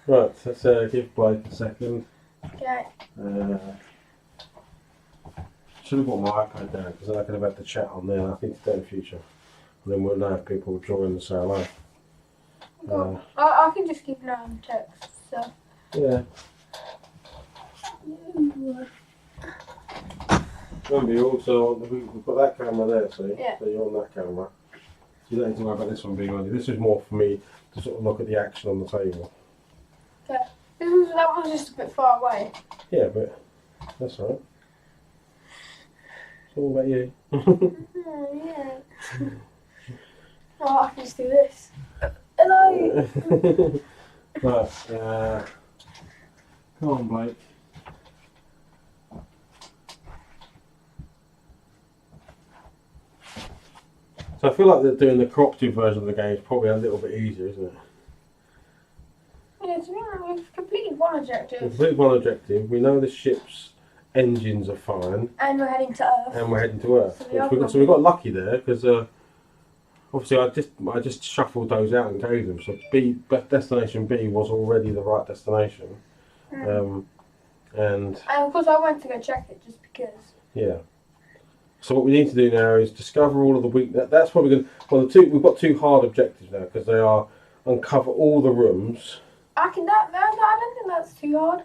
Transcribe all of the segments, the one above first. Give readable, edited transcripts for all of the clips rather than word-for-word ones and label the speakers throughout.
Speaker 1: Right, let's give Blake a second.
Speaker 2: Okay.
Speaker 1: Should have brought my iPad down because then I could have had the chat on there. I think to do in the future. And then we'll know if people join and say hello.
Speaker 2: I can just keep an eye on text. So.
Speaker 1: Yeah. Remember, you also we've got that camera there, see?
Speaker 2: Yeah.
Speaker 1: So you're on that camera. So you don't need to worry about this one being on you. This is more for me to sort of look at the action on the table.
Speaker 2: Okay. That one's just a bit far away.
Speaker 1: Yeah, but that's all right. It's all about you.
Speaker 2: Oh, yeah. Oh, I can just do this. Hello.
Speaker 1: Right. Come on, Blake. So I feel like that doing the cooperative version of the game is probably a little bit easier, isn't it?
Speaker 2: Yeah, to be honest, we've completed one objective.
Speaker 1: We've completed one objective. We know the ship's engines are fine.
Speaker 2: And we're heading to Earth.
Speaker 1: And we're heading to Earth.
Speaker 2: So
Speaker 1: we got lucky there because obviously I just shuffled those out and gave them. So destination B was already the right destination. And
Speaker 2: of course I went to go check it just because.
Speaker 1: Yeah. So what we need to do now is discover all of the weaknesses. That's what we're going to. Well, we've got two hard objectives now because they are uncover all the rooms.
Speaker 2: I don't think that's too hard.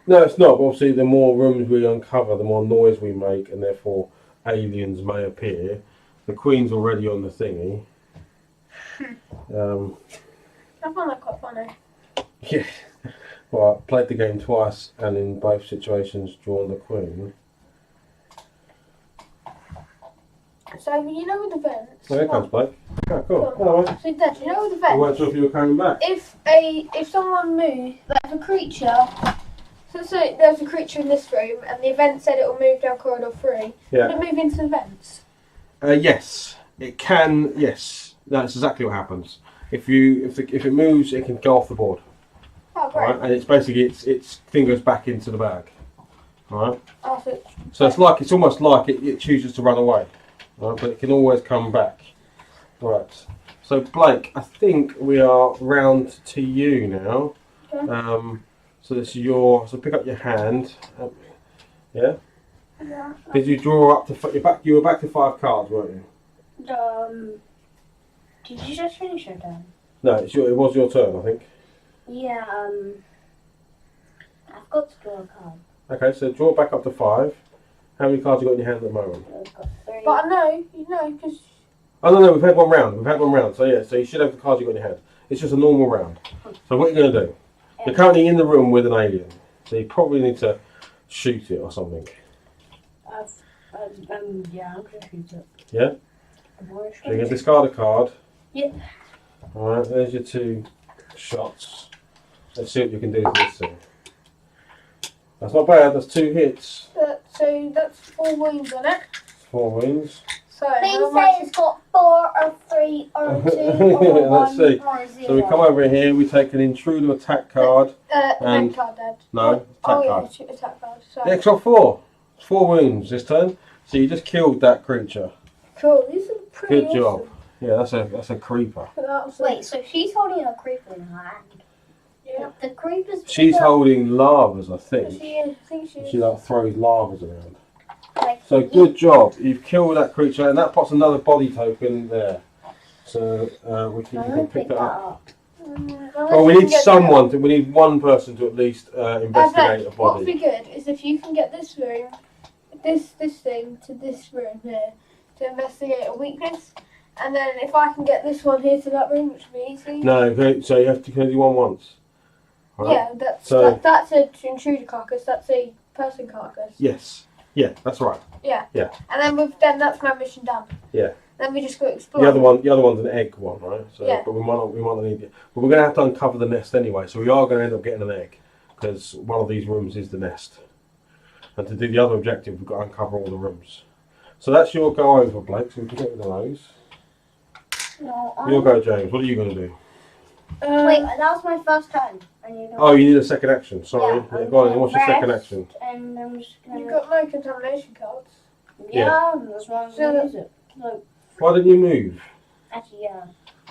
Speaker 1: No, it's not. But obviously, the more rooms we uncover, the more noise we make, and therefore aliens may appear. The Queen's already on the thingy.
Speaker 2: I find that quite funny.
Speaker 1: Yeah. Well, I played the game twice, and in both situations, drawn the Queen.
Speaker 2: So you know with the vents.
Speaker 1: Oh, here comes Blake. Oh, cool. Hello, mate.
Speaker 2: So Dad, you know with the
Speaker 1: I
Speaker 2: vents.
Speaker 1: wasn't sure if you were coming back.
Speaker 2: If someone moves, like if a creature. So there's a creature in this room, and the event said it will move down corridor 3.
Speaker 1: Yeah.
Speaker 2: Would it move into the vents?
Speaker 1: Yes, it can. Yes, that's exactly what happens. If it moves, it can go off the board.
Speaker 2: Oh, great.
Speaker 1: Right? And it's basically its thing goes back into the bag. Right.
Speaker 2: Oh,
Speaker 1: So it's almost like it chooses to run away. Right, but it can always come back. Right. So Blake, I think we are round to you now.
Speaker 2: Okay.
Speaker 1: So this is so pick up your hand. Yeah.
Speaker 2: Yeah.
Speaker 1: Did you draw up to you were back to 5 cards, weren't you?
Speaker 3: Did you just finish your turn?
Speaker 1: No, it was your turn, I think.
Speaker 3: Yeah, I've got to draw a card.
Speaker 1: Okay, so draw back up to 5. How many cards you got in your hand at the moment?
Speaker 3: I've got 3.
Speaker 2: But I know, because.
Speaker 1: Oh no, we've had one round. So yeah, so you should have the cards you got in your hand. It's just a normal round. So what you're going to do? You're currently in the room with an alien, so you probably need to shoot it or something.
Speaker 3: Yeah, I'm going to shoot it.
Speaker 1: Yeah? So you're going to discard a card.
Speaker 3: Yeah.
Speaker 1: Alright, there's your 2 shots. Let's see what you can do to this thing. That's not bad, that's 2 hits.
Speaker 2: So that's 4 wounds on it.
Speaker 1: 4 wounds.
Speaker 2: So
Speaker 3: Please say it's got 4 or 3 or 2 or 1
Speaker 1: Let's see.
Speaker 3: or 0.
Speaker 1: So we come over here, we take an intruder attack card.
Speaker 2: Event card, Dad.
Speaker 1: No, attack card.
Speaker 2: Yeah, attack card. Sorry.
Speaker 1: Yeah, it's got 4. 4 wounds this turn. So you just killed that creature.
Speaker 2: Cool. These are pretty
Speaker 1: Good job. Yeah, that's a creeper.
Speaker 3: Wait, so she's holding a creeper in her hand.
Speaker 2: Yeah.
Speaker 3: The creeper's
Speaker 1: She's holding lavas, I think.
Speaker 2: I think she is.
Speaker 1: She like throws lavas around.
Speaker 3: like,
Speaker 1: So good job. You've killed that creature, and that puts another body token there. So we can pick that up. Well, we need someone. We need one person to at least investigate a
Speaker 2: What would be
Speaker 1: body.
Speaker 2: good is if you can get this room, this thing to this room here to investigate a weakness, and then if I can get this one here to that room, which would be easy.
Speaker 1: No, okay, so you have to do one once. Right?
Speaker 2: Yeah,
Speaker 1: So-
Speaker 2: that's an intruder carcass. That's a person carcass.
Speaker 1: Yes. Yeah, that's right.
Speaker 2: Yeah.
Speaker 1: Yeah.
Speaker 2: And then that's my mission done.
Speaker 1: Yeah.
Speaker 2: Then we just go explore.
Speaker 1: The other one's an egg one, right? So,
Speaker 2: Yeah.
Speaker 1: but we might not need it. But we're going to have to uncover the nest anyway, so we are going to end up getting an egg because one of these rooms is the nest. And to do the other objective, we've got to uncover all the rooms. So that's your go over, Blake. So we can get rid of those.
Speaker 3: No,
Speaker 1: Your go, James. What are you going to do?
Speaker 3: Wait, that was my first turn. And you
Speaker 1: Oh, you need a second action. Sorry.
Speaker 3: Yeah,
Speaker 1: Go on. What's your second
Speaker 3: rest,
Speaker 1: action?
Speaker 3: And I'm just gonna.
Speaker 2: You've got no contamination cards.
Speaker 3: Yeah, that's why I'm gonna use it. Look,
Speaker 1: Why didn't you move?
Speaker 3: actually, yeah.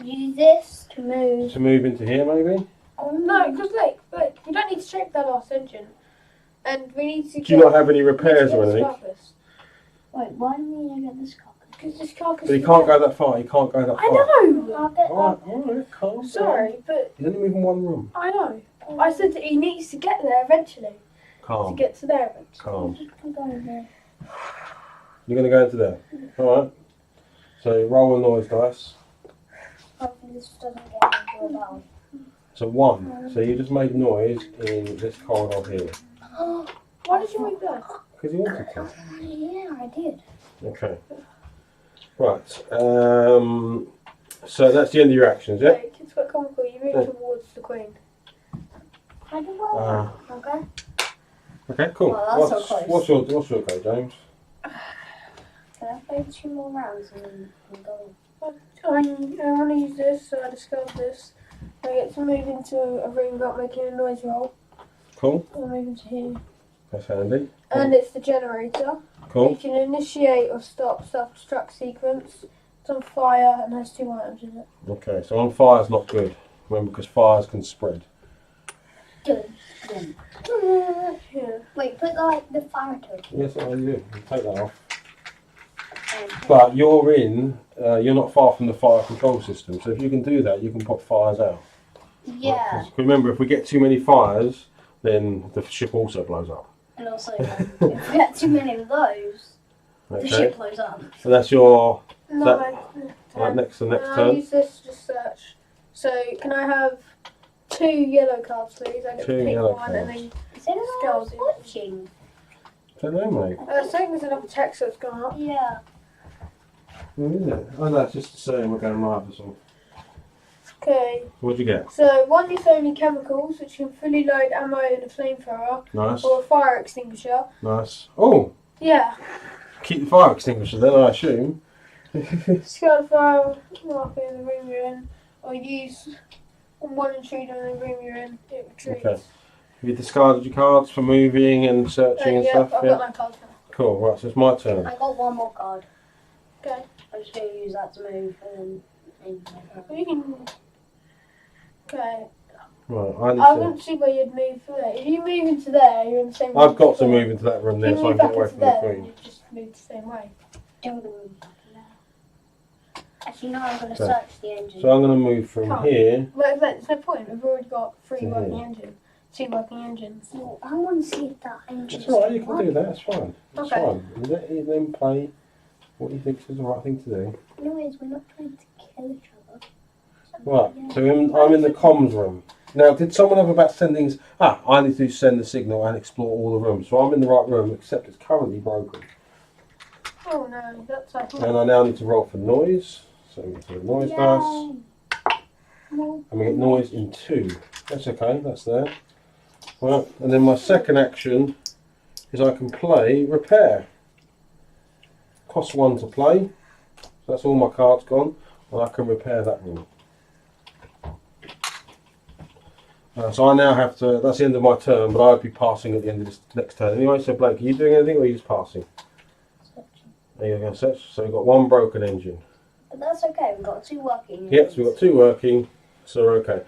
Speaker 3: use this to move.
Speaker 1: To move into here, maybe?
Speaker 3: Oh
Speaker 2: No, because look, we don't need to shape that last engine. And we need to
Speaker 1: Do you not have any repairs or anything?
Speaker 3: Wait, why do we need to get this carcass?
Speaker 2: Because this carcass.
Speaker 1: But he can't go that far. He can't go that far.
Speaker 2: I know!
Speaker 3: I'll get
Speaker 1: Alright, calm down.
Speaker 2: Sorry, but
Speaker 1: He's only moving one room.
Speaker 2: I know. I said that he needs to get there eventually. To
Speaker 1: Calm.
Speaker 2: get to there eventually.
Speaker 1: Calm.
Speaker 3: I'm going there.
Speaker 1: You're going to go into there. Alright. So roll a noise dice.
Speaker 3: Hopefully this doesn't get into a bell.
Speaker 1: So 1. So you just made noise in this corridor here.
Speaker 2: Why did you move that?
Speaker 1: Because you wanted to.
Speaker 3: Yeah, I did.
Speaker 1: Okay. Right. So that's the end of your actions, yeah?
Speaker 2: Like, it's quite comical. You move towards the queen.
Speaker 3: I do well. Okay.
Speaker 1: Okay, cool.
Speaker 3: Well, that's so close.
Speaker 1: What's your go, James?
Speaker 3: Can I play 2 more rounds and then go?
Speaker 2: I want to use this, so I discard this. I get to move into a room without making a noise roll.
Speaker 1: Cool.
Speaker 2: I'll move into here.
Speaker 1: That's handy.
Speaker 2: And it's the generator.
Speaker 1: Cool.
Speaker 2: You can initiate or stop self-destruct sequence. It's on fire and has 2 items in it.
Speaker 1: Okay, so on fire's not good. Remember, because fires can spread.
Speaker 3: Good.
Speaker 2: Yeah.
Speaker 3: Wait, put like the fire token.
Speaker 1: Yes, I do. You take that off. But you're not far from the fire control system. So if you can do that, you can put fires out.
Speaker 3: Yeah.
Speaker 1: Right, 'cause remember, if we get too many fires, then the ship also blows up.
Speaker 3: And also, if we get too many of those, the
Speaker 1: Okay.
Speaker 3: ship blows up.
Speaker 1: So that's your
Speaker 2: No,
Speaker 1: right, next
Speaker 2: I'll
Speaker 1: turn.
Speaker 2: use this to search. So can I have 2 yellow cards, please? I get
Speaker 1: Two
Speaker 2: to pick
Speaker 1: yellow
Speaker 2: one and
Speaker 1: cards.
Speaker 2: then.
Speaker 3: Is anyone else watching?
Speaker 1: Don't know, mate.
Speaker 2: I think there's another text that's gone up.
Speaker 3: Yeah.
Speaker 1: What is it? Oh, no, it's just saying we're going live. That's all.
Speaker 2: Okay.
Speaker 1: What'd you get?
Speaker 2: So one is only chemicals, which can fully load ammo in a flamethrower
Speaker 1: Nice,
Speaker 2: or a fire extinguisher.
Speaker 1: nice. Oh,
Speaker 2: Yeah.
Speaker 1: keep the fire extinguisher then, I assume.
Speaker 2: Discard a fire marker in the room you're in, or use one intruder in the room you're in. It retreats.
Speaker 1: Okay. Have you discarded your cards for moving and searching and
Speaker 2: Yeah,
Speaker 1: stuff?
Speaker 2: I've got no cards now.
Speaker 1: Cool, right, so it's my turn.
Speaker 3: I got 1 more card.
Speaker 2: Okay.
Speaker 3: I'm just going to use that to move and then.
Speaker 2: You can. Okay.
Speaker 1: Right,
Speaker 2: I wouldn't see where you'd move for there. If you move into there, you're in the same room.
Speaker 1: I've got to
Speaker 2: before.
Speaker 1: move into that room there
Speaker 2: If you
Speaker 1: so I
Speaker 2: move
Speaker 1: can get
Speaker 2: back
Speaker 1: away
Speaker 2: into
Speaker 1: from the
Speaker 2: there,
Speaker 1: queen.
Speaker 2: you just move the same way.
Speaker 3: Don't move back now. Actually, no, I'm going to
Speaker 1: Okay.
Speaker 3: search the engine.
Speaker 1: So I'm going to move from
Speaker 2: Can't.
Speaker 1: here.
Speaker 2: Well, there's no point. We've already got 3
Speaker 1: To
Speaker 2: working
Speaker 1: here.
Speaker 2: engines. 2 working engines.
Speaker 3: No, I want to see if that engine.
Speaker 1: It's alright, you can do that, it's fine. It's
Speaker 2: Okay.
Speaker 1: fine. Let him then play what he thinks is the right thing to do.
Speaker 3: Anyways, we're not trying to kill each other.
Speaker 1: Right, so I'm in the comms room. Now, did someone have about sendings? I need to send the signal and explore all the rooms. So I'm in the right room, except it's currently broken.
Speaker 2: Oh no, that's like.
Speaker 1: And I now need to roll for noise. So we get to the noise dice.
Speaker 3: No.
Speaker 1: And we get noise in 2. That's okay, that's there. Right, and then my second action is I can play repair. Costs 1 to play. So that's all my cards gone. And I can repair that room. So I now have to, that's the end of my turn, but I'd be passing at the end of this next turn anyway. So Blake, are you doing anything or are you just passing? There you go, so we've got 1 broken engine.
Speaker 3: But that's okay, we've got 2 working.
Speaker 1: Yep, so we've got 2 working, so we're okay.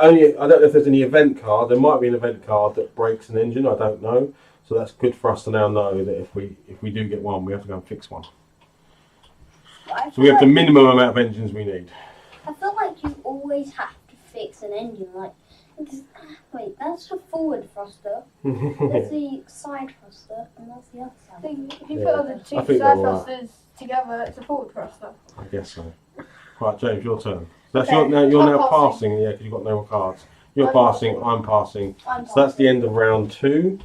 Speaker 1: I don't know if there's any event card. There might be an event card that breaks an engine, I don't know. So that's good for us to now know that if we do get one, we have to go and fix one. So we have the minimum amount of engines we need.
Speaker 3: I feel like you always have to fix an engine. Like, wait, that's the forward thruster. That's the side thruster, and that's the other side.
Speaker 2: If you put all the
Speaker 1: I
Speaker 2: 2
Speaker 1: think
Speaker 2: side
Speaker 1: they're right.
Speaker 2: thrusters together, it's a forward thruster.
Speaker 1: I guess so. Right, James, your turn. That's
Speaker 2: Okay,
Speaker 1: you're
Speaker 2: I'm
Speaker 1: now
Speaker 2: passing.
Speaker 1: passing, yeah, because you've got no more cards. You're
Speaker 2: I'm
Speaker 1: passing, I'm passing. So that's the end of round 2.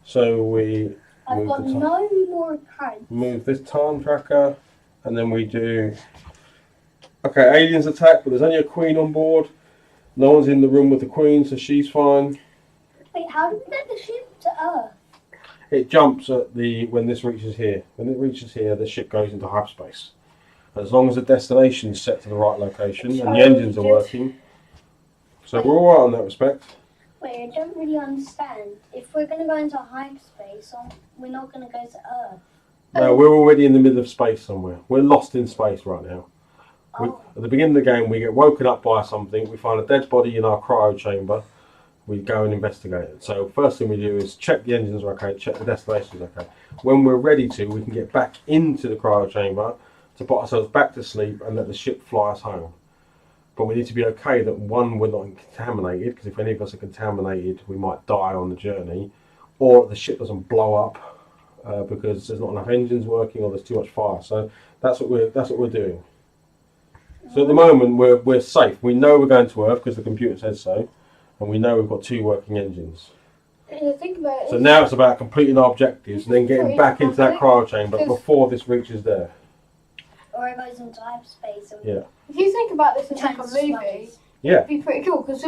Speaker 1: So we
Speaker 3: I've got no more cards.
Speaker 1: move this time tracker, and then we do. Okay, aliens attack, but there's only a queen on board. No one's in the room with the queen, so she's fine.
Speaker 3: Wait, how do we get the ship to Earth?
Speaker 1: It jumps at when this reaches here. When it reaches here, the ship goes into hyperspace. As long as the destination is set to the right location and the engines are working. So we're all right on that respect.
Speaker 3: Wait, I don't really understand. If we're going to go into hyperspace, we're not going to go to Earth.
Speaker 1: No, we're already in the middle of space somewhere. We're lost in space right now. At the beginning of the game, we get woken up by something. We find a dead body in our cryo chamber. We go and investigate it. So first thing we do is check the engines are okay, check the destination's okay. When we're ready to, we can get back into the cryo chamber to put ourselves back to sleep and let the ship fly us home. But we need to be okay that one, we're not contaminated, because if any of us are contaminated, we might die on the journey, or the ship doesn't blow up because there's not enough engines working or there's too much fire. So that's what we're doing. So at the moment we're safe. We know we're going to Earth because the computer says so, and we know we've got 2 working engines.
Speaker 2: Yeah, think about it.
Speaker 1: So now it's about completing our objectives and then getting back into that cryo chamber before this reaches there.
Speaker 3: Or it goes into hyperspace. And
Speaker 1: Yeah.
Speaker 2: If you think about this as like a
Speaker 3: turns
Speaker 2: movie,
Speaker 3: smuggles.
Speaker 1: Yeah.
Speaker 2: it'd be pretty cool because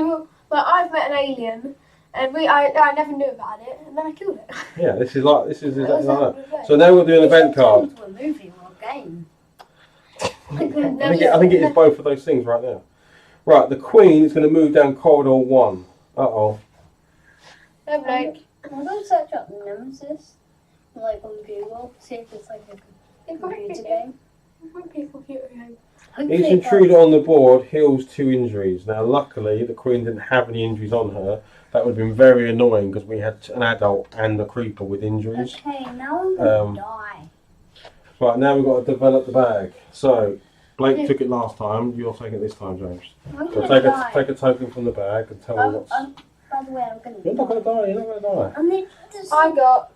Speaker 2: I've met an alien and I never knew about it and then I killed it.
Speaker 1: Yeah. This is exactly
Speaker 2: That was
Speaker 1: like
Speaker 2: that.
Speaker 1: that. So now we'll do an event card.
Speaker 3: Into a movie or a game.
Speaker 1: I think it is both of those things right now. Right, the Queen is going to move down corridor 1. Uh-oh.
Speaker 2: No, Blake.
Speaker 3: I'm going to search up Nemesis, like on Google, see if it's like a
Speaker 2: It might
Speaker 3: computer
Speaker 2: be-
Speaker 3: game.
Speaker 2: it might be a computer game.
Speaker 3: Hopefully
Speaker 1: Each
Speaker 3: it
Speaker 1: intruder
Speaker 3: does.
Speaker 1: on the board heals 2 injuries. Now, luckily, the Queen didn't have any injuries on her. That would have been very annoying because we had an adult and a creeper with injuries.
Speaker 3: Okay, now I'm going to die.
Speaker 1: Right, now we've got to develop the bag. So, Blake took it last time. You're taking it this time, James.
Speaker 3: I'm
Speaker 1: So
Speaker 3: going to die.
Speaker 1: take a token from the bag and tell me what's...
Speaker 3: By the way, I'm going to
Speaker 1: You're not going to die. You're not going to die.
Speaker 3: I'm going to
Speaker 2: I got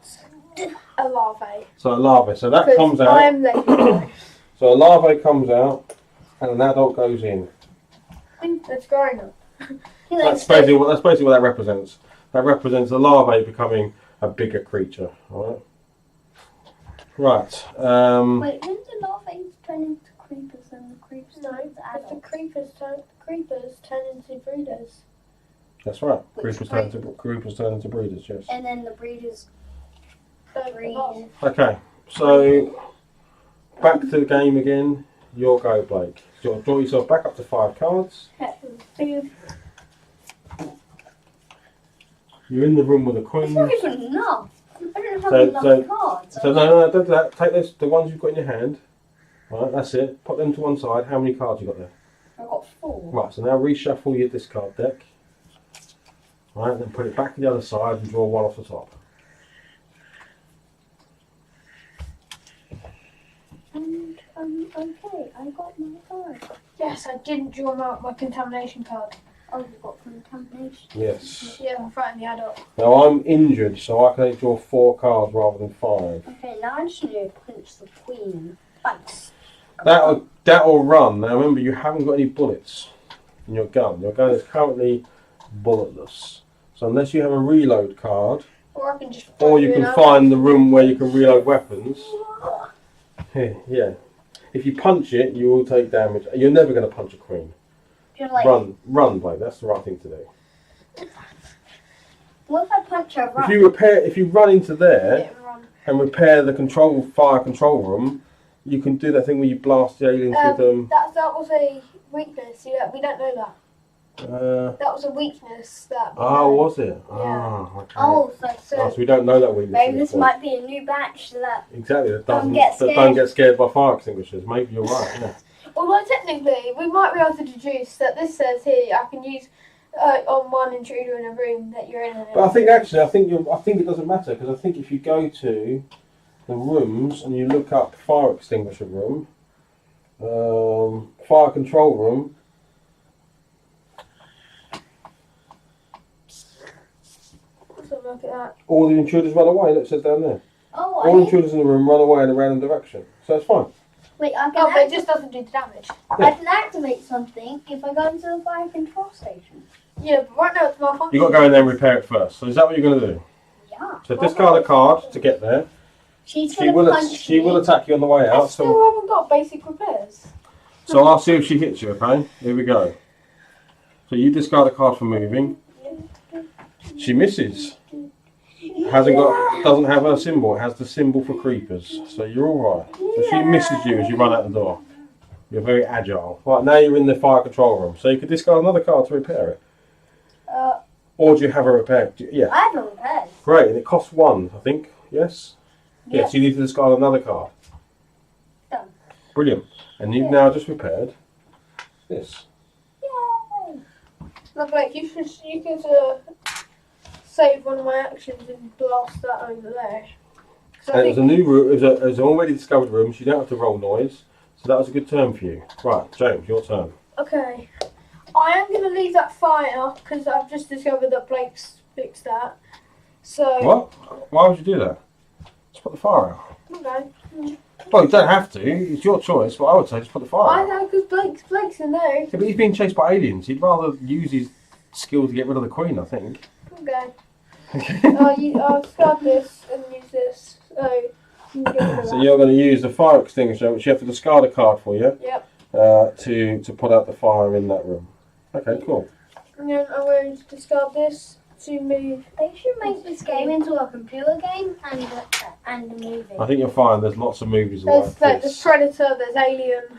Speaker 2: a larvae.
Speaker 1: So a larva. So that comes
Speaker 2: I
Speaker 1: out.
Speaker 2: am legendary.
Speaker 1: So a larva comes out, and an adult goes in.
Speaker 2: It's growing up.
Speaker 1: That's basically what that represents. That represents the larvae becoming a bigger creature. All right. Right.
Speaker 3: Wait, didn't the larvae turn into creepers and the creepers
Speaker 2: No,
Speaker 3: turn into
Speaker 2: because the
Speaker 3: adults?
Speaker 2: creepers turn into breeders.
Speaker 1: That's right.
Speaker 3: Which
Speaker 1: Creepers turn into breeders. Yes.
Speaker 3: And then the breeders
Speaker 2: Don't
Speaker 3: breed.
Speaker 2: evolve.
Speaker 1: Okay. So back to the game again. Your go, Blake. So draw yourself back up to 5 cards. You're in the room with the
Speaker 3: It's
Speaker 1: Queen.
Speaker 3: not even enough. I don't have
Speaker 1: So-
Speaker 3: enough cards.
Speaker 1: So no, don't do that. Take the ones you've got in your hand. Right, that's it. Put them to one side. How many cards you got there?
Speaker 3: I've got 4.
Speaker 1: Right, so now reshuffle your discard deck. Right, then put it back to the other side and draw 1 off the top.
Speaker 3: And okay, I got my card.
Speaker 2: Yes, I didn't draw out my contamination card.
Speaker 3: Oh, you got contamination.
Speaker 1: Yes.
Speaker 2: Yeah, I'm fighting the adult.
Speaker 1: Now I'm injured, so I can only draw 4 cards rather than 5.
Speaker 3: Okay, now I just need to punch the queen in the face.
Speaker 1: That'll run. Now remember, you haven't got any bullets in your gun. Your gun is currently bulletless. So unless you have a reload card,
Speaker 2: Or I can just.
Speaker 1: or you can find the room where you can reload weapons. Yeah. If you punch it, you will take damage. You're never going to punch a queen.
Speaker 3: You're like,
Speaker 1: Run, Blake. That's the right thing to do.
Speaker 3: what if I punch her right?
Speaker 1: If you run into there
Speaker 2: Yeah, run.
Speaker 1: and repair the fire control room, you can do that thing where you blast the aliens with them.
Speaker 2: That was a weakness. We don't know that. That was a weakness that.
Speaker 1: Was it?
Speaker 2: Yeah.
Speaker 1: Okay.
Speaker 3: Oh,
Speaker 1: So we don't know that weakness.
Speaker 3: maybe
Speaker 1: at
Speaker 3: this
Speaker 1: point.
Speaker 3: might be a new batch that.
Speaker 1: Exactly. That
Speaker 3: Don't
Speaker 1: don't
Speaker 3: get
Speaker 1: get scared by fire extinguishers. Maybe you're right. Yeah.
Speaker 2: Although technically, we might be able to deduce that this says here I can use on one intruder in a room that you're in.
Speaker 1: But I think it doesn't matter because I think if you go to the rooms and you look up fire extinguisher room, fire control room.
Speaker 2: So look at that.
Speaker 1: All the intruders run away. That says down there.
Speaker 3: Oh,
Speaker 1: All intruders in the room run away in a random direction. So it's fine.
Speaker 3: wait,
Speaker 2: Oh, but it just doesn't do the damage.
Speaker 3: I can activate something if I go into the fire control station.
Speaker 2: Yeah, but right now it's malfunctioning.
Speaker 1: You've got to go in there and repair it first. So is that what you're going to do?
Speaker 3: Yeah.
Speaker 1: So discard a card to get there.
Speaker 3: She's
Speaker 1: She
Speaker 3: gonna
Speaker 1: will
Speaker 3: punch
Speaker 1: she will
Speaker 3: me.
Speaker 1: attack you on the way
Speaker 2: I
Speaker 1: out.
Speaker 2: still
Speaker 1: So
Speaker 2: haven't got basic repairs.
Speaker 1: I'll see if she hits you. Okay. Here we go. So you discard a card for moving. She misses. Doesn't have her symbol. It has the symbol for creepers. So you're all right. So she misses you as you run out the door. You're very agile. Right, now you're in the fire control room. So you could discard another card to repair it. Or do you have a repair? Yeah.
Speaker 3: I have no repairs.
Speaker 1: Great. And it costs 1, I think. Yes?
Speaker 3: Yeah.
Speaker 1: Yes, you need to discard another card.
Speaker 3: Done.
Speaker 1: Brilliant. And you've now just repaired This.
Speaker 3: Yay!
Speaker 2: Look, like you could save one of my actions and blast that over there. 'Cause I
Speaker 1: And it was a
Speaker 2: think-
Speaker 1: new room. It was an already discovered room, so you don't have to roll noise. So that was a good turn for you. Right, James, your turn.
Speaker 2: Okay. I am going to leave that fire because I've just discovered that Blake's fixed that. So.
Speaker 1: What? Why would you do that? Just put the fire out.
Speaker 2: Okay.
Speaker 1: Well, you don't have to. It's your choice. But I would say just put the fire
Speaker 2: I
Speaker 1: out.
Speaker 2: know because Blake's in there.
Speaker 1: Yeah, but he's being chased by aliens. He'd rather use his skill to get rid of the Queen, I think.
Speaker 2: Okay. I'll discard this and use this. So, you can get rid of
Speaker 1: So
Speaker 2: that.
Speaker 1: you're going to use the fire extinguisher, which you have to discard a card for you,
Speaker 2: Yep.
Speaker 1: to put out the fire in that room. Okay, cool.
Speaker 2: And then I'm going to discard this to move.
Speaker 3: They should make this game into a computer game and a movie.
Speaker 1: I think you'll find there's lots of movies
Speaker 2: There's
Speaker 1: like
Speaker 2: there's
Speaker 1: this.
Speaker 2: Predator, there's Alien.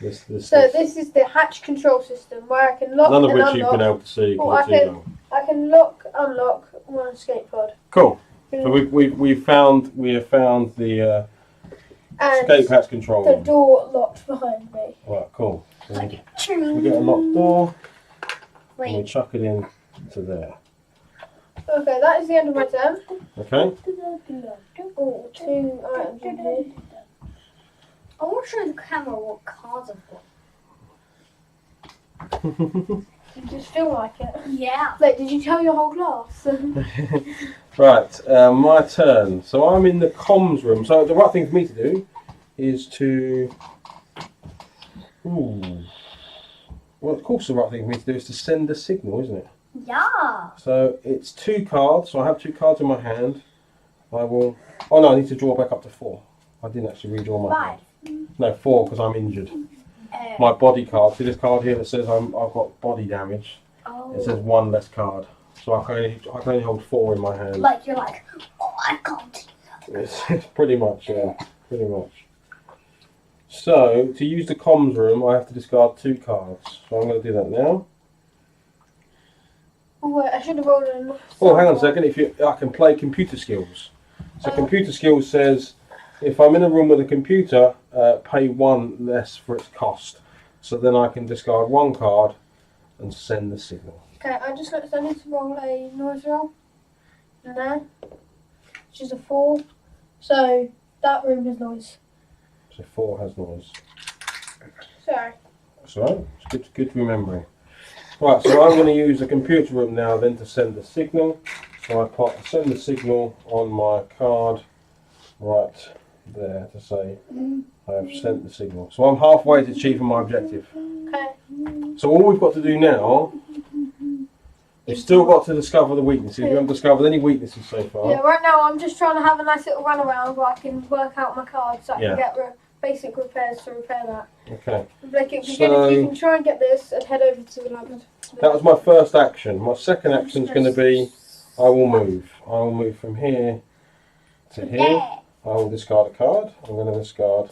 Speaker 1: This.
Speaker 2: So this is the hatch control system where I can lock
Speaker 1: None of
Speaker 2: and
Speaker 1: which you've been
Speaker 2: unlock.
Speaker 1: able to see
Speaker 2: Oh,
Speaker 1: because it's too young.
Speaker 2: I can lock, unlock one escape pod.
Speaker 1: Cool. So we have found the
Speaker 2: And
Speaker 1: escape hatch control
Speaker 2: the
Speaker 1: room.
Speaker 2: door locked behind me.
Speaker 1: Right, cool. So we get a
Speaker 3: Wait.
Speaker 1: locked door and we chuck it in to there.
Speaker 2: Okay, that is the end of my turn.
Speaker 1: Okay.
Speaker 2: Oh, 2 items in here.
Speaker 3: I want to show the camera what cards I've got.
Speaker 2: You just feel like it.
Speaker 3: Yeah.
Speaker 2: Like, did you tell your whole class?
Speaker 1: Right, my turn. So I'm in the comms room. So the right thing for me to do is to. Well, of course, the right thing for me to do is to send a signal, isn't it?
Speaker 3: Yeah.
Speaker 1: So it's 2 cards. So I have 2 cards in my hand. I will. Oh no, I need to draw back up to 4. I didn't actually redraw my hand.
Speaker 3: 5.
Speaker 1: No, 4 because I'm injured. My body card. See this card here that says I've got body damage. It says 1 less card. So I can only hold 4 in my hand.
Speaker 3: Like you're like, oh, I can't.
Speaker 1: It's pretty much, yeah, pretty much. So to use the comms room, I have to discard 2 cards. So I'm going to do that now.
Speaker 2: Oh, wait, I should have rolled in.
Speaker 1: Oh, hang on a second. I can play computer skills. So computer skills says if I'm in a room with a computer, pay 1 less for its cost. So then I can discard 1 card and send the signal.
Speaker 2: Okay, I need to roll a noise roll. In there. Which is a 4. So that room has noise.
Speaker 1: So 4 has noise.
Speaker 2: Sorry.
Speaker 1: So it's good remembering. Right, so I'm going to use the computer room now then to send the signal. So I send the signal on my card right there to say I have sent the signal. So I'm halfway to achieving my objective.
Speaker 2: Okay.
Speaker 1: So all we've got to do now is still got to discover the weaknesses. We haven't discovered any weaknesses so far.
Speaker 2: Yeah, right now I'm just trying to have a nice little run around where I can work out my cards so I
Speaker 1: Yeah.
Speaker 2: can get basic repairs to repair that.
Speaker 1: Okay.
Speaker 2: Like, it'd be good if you can try and get this and head over to the lab.
Speaker 1: That was my first action. My second action is going to be I will move. I will move from here to here.
Speaker 3: There.
Speaker 1: I will discard a card. I'm going to discard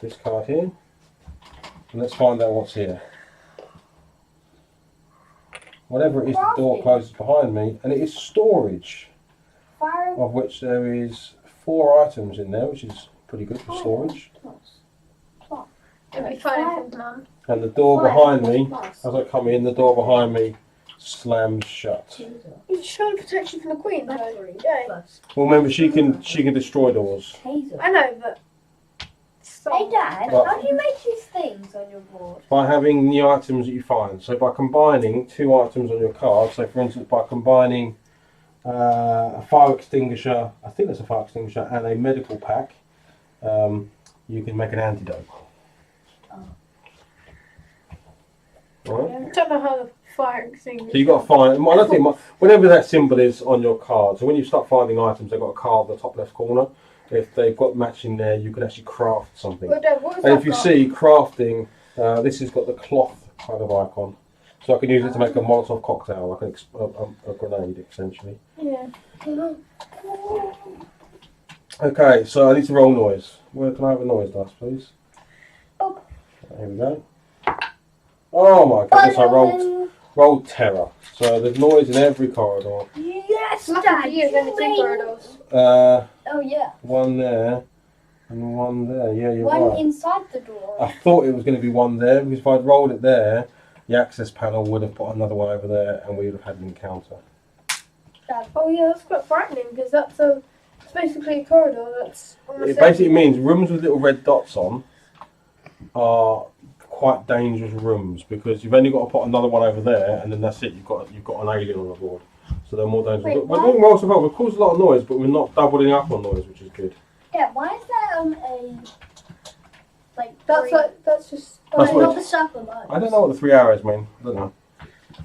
Speaker 1: this card here. And let's find out what's here. Whatever it is, the door closes behind me, and it is storage,
Speaker 3: Fire.
Speaker 1: of which there is 4 items in there, which is pretty good for storage.
Speaker 2: It'd be fine if it's none.
Speaker 1: And the door behind me, as I come in, the door behind me slams shut.
Speaker 2: It's trying to protect you from the queen, though. Yeah.
Speaker 1: Well, remember, she can destroy doors.
Speaker 2: I know, but.
Speaker 3: Hey Dad,
Speaker 1: What?
Speaker 3: how do you make these things on your board?
Speaker 1: By having the items that you find. So by combining 2 items on your card, so for instance by combining a fire extinguisher, I think that's a fire extinguisher, and a medical pack, you can make an antidote. Alright?
Speaker 2: I don't know how the fire extinguisher.
Speaker 1: So you've got to find, I don't think, whatever that symbol is on your card, so when you start finding items, they've got a card in the top left corner. If they've got matching there, you can actually craft something.
Speaker 2: Well, Dad, what is
Speaker 1: And
Speaker 2: that
Speaker 1: if you
Speaker 2: got?
Speaker 1: see crafting, this has got the cloth kind of icon. So I can use it to make a Molotov cocktail, like a grenade, essentially.
Speaker 2: Yeah.
Speaker 1: Okay, so I need to roll noise. Where can I have a noise dice, please?
Speaker 3: Oh.
Speaker 1: Here we go. Oh my goodness, I rolled terror. So there's noise in every corridor.
Speaker 3: Yes,
Speaker 2: Lucky
Speaker 3: Dad.
Speaker 2: for you, then it's in corridors.
Speaker 3: Oh yeah.
Speaker 1: 1 there, And one there. Yeah, you're
Speaker 3: One
Speaker 1: right.
Speaker 3: inside the door.
Speaker 1: I thought it was going to be one there because if I'd rolled it there, the access panel would have put another one over there, and we would have had an encounter.
Speaker 2: Oh yeah, that's quite frightening because it's basically a corridor that's almost
Speaker 1: It basically means rooms with little red dots on are quite dangerous rooms because you've only got to put another one over there, and then that's it. You've got an alien on the board, so they're more dangerous.
Speaker 3: Wait,
Speaker 1: We're doing well so far. We've caused a lot of noise, but we're not doubling up on noise, which is good.
Speaker 3: Yeah, why is there a like
Speaker 2: That's
Speaker 3: three-
Speaker 2: that's just.
Speaker 1: That's
Speaker 3: no,
Speaker 1: what
Speaker 3: not the circle lines.
Speaker 1: I don't know what the 3 arrows mean. I don't know.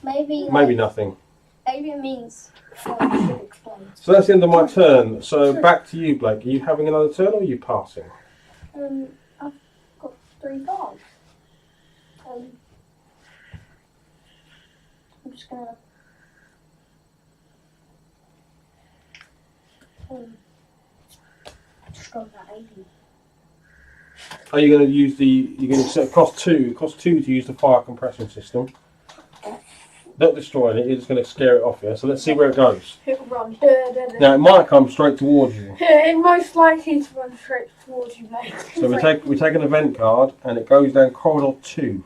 Speaker 3: Maybe
Speaker 1: Maybe nothing.
Speaker 3: Maybe it means it should explode.
Speaker 1: So that's the end of my turn. So back to you, Blake. Are you having another turn or are you passing?
Speaker 3: I've got 3 cards. I'm just gonna. Just go that 80.
Speaker 1: Are you going to use you're going to set cost 2 to use the fire compression system. Not destroying it, you're just going to scare it off you. So let's see where it goes.
Speaker 2: It'll run.
Speaker 1: Now it might come straight towards you.
Speaker 2: It's most likely to run straight towards you, mate.
Speaker 1: So we take an event card and it goes down corridor 2.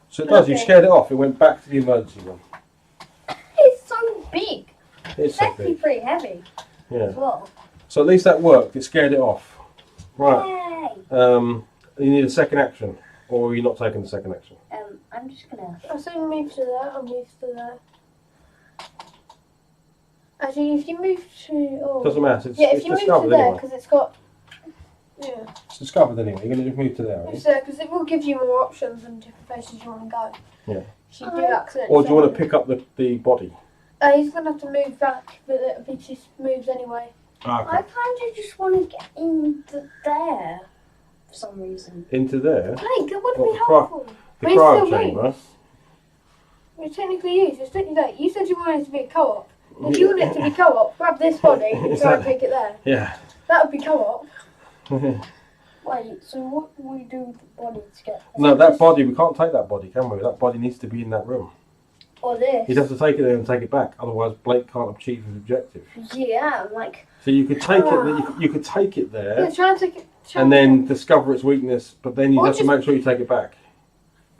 Speaker 1: So it does, you
Speaker 2: Okay.
Speaker 1: scared it off, it went back to the emergency room.
Speaker 3: It's so big.
Speaker 1: It's
Speaker 3: It's
Speaker 1: so
Speaker 3: actually
Speaker 1: big.
Speaker 3: pretty heavy
Speaker 1: Yeah.
Speaker 3: as well.
Speaker 1: So at least that worked, it scared it off. Right.
Speaker 3: Yay!
Speaker 1: You need a second action. Or are you not taking the second action?
Speaker 3: I'm just gonna.
Speaker 2: I'll soon move to there. I'll move to there. Actually, if you move to. Oh.
Speaker 1: Doesn't matter,
Speaker 2: Yeah,
Speaker 1: it's
Speaker 2: if you move to
Speaker 1: discovered
Speaker 2: there,
Speaker 1: anyway.
Speaker 2: because it's got. Yeah.
Speaker 1: It's discovered anyway, you're going to just move to there, are you?
Speaker 2: It's there, because it will give you more options and different places you want to go.
Speaker 1: Yeah.
Speaker 2: If you do accidentally.
Speaker 1: Or do you want to pick up the body?
Speaker 2: He's going to have to move back, but it'll be just moves anyway.
Speaker 3: I
Speaker 1: Okay.
Speaker 3: kind of just want to get in there for some reason.
Speaker 1: Into there?
Speaker 2: Blake, that would
Speaker 1: What,
Speaker 2: be
Speaker 1: the
Speaker 2: helpful.
Speaker 1: The
Speaker 2: We
Speaker 1: cryo
Speaker 2: still
Speaker 1: chamber?
Speaker 2: We technically use it's technically that. You said you wanted it to be a co-op. If you want it to be co-op, grab this body and
Speaker 1: Is
Speaker 2: try and
Speaker 1: that-
Speaker 2: take it there.
Speaker 1: Yeah.
Speaker 2: That would be co-op.
Speaker 3: Wait, so what do we do with the body to get?
Speaker 1: No, that body, we can't take that body, can we? That body needs to be in that room.
Speaker 3: Or this?
Speaker 1: You'd have to take it there and take it back, otherwise Blake can't achieve his objective.
Speaker 3: Yeah, like.
Speaker 1: So you could take it, you could take it
Speaker 2: Yeah,
Speaker 1: there,
Speaker 2: try and take it.
Speaker 1: and then discover its weakness, but then you
Speaker 2: Or
Speaker 1: have to
Speaker 2: just-
Speaker 1: make sure you take it back.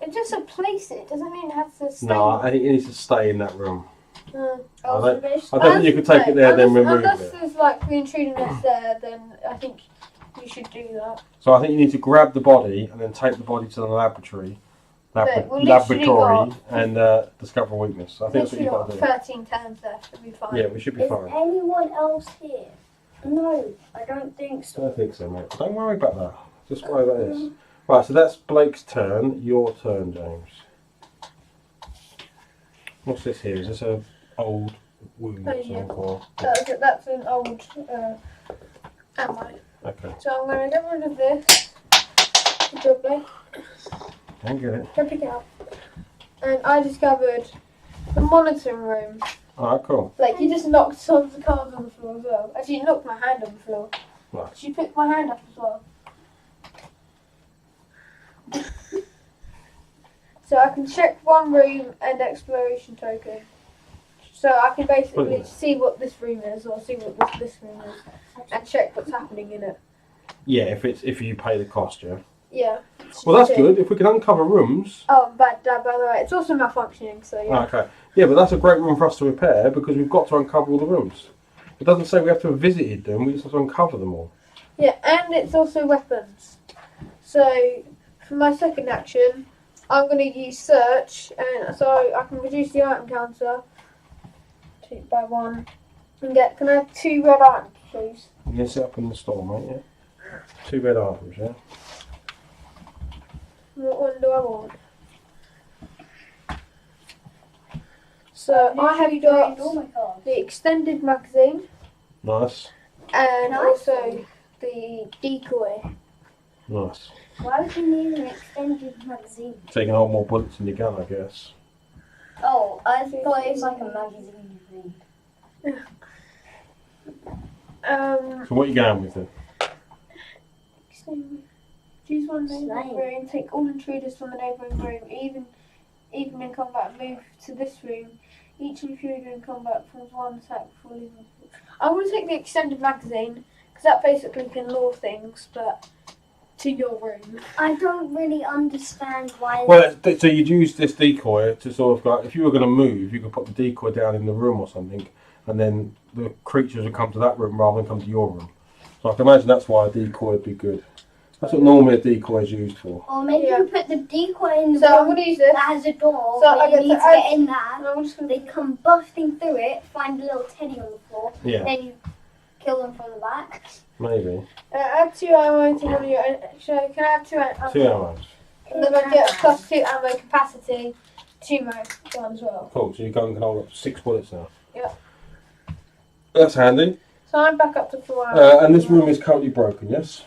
Speaker 2: It just to place it doesn't mean it has to stay.
Speaker 1: No, I think it needs to stay in that room.
Speaker 2: Uh,
Speaker 3: Oh,
Speaker 1: I
Speaker 3: so this-
Speaker 1: I don't think you could take it there, then remove
Speaker 2: unless
Speaker 1: it.
Speaker 2: there's like the intruder nest there, then I think you should do that.
Speaker 1: So I think you need to grab the body and then take the body to the laboratory,
Speaker 2: But we've literally
Speaker 1: and discover a weakness. I think that's what
Speaker 2: Literally
Speaker 1: you've
Speaker 2: got
Speaker 1: got to do.
Speaker 2: 13 turns left, it'll be fine.
Speaker 1: Yeah, we should be
Speaker 3: Is
Speaker 1: fine.
Speaker 3: anyone else here? No, I don't think
Speaker 1: I
Speaker 3: so.
Speaker 1: don't think so, mate. Don't worry about that. Just worry about this. Right, so that's Blake's turn. Your turn, James. What's this here? Is this a old wound
Speaker 2: Oh,
Speaker 1: of
Speaker 2: yeah.
Speaker 1: some form?
Speaker 2: That's an old ammo.
Speaker 1: Okay.
Speaker 2: So I'm going to get rid of this. Good job, Blake.
Speaker 1: Don't get it.
Speaker 2: Go pick it up. And I discovered the monitoring room.
Speaker 1: Alright, cool.
Speaker 2: Like, you just knocked tons of cards on the floor as well. Actually, you knocked my hand on the floor.
Speaker 1: Right.
Speaker 2: Did you pick my hand up as well? So I can check one room and exploration token. So I can basically see what this room is, or see what this room is, and check what's happening in it.
Speaker 1: Yeah, if you pay the cost, yeah.
Speaker 2: Yeah.
Speaker 1: Well, that's good. If we can uncover rooms.
Speaker 2: Oh, by the way, it's also malfunctioning, so yeah.
Speaker 1: Okay. Yeah, but that's a great room for us to repair because we've got to uncover all the rooms. It doesn't say we have to have visited them. We just have to uncover them all.
Speaker 2: Yeah, and it's also weapons. So for my second action, I'm going to use search, and so I can reduce the item counter by 1 and get. Can I have 2 red items, please?
Speaker 1: You can set up in the store, mate. Yeah. 2 red items, yeah.
Speaker 2: What one do I want? So I have got
Speaker 3: all my cards.
Speaker 2: the extended magazine
Speaker 1: Nice.
Speaker 2: and
Speaker 3: Nice.
Speaker 2: also the decoy.
Speaker 1: Nice.
Speaker 3: Why would you need an extended magazine?
Speaker 1: So you can hold more bullets in your gun, I guess.
Speaker 3: Oh, I thought it was like a magazine you read.
Speaker 1: So what are you going with then?
Speaker 2: Choose one
Speaker 3: Slime.
Speaker 2: neighbouring room, take all intruders from the neighbouring room, even in combat, move to this room. Each intruder in combat performs 1 attack before leaving. I want to take the extended magazine because that basically can lure things, but to your room.
Speaker 3: I don't really understand why.
Speaker 1: Well, so you'd use this decoy to sort of like, if you were going to move, you could put the decoy down in the room or something, and then the creatures would come to that room rather than come to your room. So I can imagine that's why a decoy would be good. That's what normally a decoy is used for.
Speaker 3: Or maybe
Speaker 2: Yeah.
Speaker 3: you put the decoy in the
Speaker 2: So I'm
Speaker 3: room
Speaker 2: going to use this.
Speaker 3: that has a door,
Speaker 2: So
Speaker 3: but you need to get in there.
Speaker 2: I'm just going
Speaker 3: They come busting through it, find a little teddy on the floor,
Speaker 1: Yeah,
Speaker 3: then you kill them from the back.
Speaker 1: maybe.
Speaker 2: add 2 ammo to one of your. Actually, can I have 2 ammo?
Speaker 1: 2 arrows.
Speaker 2: And then I get a plus 2 ammo capacity to my gun as well.
Speaker 1: Cool, so you can hold up 6 bullets now.
Speaker 2: Yep.
Speaker 1: That's handy.
Speaker 2: So I'm back up to 4 ammo.
Speaker 1: And this room is currently broken, yes?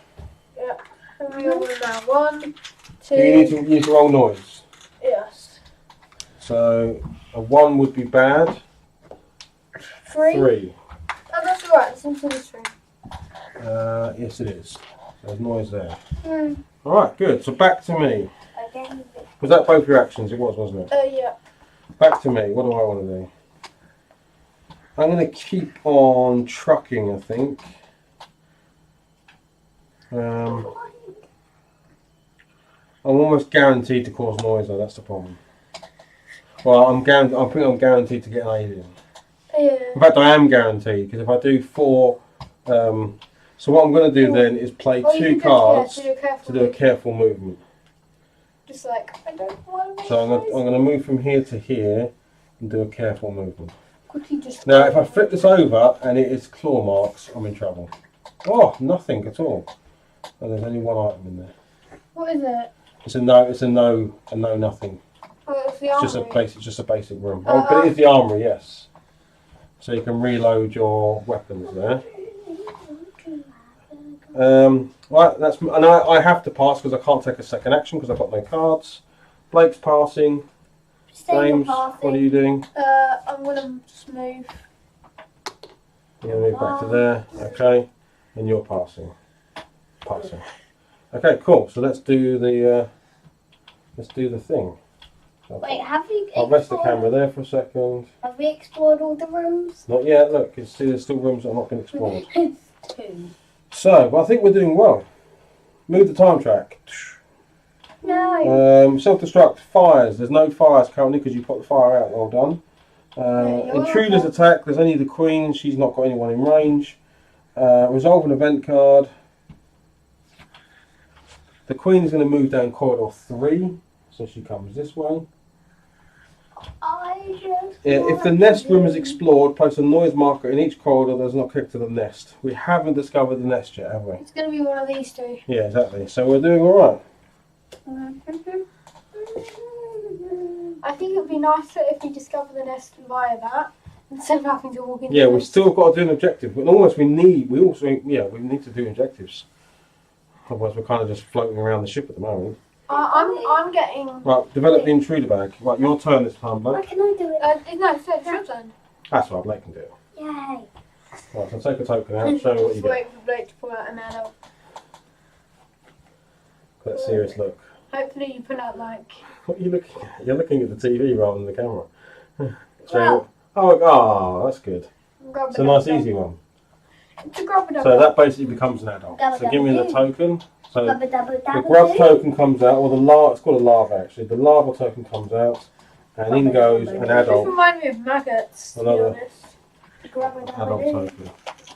Speaker 2: Yep. And we all now 1, 2.
Speaker 1: You need to use roll noise.
Speaker 2: Yes.
Speaker 1: So a 1 would be bad.
Speaker 2: 3.
Speaker 1: 3.
Speaker 2: Oh, that's alright. It's into this room.
Speaker 1: Yes, it is. There's noise there.
Speaker 2: Hmm.
Speaker 1: Alright, good. So back to me.
Speaker 3: Again,
Speaker 1: Was that both your actions? It was, wasn't it?
Speaker 2: Yeah.
Speaker 1: Back to me. What do I want to do? I'm going to keep on trucking, I think. I'm almost guaranteed to cause noise, though. That's the problem. Well, I think I'm guaranteed to get an alien.
Speaker 2: Yeah.
Speaker 1: In fact, I am guaranteed, because if I do 4... so what I'm going to do then is play
Speaker 2: Or you
Speaker 1: 2
Speaker 2: can
Speaker 1: cards
Speaker 2: just, yeah,
Speaker 1: to do a careful movement.
Speaker 2: Just like, I don't want to make
Speaker 1: So I'm
Speaker 2: noise.
Speaker 1: going to move from here to here and do a careful movement.
Speaker 2: Could you just
Speaker 1: Now, if I flip this over and it is claw marks, I'm in trouble. Oh, nothing at all. And there's only 1 item in there.
Speaker 2: What is it?
Speaker 1: It's a no. It's a no. A no. Nothing.
Speaker 2: Oh, it's the
Speaker 1: It's just a
Speaker 2: armory.
Speaker 1: basic. Just a basic room. Oh, but it is the armory. Yes. So you can reload your weapons there. Right. That's. And I have to pass because I can't take a second action because I've got no cards. Blake's passing. James, what are you doing?
Speaker 2: I'm gonna just move.
Speaker 1: You're gonna move back to there. Okay. And you're passing. Passing. Okay. Cool. So let's do the. Let's do the thing.
Speaker 3: Wait, have we
Speaker 1: I'll rest the
Speaker 3: explored?
Speaker 1: camera there for a second.
Speaker 3: Have we explored all the rooms?
Speaker 1: Not yet. Look, you see, there's still rooms that have not been explored.
Speaker 3: 2.
Speaker 1: So, but I think we're doing well. Move the time track.
Speaker 3: No.
Speaker 1: Self-destruct fires. There's no fires currently because you put the fire out. Well done.
Speaker 2: you're
Speaker 1: Intruders
Speaker 2: welcome.
Speaker 1: attack. There's only the queen. She's not got anyone in range. Resolve an event card. The queen is going to move down corridor 3, so she comes this way.
Speaker 3: I just
Speaker 1: If the nest room is explored, place a noise marker in each corridor that does not connect to the nest. We haven't discovered the nest yet, have we?
Speaker 2: It's gonna be one of these 2.
Speaker 1: Yeah, exactly. So we're doing all right.
Speaker 2: I think it would be nicer if we discover the nest via that instead of having to walk into
Speaker 1: Yeah,
Speaker 2: the
Speaker 1: we've
Speaker 2: nest.
Speaker 1: still got to do an objective, but almost we need to do objectives. Otherwise, we're kind of just floating around the ship at the moment.
Speaker 2: I'm getting.
Speaker 1: Right, develop the intruder bag. Right, your turn this time,
Speaker 3: Why
Speaker 1: Blake.
Speaker 3: can I do it?
Speaker 2: No, so it's your turn.
Speaker 1: That's right, Blake can do it.
Speaker 3: Yay.
Speaker 1: Right, so take a token out, show me what you
Speaker 2: Just
Speaker 1: get.
Speaker 2: wait for Blake to pull out an adult.
Speaker 1: That serious look.
Speaker 2: Hopefully you pull out like.
Speaker 1: What are you looking at? You're looking at the TV rather than the camera.
Speaker 2: Well,
Speaker 1: That's good.
Speaker 2: grab
Speaker 1: It's a nice easy one.
Speaker 2: To grab it
Speaker 1: So that basically becomes an adult. So give me the token. So
Speaker 3: Dabba dabba
Speaker 1: the
Speaker 3: dabba
Speaker 1: grub
Speaker 3: doo.
Speaker 1: token comes out, or the larva, it's called a larva actually. The larva token comes out, and in goes an
Speaker 2: This
Speaker 1: adult
Speaker 2: reminds me of maggots, to be
Speaker 1: Another
Speaker 2: honest. Grab it,
Speaker 1: adult token.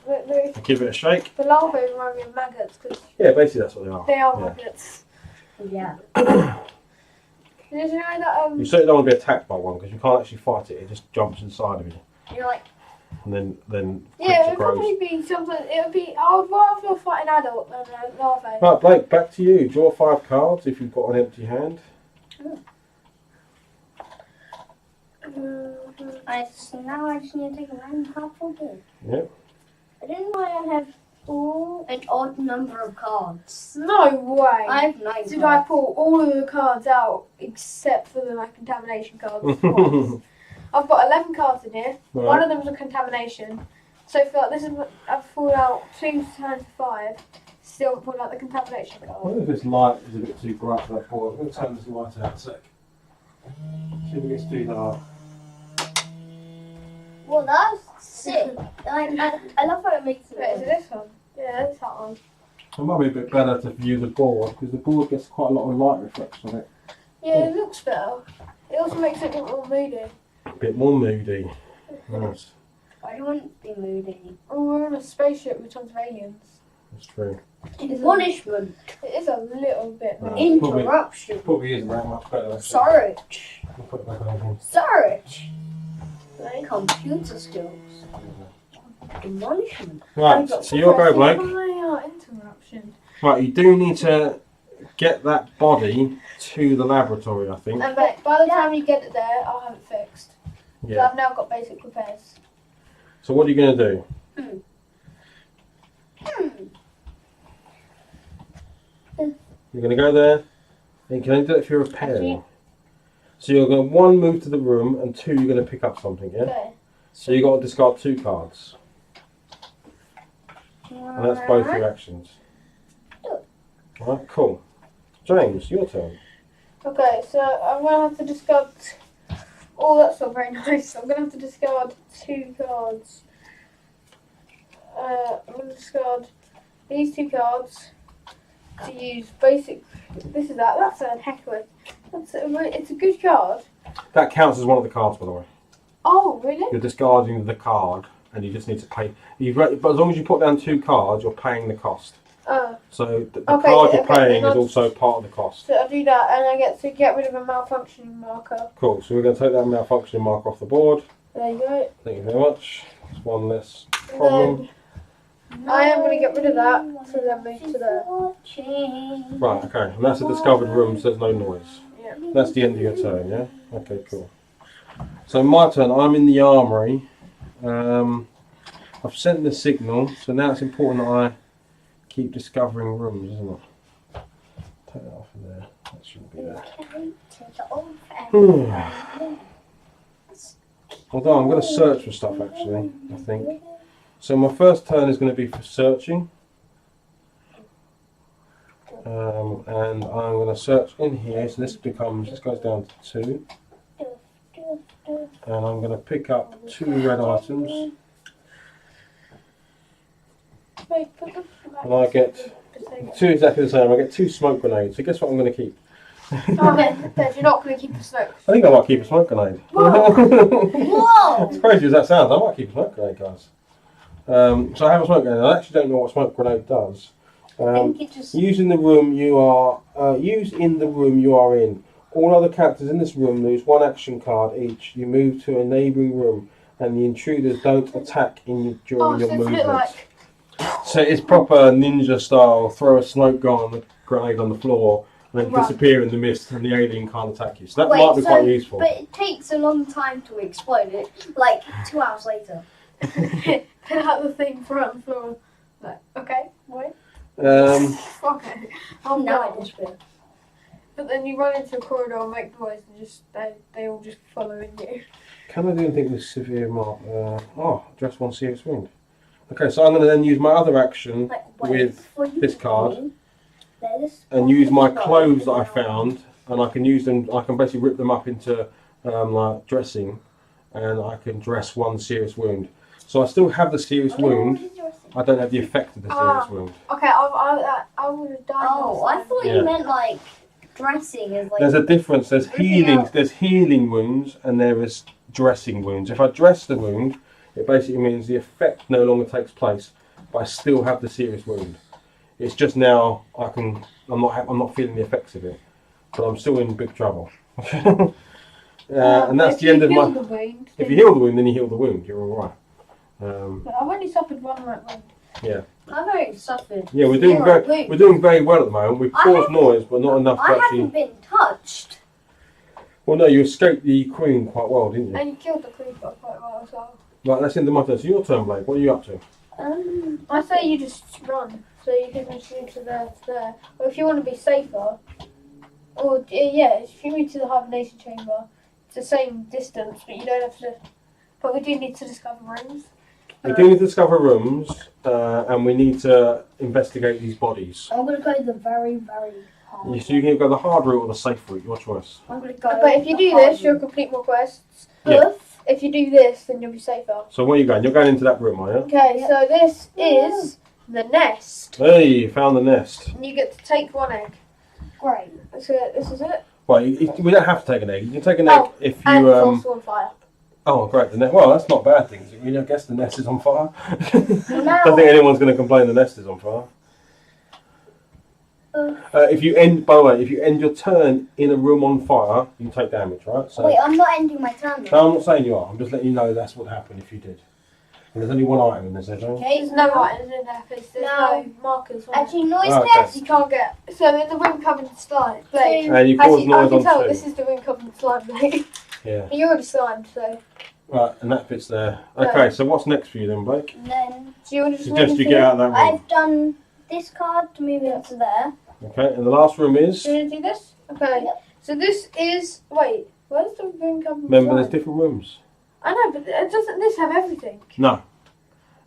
Speaker 2: The
Speaker 1: Give it a shake.
Speaker 2: larvae remind me of maggots because
Speaker 1: Yeah, basically that's what they are.
Speaker 2: they are
Speaker 1: Yeah.
Speaker 2: maggots.
Speaker 3: Yeah.
Speaker 2: Did you know that?
Speaker 1: You certainly don't want to be attacked by one because you can't actually fight it. It just jumps inside of you,
Speaker 3: You're like,
Speaker 1: and then
Speaker 2: Yeah, it
Speaker 1: creature
Speaker 2: would
Speaker 1: grows.
Speaker 2: probably be something. It would be. I would rather fight an adult than a larvae.
Speaker 1: Right, Blake, back to you. Draw 5 cards if you've got an empty hand.
Speaker 3: now I just need to take a random card from here.
Speaker 1: Yep.
Speaker 3: I didn't know I have an odd number of cards.
Speaker 2: No way.
Speaker 3: I have 9
Speaker 2: Did I
Speaker 3: cards.
Speaker 2: pull all of the cards out except for the contamination cards? twice? I've got 11 cards in here.
Speaker 1: Right.
Speaker 2: One of them is a contamination. So far, this is what I've pulled out 2 times 5. Still pulled out the contamination
Speaker 1: I
Speaker 2: card.
Speaker 1: wonder if this light is a bit too bright for that board. I'm going to turn this light out a sec. See if it gets too dark.
Speaker 3: Well, that's sick. I love how it makes it.
Speaker 2: Wait, is it this one? Yeah, Yeah, that's that one.
Speaker 1: It might be a bit better to view the board because the board gets quite a lot of light reflection on it.
Speaker 2: Yeah, it looks better. It also makes it look more moody.
Speaker 1: A bit more moody. Nice.
Speaker 3: I don't want to be moody.
Speaker 2: Oh, we're on a spaceship with tons of aliens.
Speaker 1: That's true.
Speaker 3: Punishment.
Speaker 2: It is a little bit.
Speaker 1: Right.
Speaker 3: Interruption.
Speaker 1: Probably isn't that much better. Actually.
Speaker 3: Search.
Speaker 1: I'll put it back on again.
Speaker 3: Search.
Speaker 2: Right?
Speaker 3: Computer skills. Demolishment.
Speaker 1: Right, so you'll go, Blake.
Speaker 2: Interruption.
Speaker 1: Right, you do need to get that body to the laboratory, I think.
Speaker 2: And by the time you get it there, I'll have it fixed. So
Speaker 1: Yeah.
Speaker 2: I've now got basic repairs.
Speaker 1: So what are you going to do? You're going to go there, and you can only do it if you're repairing. So you're going to, 1, move to the room, and 2, you're going to pick up something, yeah?
Speaker 2: Okay.
Speaker 1: So you've got to discard 2 cards. And that's both your actions. Alright, cool. James, your turn.
Speaker 2: Okay, so I'm going to have to discard... Oh, that's not very nice. I'm going to have to discard 2 cards. I'm going to discard these 2 cards to use basic... This is that. That's a heck of a... It's a good card.
Speaker 1: That counts as one of the cards, by the way.
Speaker 2: Oh, really?
Speaker 1: You're discarding the card, and you just need to pay. But as long as you put down 2 cards, you're paying the cost.
Speaker 2: Oh.
Speaker 1: So the
Speaker 2: Okay,
Speaker 1: card you're
Speaker 2: okay,
Speaker 1: paying
Speaker 2: then
Speaker 1: is also part of the cost.
Speaker 2: So I'll do that, and I get to get rid of a malfunctioning marker.
Speaker 1: Cool. So we're going to take that malfunctioning marker off the board.
Speaker 2: There you go.
Speaker 1: Thank you very much. That's one less
Speaker 2: And
Speaker 1: problem.
Speaker 2: then I am going to get rid of that, so then move to there.
Speaker 1: Right. Okay. And that's a discovered room, so there's no noise.
Speaker 2: Yeah.
Speaker 1: That's the end of your turn. Yeah. Okay. Cool. So my turn. I'm in the armory. I've sent the signal, so now it's important that I keep discovering rooms, isn't it? Take that off of there. That shouldn't be there. Although I'm going to search for stuff actually, I think. So my first turn is going to be for searching. And I'm going to search in here, so this goes down to 2. And I'm going to pick up 2 red items. And I get 2 exactly the same. I get 2 smoke grenades. So guess what I'm going to keep?
Speaker 2: Oh, Dad, you're not going to keep the smoke.
Speaker 1: I think I might keep a smoke grenade.
Speaker 3: Whoa!
Speaker 1: As crazy as that sounds, I might keep a smoke grenade, guys. So I have a smoke grenade. I actually don't know what a smoke grenade does.
Speaker 3: I think it just...
Speaker 1: Use in the room you are in. All other characters in this room lose 1 action card each. You move to a neighbouring room, and the intruders don't attack during your movement.
Speaker 2: Like...
Speaker 1: So it's proper ninja style. Throw a smoke grenade on the floor, and then disappear in the mist, and the alien can't attack you. So that might be quite useful.
Speaker 3: But it takes a long time to explode it, like 2 hours later.
Speaker 2: Put out the thing, throw it on the floor. Like, okay, wait. Okay. Oh
Speaker 3: Now
Speaker 2: no.
Speaker 3: I despair.
Speaker 2: But then you run into a corridor and make noise and they all just following you.
Speaker 1: Can I do anything with severe mark? Address 1 serious wound. Okay, so I'm going to then use my other action with this card and use my clothes that I found, and I can use them. I can basically rip them up into like dressing, and I can dress 1 serious wound. So I still have the serious wound. I don't have the effect of the serious wound.
Speaker 2: Okay, I would have died.
Speaker 3: Oh, I thought you meant like dressing is like.
Speaker 1: There's a difference. There's healing. There's healing wounds, and there is dressing wounds. If I dress the wound, it basically means the effect no longer takes place, but I still have the serious wound. It's just now I'm not feeling the effects of it, but I'm still in big trouble. And that's the end of my. If you heal the wound, then you heal the wound. You're all right.
Speaker 2: I've only suffered 1 right wound.
Speaker 1: Yeah.
Speaker 3: I've already suffered.
Speaker 1: Yeah, we're doing very well at the moment. We've caused noise, but not enough to
Speaker 3: I
Speaker 1: actually.
Speaker 3: haven't been touched.
Speaker 1: Well, no, you escaped the queen quite well, didn't you?
Speaker 2: And you killed the creeper quite well as well.
Speaker 1: Right, that's the end of my turn. So your turn, Blake. What are you up to?
Speaker 2: I say you just run, so you can just move to there, to there. Or if you want to be safer, or if you move to the hibernation chamber, it's the same distance, but you don't have to. But we do need to discover rooms.
Speaker 1: We do need to discover rooms, and we need to investigate these bodies.
Speaker 3: I'm going to go the very, very hard.
Speaker 1: So you can go the hard route or the safe route, your choice.
Speaker 3: I'm going to go.
Speaker 2: But if you do this, you'll complete more quests.
Speaker 1: Yeah.
Speaker 2: If you do this, then you'll be safer.
Speaker 1: So where are you going? You're going into that room, are you?
Speaker 2: Okay, so this is The nest.
Speaker 1: Hey, you found the nest.
Speaker 2: And you get to take one egg.
Speaker 3: Great.
Speaker 2: So this is it.
Speaker 1: Well, we don't have to take an egg. You can take an egg if you.
Speaker 2: And it's also on fire.
Speaker 1: Oh, great. The nest. Well, that's not bad things. I mean, I guess the nest is on fire.
Speaker 3: No.
Speaker 1: Don't think anyone's going to complain the nest is on fire. If you end, by the way, if you end your turn in a room on fire, you take damage, right? So,
Speaker 3: Wait, I'm not ending my turn.
Speaker 1: no, I'm not saying you are. I'm just letting you know that's what happened if you did. And there's only one item in this, okay?
Speaker 3: Okay,
Speaker 2: There's no items in there because there's no markers on it.
Speaker 3: Actually, noise
Speaker 1: Oh, okay.
Speaker 3: test.
Speaker 2: You can't get. So in the room covered in slime. Blake.
Speaker 1: And you cause
Speaker 2: Actually, I
Speaker 1: noise
Speaker 2: can
Speaker 1: on
Speaker 2: tell
Speaker 1: two.
Speaker 2: this is the room covered in slime, Blake.
Speaker 1: Yeah.
Speaker 2: You're already slimed, so.
Speaker 1: Right, and that fits there. Okay, so what's next for you then, Blake?
Speaker 3: And then
Speaker 2: Do you want to just
Speaker 1: Suggest
Speaker 2: move
Speaker 1: you
Speaker 2: into
Speaker 1: get
Speaker 2: it?
Speaker 1: out of that room.
Speaker 3: I've done this card to move into there.
Speaker 1: Okay, and the last room is.
Speaker 2: Do you want to do this? Okay.
Speaker 3: Yep.
Speaker 2: So this is. Wait, where's the room covered in
Speaker 1: Remember,
Speaker 2: slime?
Speaker 1: there's different rooms.
Speaker 2: I know, but doesn't this have everything?
Speaker 1: No.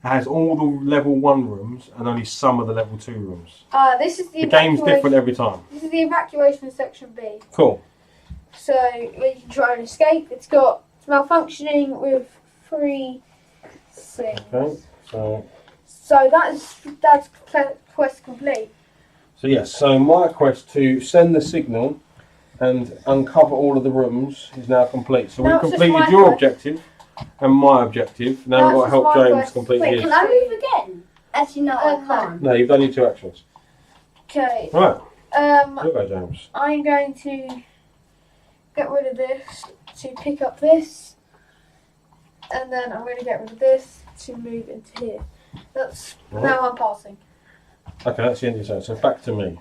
Speaker 1: It has all the level 1 rooms and only some of the level 2 rooms.
Speaker 2: This is the
Speaker 1: The game's
Speaker 2: evacuation-
Speaker 1: different every time.
Speaker 2: This is the evacuation section B.
Speaker 1: Cool.
Speaker 2: So where you can try and escape. It's malfunctioning with 3 things.
Speaker 1: Okay, so.
Speaker 2: So that's quest complete.
Speaker 1: So yes, so my quest to send the signal and uncover all of the rooms is now complete. So
Speaker 2: Now
Speaker 1: we've
Speaker 2: it's just
Speaker 1: completed
Speaker 2: my
Speaker 1: your
Speaker 2: quest.
Speaker 1: objective and my objective. Now
Speaker 2: Now
Speaker 1: we've got to
Speaker 2: it's
Speaker 1: help
Speaker 2: just my
Speaker 1: James
Speaker 2: quest.
Speaker 1: complete
Speaker 3: Wait,
Speaker 1: his.
Speaker 3: can I move again? Actually, no, I
Speaker 2: No.
Speaker 3: can't.
Speaker 1: No, you've done your 2 actions.
Speaker 2: Okay.
Speaker 1: Right,
Speaker 2: Um,
Speaker 1: you go, James.
Speaker 2: I'm going to get rid of this to pick up this, and then I'm going to get rid of this to move into here. That's
Speaker 1: Right.
Speaker 2: now I'm passing.
Speaker 1: Okay, that's the end of your turn. So back to me.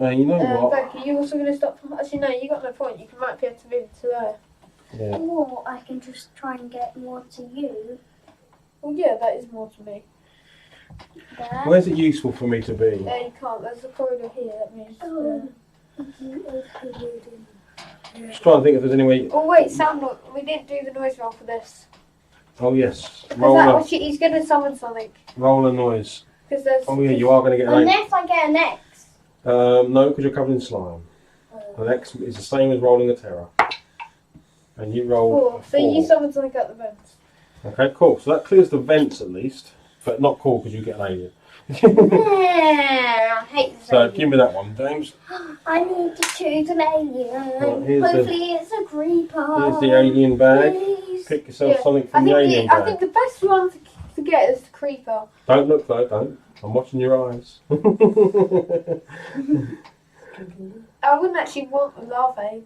Speaker 1: You know what?
Speaker 2: Becky, you also going to stop? Actually, no, you got no point. You might be able to move to there.
Speaker 1: Yeah.
Speaker 3: Or I can just try and get more to you.
Speaker 2: Well, yeah, that is more to me.
Speaker 3: There.
Speaker 1: Where's it useful for me to be?
Speaker 2: Yeah, you can't. There's a corridor here. That means.
Speaker 1: Just trying to think if there's any way.
Speaker 2: Oh wait, sound. We didn't do the noise roll for this.
Speaker 1: Oh yes,
Speaker 2: Because he's going to summon something.
Speaker 1: roll a noise.
Speaker 2: Because there's.
Speaker 1: Oh yeah, you are going to get an X.
Speaker 3: Unless I get an X.
Speaker 1: No, because you're covered in slime. An X is the same as rolling a terror. And you roll
Speaker 2: 4. So you summon something at the vents.
Speaker 1: Okay, cool. So that clears the vents at least, but not cool because you get an alien.
Speaker 3: I hate this
Speaker 1: So
Speaker 3: alien.
Speaker 1: give me that one, James.
Speaker 3: I need to choose an alien.
Speaker 1: Right, here's
Speaker 3: Hopefully it's a creeper.
Speaker 1: Here's the alien bag.
Speaker 3: Please.
Speaker 1: Pick yourself
Speaker 2: Yeah,
Speaker 1: something
Speaker 2: I
Speaker 1: from the
Speaker 2: think
Speaker 1: alien
Speaker 2: I
Speaker 1: bag.
Speaker 2: think the best one to get is the creeper.
Speaker 1: Don't look though, don't. I'm watching your eyes.
Speaker 2: I wouldn't actually want the larvae.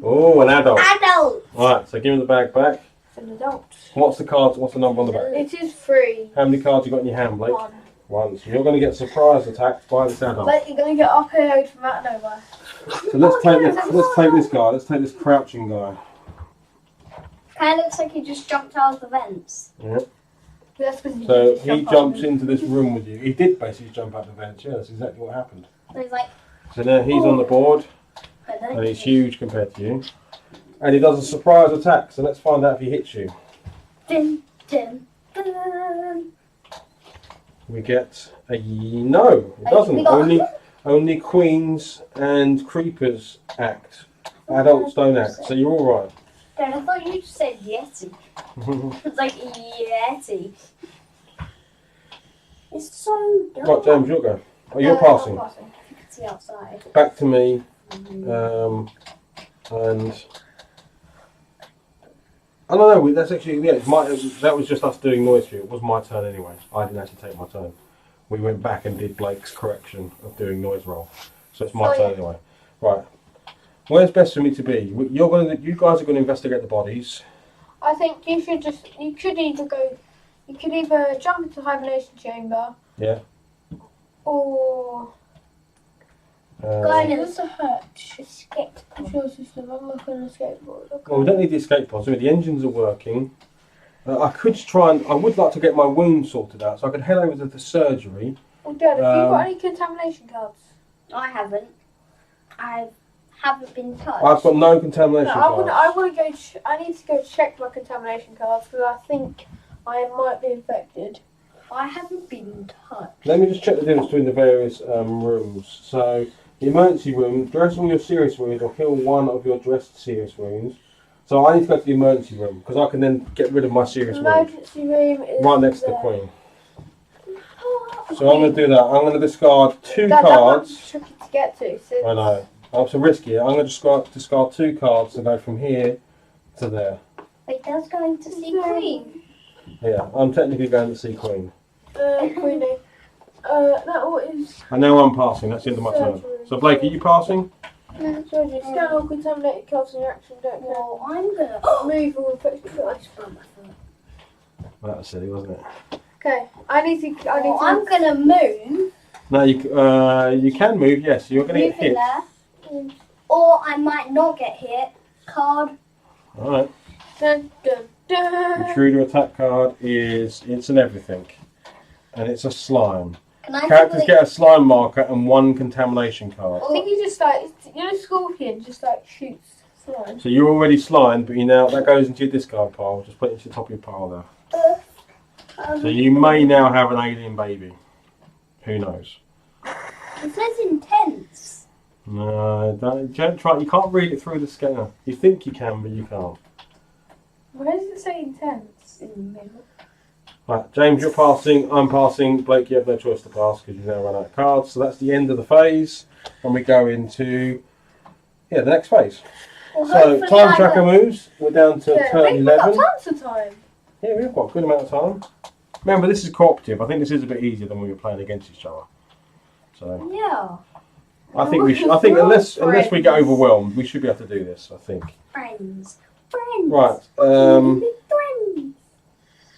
Speaker 1: Oh, an adult.
Speaker 3: Adult.
Speaker 1: Alright, so give me the bag back.
Speaker 2: It's an adult.
Speaker 1: What's the card? What's the number on the back?
Speaker 2: It is 3.
Speaker 1: How many cards you got in your hand, Blake?
Speaker 2: 1.
Speaker 1: One. So you're going to get surprise attacked by this adult.
Speaker 2: But you're going to get RKO'd from out of nowhere.
Speaker 1: So let's take this guy. Let's take this crouching guy.
Speaker 3: Kind of looks like he just jumped out of the vents.
Speaker 1: Yeah.
Speaker 2: That's because you
Speaker 1: So
Speaker 2: just
Speaker 1: he
Speaker 2: jump
Speaker 1: jumps
Speaker 2: up.
Speaker 1: into this room with you. He did basically jump out the vents. Yeah, that's exactly what happened.
Speaker 3: So he's like,
Speaker 1: So now he's on the board,
Speaker 3: I don't
Speaker 1: and he's huge compared to you. And he does a surprise attack. So let's find out if he hits you.
Speaker 3: Dun, dun, dun.
Speaker 1: We get a no. It
Speaker 3: We
Speaker 1: doesn't.
Speaker 3: got-
Speaker 1: Only queens and creepers act. Adults don't act. So you're all right.
Speaker 3: Dad, I thought you just said Yeti. It's like Yeti. It's so dark.
Speaker 1: Right, James, you'll go. Oh, you're
Speaker 2: I'm
Speaker 1: passing.
Speaker 3: You can see outside.
Speaker 1: Back to me. And I don't know. That's actually that was just us doing noise for you. It was my turn anyway. I didn't actually take my turn. We went back and did Blake's correction of doing noise roll. So it's my turn anyway. Right. Where's best for me to be? You guys are going to investigate the bodies.
Speaker 2: I think you could either jump into the hibernation chamber.
Speaker 1: Yeah.
Speaker 2: Or
Speaker 3: Going in.
Speaker 2: there's a hatch.
Speaker 3: Escape.
Speaker 2: Control system. I'm not going to skateboard. Okay.
Speaker 1: Well, we don't need the escape pods. I mean, the engines are working. I could try and I would like to get my wound sorted out, so I could head over to the surgery.
Speaker 2: Well, Dad, have you got any contamination cards?
Speaker 3: I haven't. I haven't been touched.
Speaker 1: I've got no contamination
Speaker 2: No,
Speaker 1: cards.
Speaker 2: I want to go. I need to go check my contamination cards because I think I might be infected.
Speaker 3: I haven't been touched.
Speaker 1: Let me just check the difference between the various rooms. So, the emergency room, dress all your serious wounds or heal one of your dressed serious wounds. So I need to go to the emergency room because I can then get rid of my serious wound
Speaker 2: Emergency room is
Speaker 1: right next to the
Speaker 2: there.
Speaker 1: Queen. So I'm going to do that. I'm going to discard 2
Speaker 2: That
Speaker 1: cards.
Speaker 2: one's tricky to get to. Since
Speaker 1: I know. I'm so risky. I'm going to discard 2 cards to go from here to there.
Speaker 3: Wait, that's going to see Queen.
Speaker 1: Yeah, I'm technically going to see Queen.
Speaker 2: Queenie. That what is.
Speaker 1: And now I'm passing. That's the end of my turn. So Blake, are you passing?
Speaker 2: Surgery. Scan all contaminated cards in your action deck.
Speaker 3: Well, I'm gonna
Speaker 2: Move all infected cards.
Speaker 1: Well, that was silly, wasn't it?
Speaker 2: Okay, I need to.
Speaker 3: I'm gonna move.
Speaker 1: No, you can move. Yes, you're going to
Speaker 3: Move
Speaker 1: get
Speaker 3: in
Speaker 1: hit.
Speaker 3: there. Or I might not get hit. Card.
Speaker 1: All right.
Speaker 2: Dun, dun, dun.
Speaker 1: Intruder attack card is it's an everything, and it's a slime.
Speaker 3: Can I
Speaker 1: Characters get a slime marker and 1 contamination card.
Speaker 2: I think he just like Scorpion just like shoots slime.
Speaker 1: So you're already slimed, but that goes into your discard pile. Just put it into the top of your pile there. So you may now have an alien baby. Who knows?
Speaker 3: It says intense.
Speaker 1: No, don't try. You can't read it through the scanner. You think you can, but you can't.
Speaker 2: Where does it say intense?
Speaker 3: In the middle.
Speaker 1: Right, James, you're passing. I'm passing. Blake, you have no choice to pass because you've now run out of cards. So that's the end of the phase, and we go into the next phase.
Speaker 3: Well,
Speaker 1: So
Speaker 3: hopefully
Speaker 1: time
Speaker 3: I
Speaker 1: tracker moves. We're down to turn
Speaker 2: We've got
Speaker 1: 11.
Speaker 2: tons of time.
Speaker 1: Yeah, we've got a good amount of time. Remember, this is cooperative. I think this is a bit easier than when we were playing against each other. So
Speaker 3: Yeah.
Speaker 1: I think we should. I think unless we get overwhelmed, we should be able to do this. I think.
Speaker 3: Friends.
Speaker 1: Right.
Speaker 3: Friends.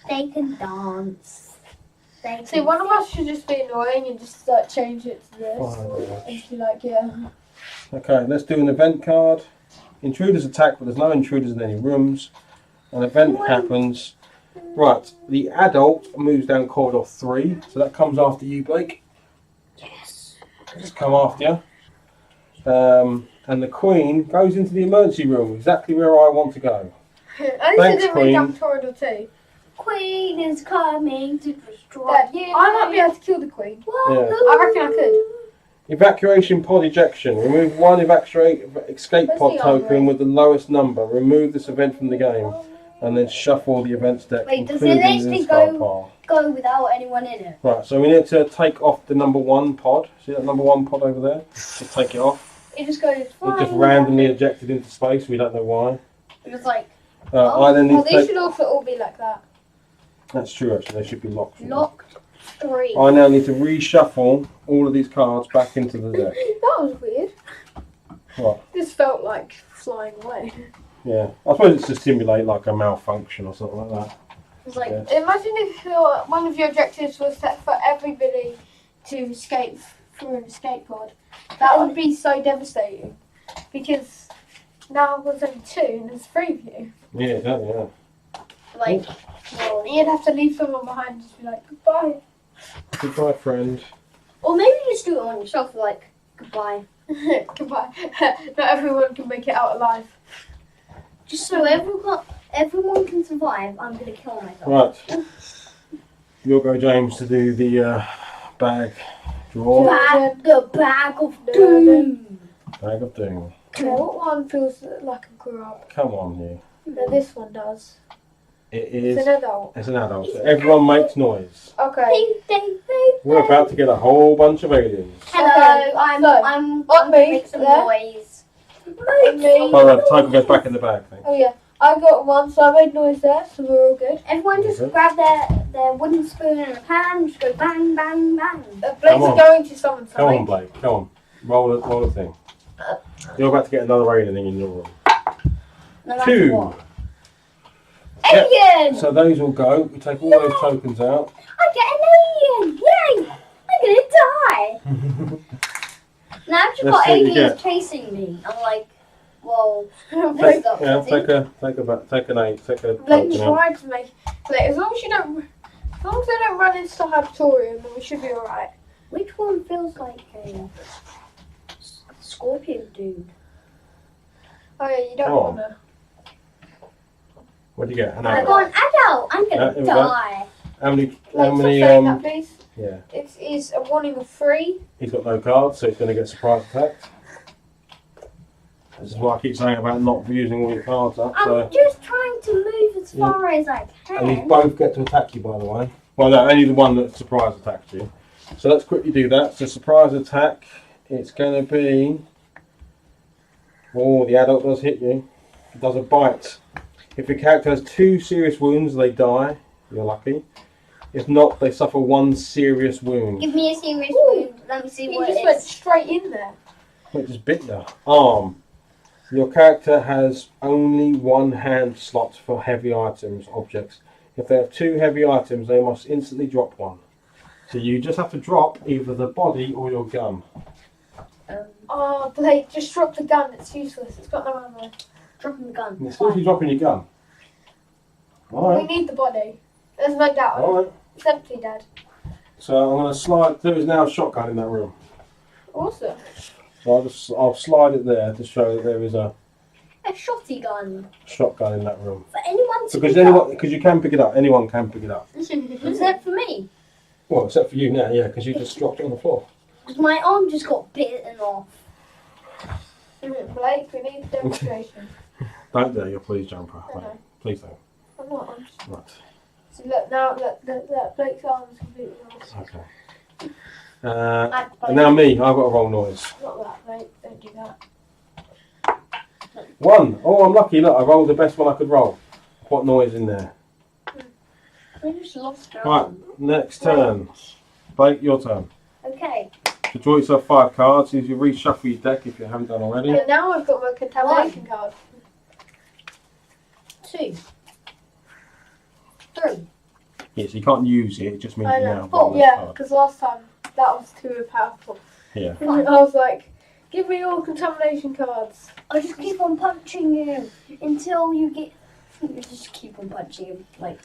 Speaker 3: They can dance. They can
Speaker 2: See, one of us should just be annoying and just like change it to this.
Speaker 1: Fine.
Speaker 2: And be like, yeah.
Speaker 1: Okay, let's do an event card. Intruders attack, but there's no intruders in any rooms. An event happens. Right, the adult moves down corridor 3, so that comes after you, Blake.
Speaker 3: Yes.
Speaker 1: Just come after you. And the Queen goes into the emergency room, exactly where I want to go.
Speaker 2: At least
Speaker 1: Thanks,
Speaker 2: I didn't read
Speaker 1: Queen.
Speaker 2: down corridor 2.
Speaker 3: Queen is coming to destroy
Speaker 2: Dad,
Speaker 3: you.
Speaker 2: I might be able to kill the Queen.
Speaker 1: Yeah.
Speaker 2: I reckon I could.
Speaker 1: Evacuation pod ejection. Remove 1 escape
Speaker 2: Where's
Speaker 1: pod
Speaker 2: the
Speaker 1: token
Speaker 2: armory?
Speaker 1: with the lowest number. Remove this event from the game. And then shuffle the events deck,
Speaker 3: Wait, does
Speaker 1: including
Speaker 3: it
Speaker 1: the
Speaker 3: actually
Speaker 1: discard pile.
Speaker 3: Go without anyone in it.
Speaker 1: Right, so we need to take off the number 1 pod. See that number 1 pod over there? Just take it off.
Speaker 3: It just goes.
Speaker 1: It just randomly ejected into space. We don't know why.
Speaker 3: It was like
Speaker 1: I then need
Speaker 2: Well,
Speaker 1: to
Speaker 2: they
Speaker 1: take.
Speaker 2: should also all be like that.
Speaker 1: That's true. Actually, they should be locked.
Speaker 3: locked 3.
Speaker 1: I now need to reshuffle all of these cards back into the deck.
Speaker 2: That was weird.
Speaker 1: What?
Speaker 2: This felt like flying away.
Speaker 1: Yeah, I suppose it's to simulate like a malfunction or something like that.
Speaker 3: It was like
Speaker 1: Yeah.
Speaker 2: Imagine if one of your objectives was set for everybody to escape through an escape pod. That would be so devastating. Because now there's only 2 and there's 3 of you.
Speaker 1: Yeah, exactly. Yeah.
Speaker 3: like. Well,
Speaker 2: You'd have to leave someone behind and just be like, goodbye.
Speaker 1: Goodbye, friend.
Speaker 3: or maybe you just do it on yourself. Like goodbye.
Speaker 2: Goodbye. Not everyone can make it out alive.
Speaker 3: Just so everyone can survive. I'm gonna kill myself.
Speaker 1: Right. You'll go, James, to do the bag draw.
Speaker 3: The bag of doom.
Speaker 1: Bag of doom.
Speaker 2: Yeah, what one feels like a grub?
Speaker 1: Come on, you.
Speaker 2: No, this one does.
Speaker 1: It
Speaker 2: It's
Speaker 1: is.
Speaker 2: an adult.
Speaker 1: It's an adult. So everyone makes noise.
Speaker 2: Okay.
Speaker 3: Ding, ding, ding,
Speaker 1: We're about to get a whole bunch of aliens.
Speaker 3: Hello,
Speaker 2: Okay,
Speaker 3: I'm
Speaker 2: so,
Speaker 3: I'm
Speaker 2: on
Speaker 3: gonna
Speaker 2: me,
Speaker 3: make some
Speaker 2: there.
Speaker 3: noise.
Speaker 2: Me.
Speaker 1: Oh, right, the token goes back in the bag. Thanks.
Speaker 2: Oh yeah, I got one, so I made noise there, so we're all good.
Speaker 3: Everyone just
Speaker 1: Okay.
Speaker 3: grab their wooden spoon and a pan, just go bang, bang, bang.
Speaker 1: Come
Speaker 2: Blake's
Speaker 1: on.
Speaker 2: going to summon
Speaker 1: Come on,
Speaker 2: something.
Speaker 1: Blake. Come on. Roll the thing. You're about to get another alien in your room.
Speaker 3: No matter
Speaker 1: 2.
Speaker 3: what.
Speaker 1: Yep.
Speaker 3: Alien!
Speaker 1: So those will go. We take all those tokens out.
Speaker 3: I get an alien! Yay! I'm gonna die! Now I've just
Speaker 1: Let's
Speaker 3: got
Speaker 1: see what you
Speaker 3: aliens
Speaker 1: get.
Speaker 3: chasing me. I'm like, well,
Speaker 2: Blake,
Speaker 3: stop
Speaker 1: Yeah,
Speaker 3: chasing.
Speaker 1: take an 8. Take a
Speaker 2: Blake
Speaker 1: token out.
Speaker 2: tried to make. Blake, as long as they don't run into the Hypertorium, then we should be alright.
Speaker 3: Which one feels like a scorpion dude?
Speaker 2: Oh yeah, you don't
Speaker 1: Oh.
Speaker 2: wanna.
Speaker 1: What do you get? An
Speaker 3: I
Speaker 1: adult.
Speaker 3: got an adult! I'm
Speaker 1: Yeah,
Speaker 3: gonna
Speaker 1: here we go.
Speaker 3: die.
Speaker 1: How many?
Speaker 2: Blake,
Speaker 1: How
Speaker 2: stop
Speaker 1: many?
Speaker 2: saying that, please.
Speaker 1: Yeah.
Speaker 2: It is a warning of 3.
Speaker 1: He's got no cards, so he's going to get surprise attacked. This is what I keep saying about not using all your cards up.
Speaker 3: I'm
Speaker 1: So,
Speaker 3: just trying to move as far as I
Speaker 1: and these
Speaker 3: can.
Speaker 1: both get to attack you, by the way. Well, no, only the one that surprise attacks you. So let's quickly do that. So surprise attack. It's going to be. Oh, the adult does hit you. It does a bite. If your character has 2 serious wounds, they die. You're lucky. If not, they suffer 1 serious wound.
Speaker 3: Give me a serious
Speaker 2: Ooh.
Speaker 3: wound. Let me see
Speaker 2: You
Speaker 3: what
Speaker 2: just
Speaker 3: it
Speaker 2: went
Speaker 3: is.
Speaker 2: straight in there.
Speaker 1: It just bit you. Arm. Your character has only 1 hand slot for heavy items, objects. If they have 2 heavy items, they must instantly drop 1. So you just have to drop either the body or your gun.
Speaker 2: Oh, Blake, just drop the gun. It's useless. It's got no ammo.
Speaker 3: Dropping the gun.
Speaker 1: It's still if you're dropping your gun.
Speaker 2: We
Speaker 1: Alright.
Speaker 2: need the body. There's no doubt.
Speaker 1: Alright.
Speaker 2: It's empty, Dad.
Speaker 1: So I'm going to slide. There is now a shotgun in that room.
Speaker 2: Awesome.
Speaker 1: So I'll slide it there to show that there is a
Speaker 3: shotty gun.
Speaker 1: shotgun in that room.
Speaker 3: For anyone to
Speaker 1: Because you can pick it up. Anyone can pick it up.
Speaker 3: Except for me.
Speaker 1: Well, except for you now, yeah, because you just dropped it on the floor.
Speaker 3: Because my arm just got bitten off.
Speaker 2: Blake, we need a demonstration.
Speaker 1: Don't dare your police jumper.
Speaker 2: I know.
Speaker 1: Please don't.
Speaker 2: I'm not. I'm just...
Speaker 1: Right.
Speaker 2: So look, now look, Blake's arm is completely lost.
Speaker 1: Okay. And now me. I've got a roll noise.
Speaker 2: Not that, Blake. Don't do that.
Speaker 1: 1. Oh, I'm lucky. Look, I rolled the best one I could roll. What noise in there?
Speaker 3: I just lost her
Speaker 1: Right.
Speaker 3: arm.
Speaker 1: Next turn. Blake, your turn.
Speaker 3: Okay.
Speaker 1: So draw yourself 5 cards. You reshuffle your deck if you haven't done already.
Speaker 2: And now I've got my contamination card.
Speaker 3: 2. 3.
Speaker 1: Yes, you can't use it. It just means
Speaker 2: I
Speaker 1: you
Speaker 2: know.
Speaker 1: now have
Speaker 2: Oh,
Speaker 1: one
Speaker 2: yeah,
Speaker 1: card.
Speaker 2: because last time that was too powerful.
Speaker 1: Yeah.
Speaker 2: I was like, give me all contamination cards.
Speaker 3: I just keep on punching you until you get. You just keep on punching him. Like,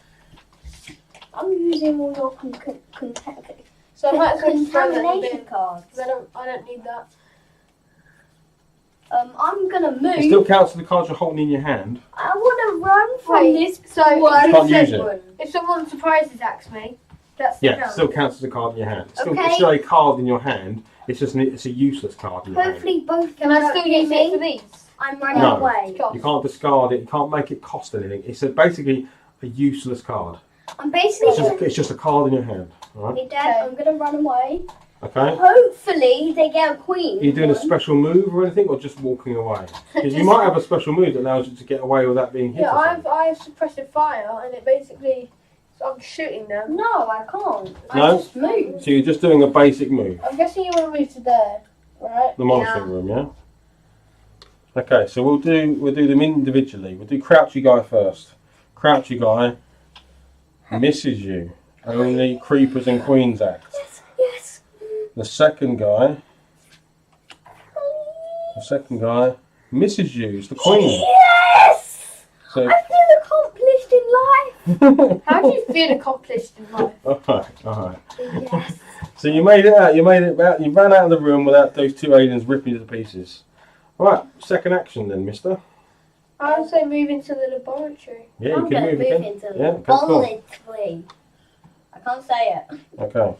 Speaker 3: I'm using all your
Speaker 2: So I might as well just throw that in the
Speaker 3: contamination
Speaker 2: bin.
Speaker 3: cards.
Speaker 2: 'Cause I don't need that.
Speaker 3: I'm gonna move.
Speaker 1: It still counts for the cards you're holding in your hand.
Speaker 3: I want to run from
Speaker 2: Wait,
Speaker 3: this
Speaker 2: so
Speaker 3: one.
Speaker 1: You can't use it.
Speaker 3: one.
Speaker 2: If someone surprise attacks me, that's the
Speaker 1: Yeah, it
Speaker 2: count.
Speaker 1: still counts as a card in your hand.
Speaker 3: Okay.
Speaker 1: It's still a card in your hand. It's just it's a useless card in your hand.
Speaker 3: Hopefully both
Speaker 2: Can I
Speaker 3: don't
Speaker 2: still
Speaker 3: hit
Speaker 2: use
Speaker 3: me.
Speaker 2: it for these?
Speaker 3: I'm running
Speaker 1: No.
Speaker 3: away.
Speaker 1: You can't discard it. You can't make it cost anything. It's basically a useless card.
Speaker 3: I'm basically.
Speaker 1: It's just a card in your hand. All right.
Speaker 3: Hey, Dad, I'm gonna run away.
Speaker 1: Okay.
Speaker 3: Hopefully they get a queen.
Speaker 1: Are you doing a
Speaker 3: one.
Speaker 1: special move or anything, or just walking away? Because you might have a special move that allows you to get away without being hit.
Speaker 2: Yeah,
Speaker 1: or something.
Speaker 2: I have suppressive fire, and it basically, so I'm shooting them.
Speaker 3: No, I can't.
Speaker 1: No?
Speaker 3: I just moved.
Speaker 1: So you're just doing a basic move.
Speaker 2: I'm guessing you want to move to there, right?
Speaker 1: The monitoring room, yeah. Okay, so we'll do them individually. We'll do Crouchy Guy first. Crouchy Guy misses you. Only creepers and queens act.
Speaker 3: Yes.
Speaker 1: The second guy misses you. It's the queen.
Speaker 3: Yes.
Speaker 1: So
Speaker 3: I feel accomplished in life.
Speaker 2: How do you feel accomplished in life?
Speaker 1: alright.
Speaker 3: Yes.
Speaker 1: So you made it out. You ran out of the room without those 2 aliens ripping you to pieces. Alright, second action then, mister.
Speaker 2: I would say move into the laboratory.
Speaker 1: Yeah, you
Speaker 3: I'm
Speaker 1: can
Speaker 3: gonna
Speaker 1: move
Speaker 3: move
Speaker 1: again.
Speaker 3: into
Speaker 1: Yeah, okay, cool.
Speaker 3: laboratory. I can't say it.
Speaker 1: Okay.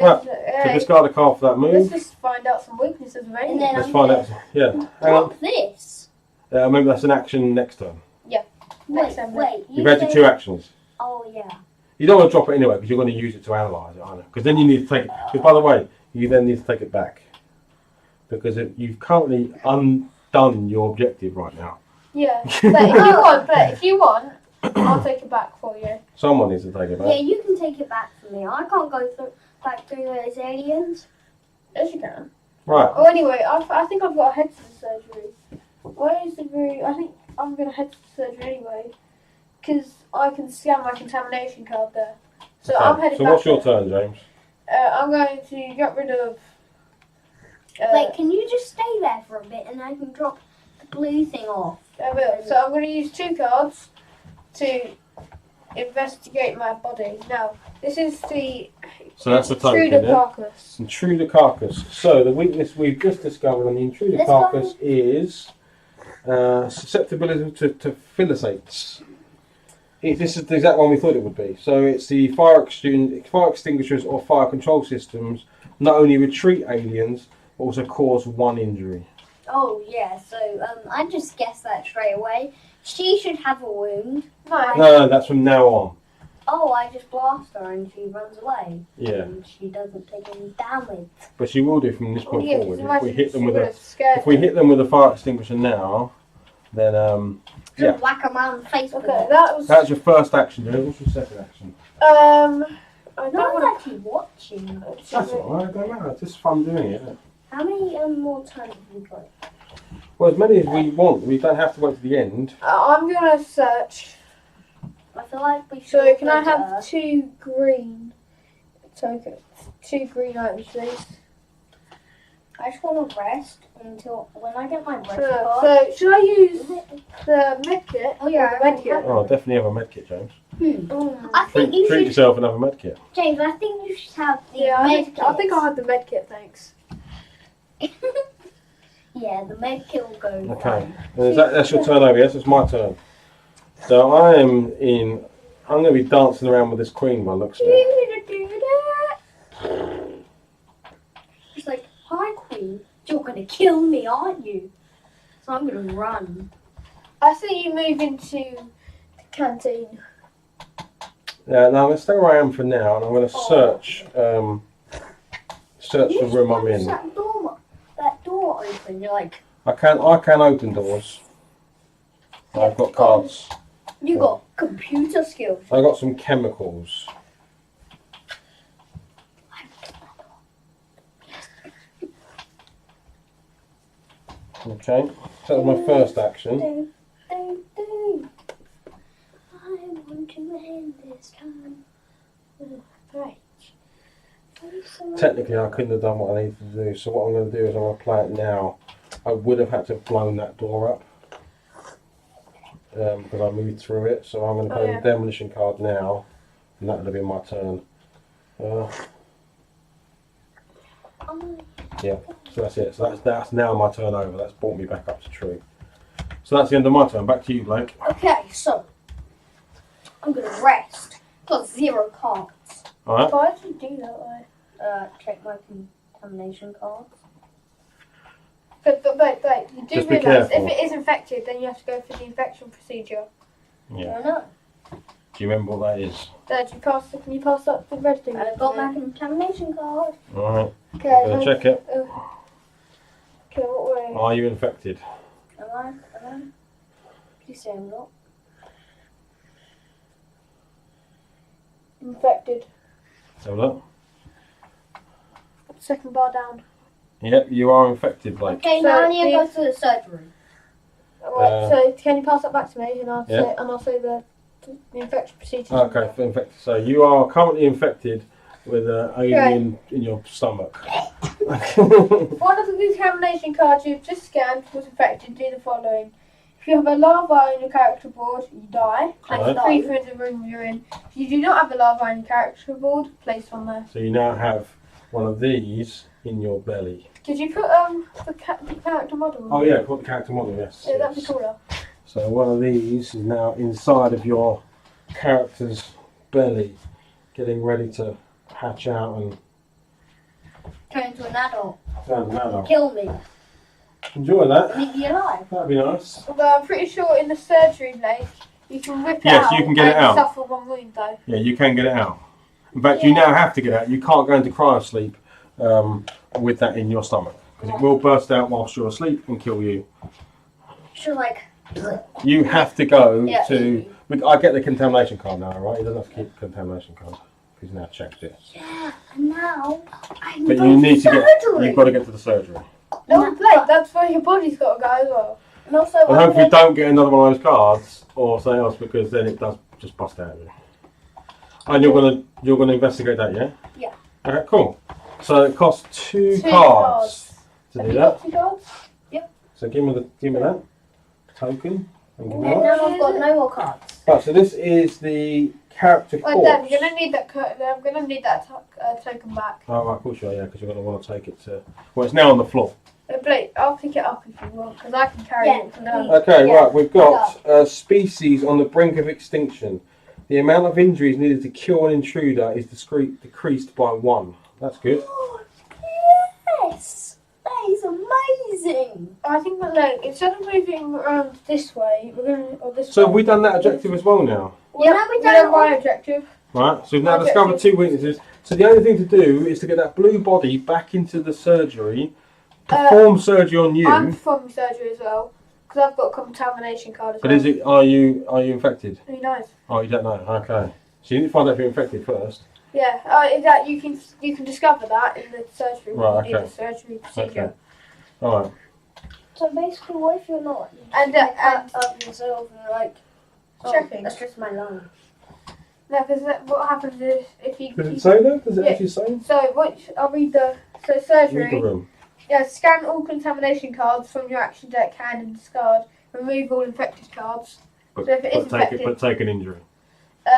Speaker 1: Right, so
Speaker 2: Hey,
Speaker 1: discard a card for that
Speaker 2: let's
Speaker 1: move.
Speaker 2: just find out some weaknesses of
Speaker 3: And
Speaker 2: aliens.
Speaker 3: then
Speaker 1: Let's
Speaker 3: I'm
Speaker 1: find
Speaker 3: gonna
Speaker 1: out. Yeah. Hang on.
Speaker 3: drop this.
Speaker 1: Maybe that's an action next turn.
Speaker 2: Next
Speaker 3: Wait,
Speaker 2: time,
Speaker 3: wait.
Speaker 1: You've had your 2 actions.
Speaker 3: Oh yeah.
Speaker 1: You don't want to drop it anyway because you're going to use it to analyse it, aren't you? Because then you need to take it. Because by the way, you then need to take it back because you've currently undone your objective right now.
Speaker 2: Yeah, but if you want, I'll take it back for you.
Speaker 1: Someone needs to take it
Speaker 3: Yeah,
Speaker 1: back.
Speaker 3: you can take it back from me. I can't go back through those aliens.
Speaker 2: Yes, you can.
Speaker 1: Right.
Speaker 2: Oh, anyway, I think I've got to head to the surgery. Where is the room? I think I'm going to head to the surgery anyway, because I can scan my contamination card there. So I'm headed
Speaker 1: So
Speaker 2: back.
Speaker 1: what's your
Speaker 2: there.
Speaker 1: turn, James?
Speaker 2: I'm going to get rid of.
Speaker 3: Wait, can you just stay there for a bit and I can drop the blue thing off?
Speaker 2: I will. So I'm going to use 2 cards to investigate my body. Now, this is the
Speaker 1: So that's the token,
Speaker 2: intruder
Speaker 1: yeah?
Speaker 2: carcass.
Speaker 1: Intruder carcass. So the weakness we've just discovered on the intruder
Speaker 3: Let's
Speaker 1: carcass is susceptibility to phyllasates. This is the exact one we thought it would be. So it's the fire extinguishers or fire control systems not only retreat aliens, but also cause 1 injury.
Speaker 3: Oh yeah, so I just guessed that straight away. She should have a wound.
Speaker 2: No.
Speaker 1: No, that's from now on.
Speaker 3: oh, I just blast her and she runs away.
Speaker 1: Yeah.
Speaker 3: And she doesn't take any damage.
Speaker 1: But she will do from this point
Speaker 2: Yeah,
Speaker 1: forward.
Speaker 2: 'cause
Speaker 1: If we
Speaker 2: imagine
Speaker 1: hit them
Speaker 2: she
Speaker 1: with
Speaker 2: would've scared
Speaker 1: if we
Speaker 2: them.
Speaker 1: hit them with a fire extinguisher now, then yeah.
Speaker 3: Just whack her around the face with
Speaker 2: Okay,
Speaker 3: it.
Speaker 2: that was.
Speaker 1: That's your first action. What's your second action?
Speaker 2: I
Speaker 3: No
Speaker 2: don't
Speaker 3: one's
Speaker 2: want
Speaker 3: actually watching.
Speaker 1: That's alright. Don't matter. It's just fun doing it. Isn't it?
Speaker 3: How many more times have we got?
Speaker 1: Well, as many as we want. We don't have to wait to the end.
Speaker 2: I'm gonna search.
Speaker 3: I feel like we should.
Speaker 2: So can I
Speaker 3: go to
Speaker 2: have
Speaker 3: Earth.
Speaker 2: 2 green tokens? 2 green items, please.
Speaker 3: I just want to rest until when I get my rest
Speaker 2: So,
Speaker 3: card.
Speaker 2: so should I use
Speaker 3: Is it?
Speaker 2: the medkit?
Speaker 3: Oh, yeah,
Speaker 2: Or the medkit.
Speaker 1: Oh, definitely have a medkit, James.
Speaker 3: I think you
Speaker 1: Treat
Speaker 3: should,
Speaker 1: yourself and have a medkit.
Speaker 3: James. I think you should have the
Speaker 2: Yeah, I
Speaker 3: med
Speaker 2: think I'll have the medkit. Thanks.
Speaker 3: Yeah, the med kill will go.
Speaker 1: Okay. And that's your turn over. Yes, it's my turn. So I'm going to be dancing around with this queen by the looks of it.
Speaker 3: It's like, hi queen, you're gonna kill me, aren't you? So I'm gonna run.
Speaker 2: I see you move into the canteen.
Speaker 1: Yeah, now I'm going to stay where I am for now, and I'm going to search the room I'm in.
Speaker 3: That door open. You're like,
Speaker 1: I can open doors. I've got cards.
Speaker 3: you got computer skills.
Speaker 1: I've got some chemicals. Okay, so that was my first action.
Speaker 3: I want to end this time. Right.
Speaker 1: Technically, I couldn't have done what I needed to do, so what I'm going to do is I'm going to play it now. I would have had to have blown that door up because I moved through it, so I'm going to play the demolition card now, and that would have been my turn. Yeah, so that's it. So that's now my turn over. That's brought me back up to true. So that's the end of my turn. Back to you, Blake.
Speaker 3: Okay, so I'm gonna rest. Got 0 cards.
Speaker 1: All right.
Speaker 2: Why did you do that way?
Speaker 3: Check my contamination cards.
Speaker 2: But you do
Speaker 1: Just be
Speaker 2: realise if
Speaker 1: careful.
Speaker 2: it is infected, then you have to go for the infection procedure.
Speaker 1: Yeah.
Speaker 3: I know.
Speaker 1: Do you remember what that is?
Speaker 2: Dad, can you pass up the red thing?
Speaker 3: I got my contamination card.
Speaker 1: All right.
Speaker 2: Okay,
Speaker 1: I'm going to check it.
Speaker 2: Okay, what way?
Speaker 1: Are you infected?
Speaker 3: Am I? Please say I'm not.
Speaker 2: Infected.
Speaker 1: Have a look.
Speaker 2: Second bar down.
Speaker 1: Yep, you are infected, Blake.
Speaker 3: Okay,
Speaker 2: So
Speaker 3: now I need to go
Speaker 2: the-
Speaker 3: to the surgery.
Speaker 2: Alright, so can you pass that back to me and I'll
Speaker 1: Yeah.
Speaker 2: say the infection procedure.
Speaker 1: Okay, for infected. So you are currently infected with an alien in your stomach.
Speaker 2: One of the contamination cards you've just scanned was infected. Do the following. If you have a larva in your character board, you die. Place
Speaker 1: Right.
Speaker 2: 3 through the room you're in. If you do not have a larva in your character board, place one there.
Speaker 1: So you now have one of these in your belly.
Speaker 2: Did you put the character model?
Speaker 1: Oh yeah, put the character model, yes.
Speaker 2: Yeah, that'd be
Speaker 1: yes.
Speaker 2: cooler.
Speaker 1: So one of these is now inside of your character's belly, getting ready to hatch out and
Speaker 3: Turn into an adult.
Speaker 1: turn an adult.
Speaker 3: Kill me.
Speaker 1: Enjoy that.
Speaker 3: Leave me alive.
Speaker 1: That'd be nice.
Speaker 2: Although I'm pretty sure in the surgery place you can whip it
Speaker 1: Yes,
Speaker 2: out.
Speaker 1: you can get it
Speaker 2: and
Speaker 1: out.
Speaker 2: Suffer one wound though.
Speaker 1: Yeah, you can get it out. In fact, you now have to get out. You can't go into cryosleep with that in your stomach because it will burst out whilst you're asleep and kill you.
Speaker 3: Should like.
Speaker 1: You have to go
Speaker 3: Yeah.
Speaker 1: to. I get the contamination card now, right? He doesn't have to keep the contamination card. He's now checked it.
Speaker 3: Yeah, and now I'm
Speaker 1: But
Speaker 3: going
Speaker 1: you need to get.
Speaker 3: surgery.
Speaker 1: You've got to get to the surgery.
Speaker 2: No, Blake, that's where your body's got to go as well.
Speaker 3: And also,
Speaker 1: And hopefully, don't get another one of those cards or something else because then it does just bust out of you. And you're gonna investigate that, yeah?
Speaker 3: Yeah.
Speaker 1: Okay, cool. So it costs two
Speaker 2: Two
Speaker 1: cards to
Speaker 2: Have
Speaker 1: do
Speaker 2: you
Speaker 1: that.
Speaker 2: got 2 cards?
Speaker 1: So give me that token. Thank you
Speaker 3: and
Speaker 1: very much.
Speaker 3: now I've got no more cards.
Speaker 1: Right, so this is the character
Speaker 2: Wait,
Speaker 1: corpse.
Speaker 2: Dad, you're gonna need that. I'm gonna need that token back.
Speaker 1: Oh, right, of course you are, yeah, because you're going to want to take it to. Well, it's now on the floor.
Speaker 2: Blake, I'll pick it up if you want, because I can carry
Speaker 3: Yeah,
Speaker 2: it for now.
Speaker 3: please.
Speaker 1: Okay,
Speaker 3: Yeah.
Speaker 1: right, we've got a species on the brink of extinction. The amount of injuries needed to kill an intruder is decreased by 1. That's good.
Speaker 3: Oh, yes! That is amazing!
Speaker 2: I think that instead of moving around this way, we're gonna or this
Speaker 1: So
Speaker 2: way.
Speaker 1: have we done that objective as well now?
Speaker 3: Yeah, now we
Speaker 2: we know
Speaker 3: don't.
Speaker 2: my objective.
Speaker 1: Right, so we've now
Speaker 2: Okay.
Speaker 1: discovered 2 weaknesses. So the only thing to do is to get that blue body back into the surgery, perform surgery on you.
Speaker 2: I'm performing surgery as well because I've got a contamination card as
Speaker 1: But
Speaker 2: well.
Speaker 1: is it? Are you infected?
Speaker 2: Who knows?
Speaker 1: Oh, you don't know. Okay. So you need to find out if you're infected first.
Speaker 2: Yeah, is that you can discover that in the surgery when
Speaker 1: Right,
Speaker 2: you do
Speaker 1: okay.
Speaker 2: the surgery procedure.
Speaker 1: Okay. All right.
Speaker 3: So basically, what if you're not?
Speaker 2: And
Speaker 3: up yourself and like
Speaker 2: checking.
Speaker 3: That's just my lung.
Speaker 2: No, because what happens is if you.
Speaker 1: Does it say that? Does it
Speaker 2: Yeah.
Speaker 1: actually say?
Speaker 2: So I'll read the
Speaker 1: Read the
Speaker 2: surgery.
Speaker 1: room.
Speaker 2: Yeah, scan all contamination cards from your action deck, hand and discard. Remove all infected cards.
Speaker 1: But,
Speaker 2: So if it is infected,
Speaker 1: take an injury.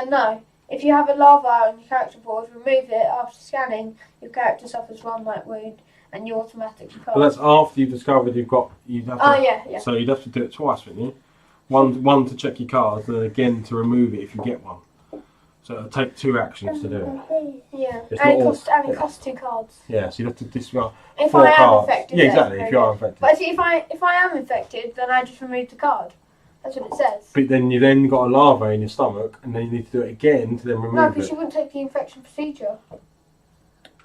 Speaker 2: no. If you have a larva on your character board, remove it. After scanning, your character suffers 1 light wound, and you automatically pass.
Speaker 1: But that's after you've discovered you've got. You'd have to,
Speaker 2: Oh yeah.
Speaker 1: So you'd have to do it twice, wouldn't you? One to check your cards, and then again to remove it if you get one. So it'll take 2 actions to do it.
Speaker 2: Yeah,
Speaker 1: It's
Speaker 2: and
Speaker 1: not
Speaker 2: it costs 2 cards.
Speaker 1: Yeah, so you'd have to discard
Speaker 2: If
Speaker 1: 4
Speaker 2: I am
Speaker 1: cards.
Speaker 2: infected,
Speaker 1: Yeah,
Speaker 2: then,
Speaker 1: exactly. If you are infected.
Speaker 2: But see, if I am infected, then I just remove the card. That's what it says.
Speaker 1: But then you then got a larva in your stomach, and then you need to do it again to then remove
Speaker 2: No, because
Speaker 1: it.
Speaker 2: you wouldn't take the infection procedure.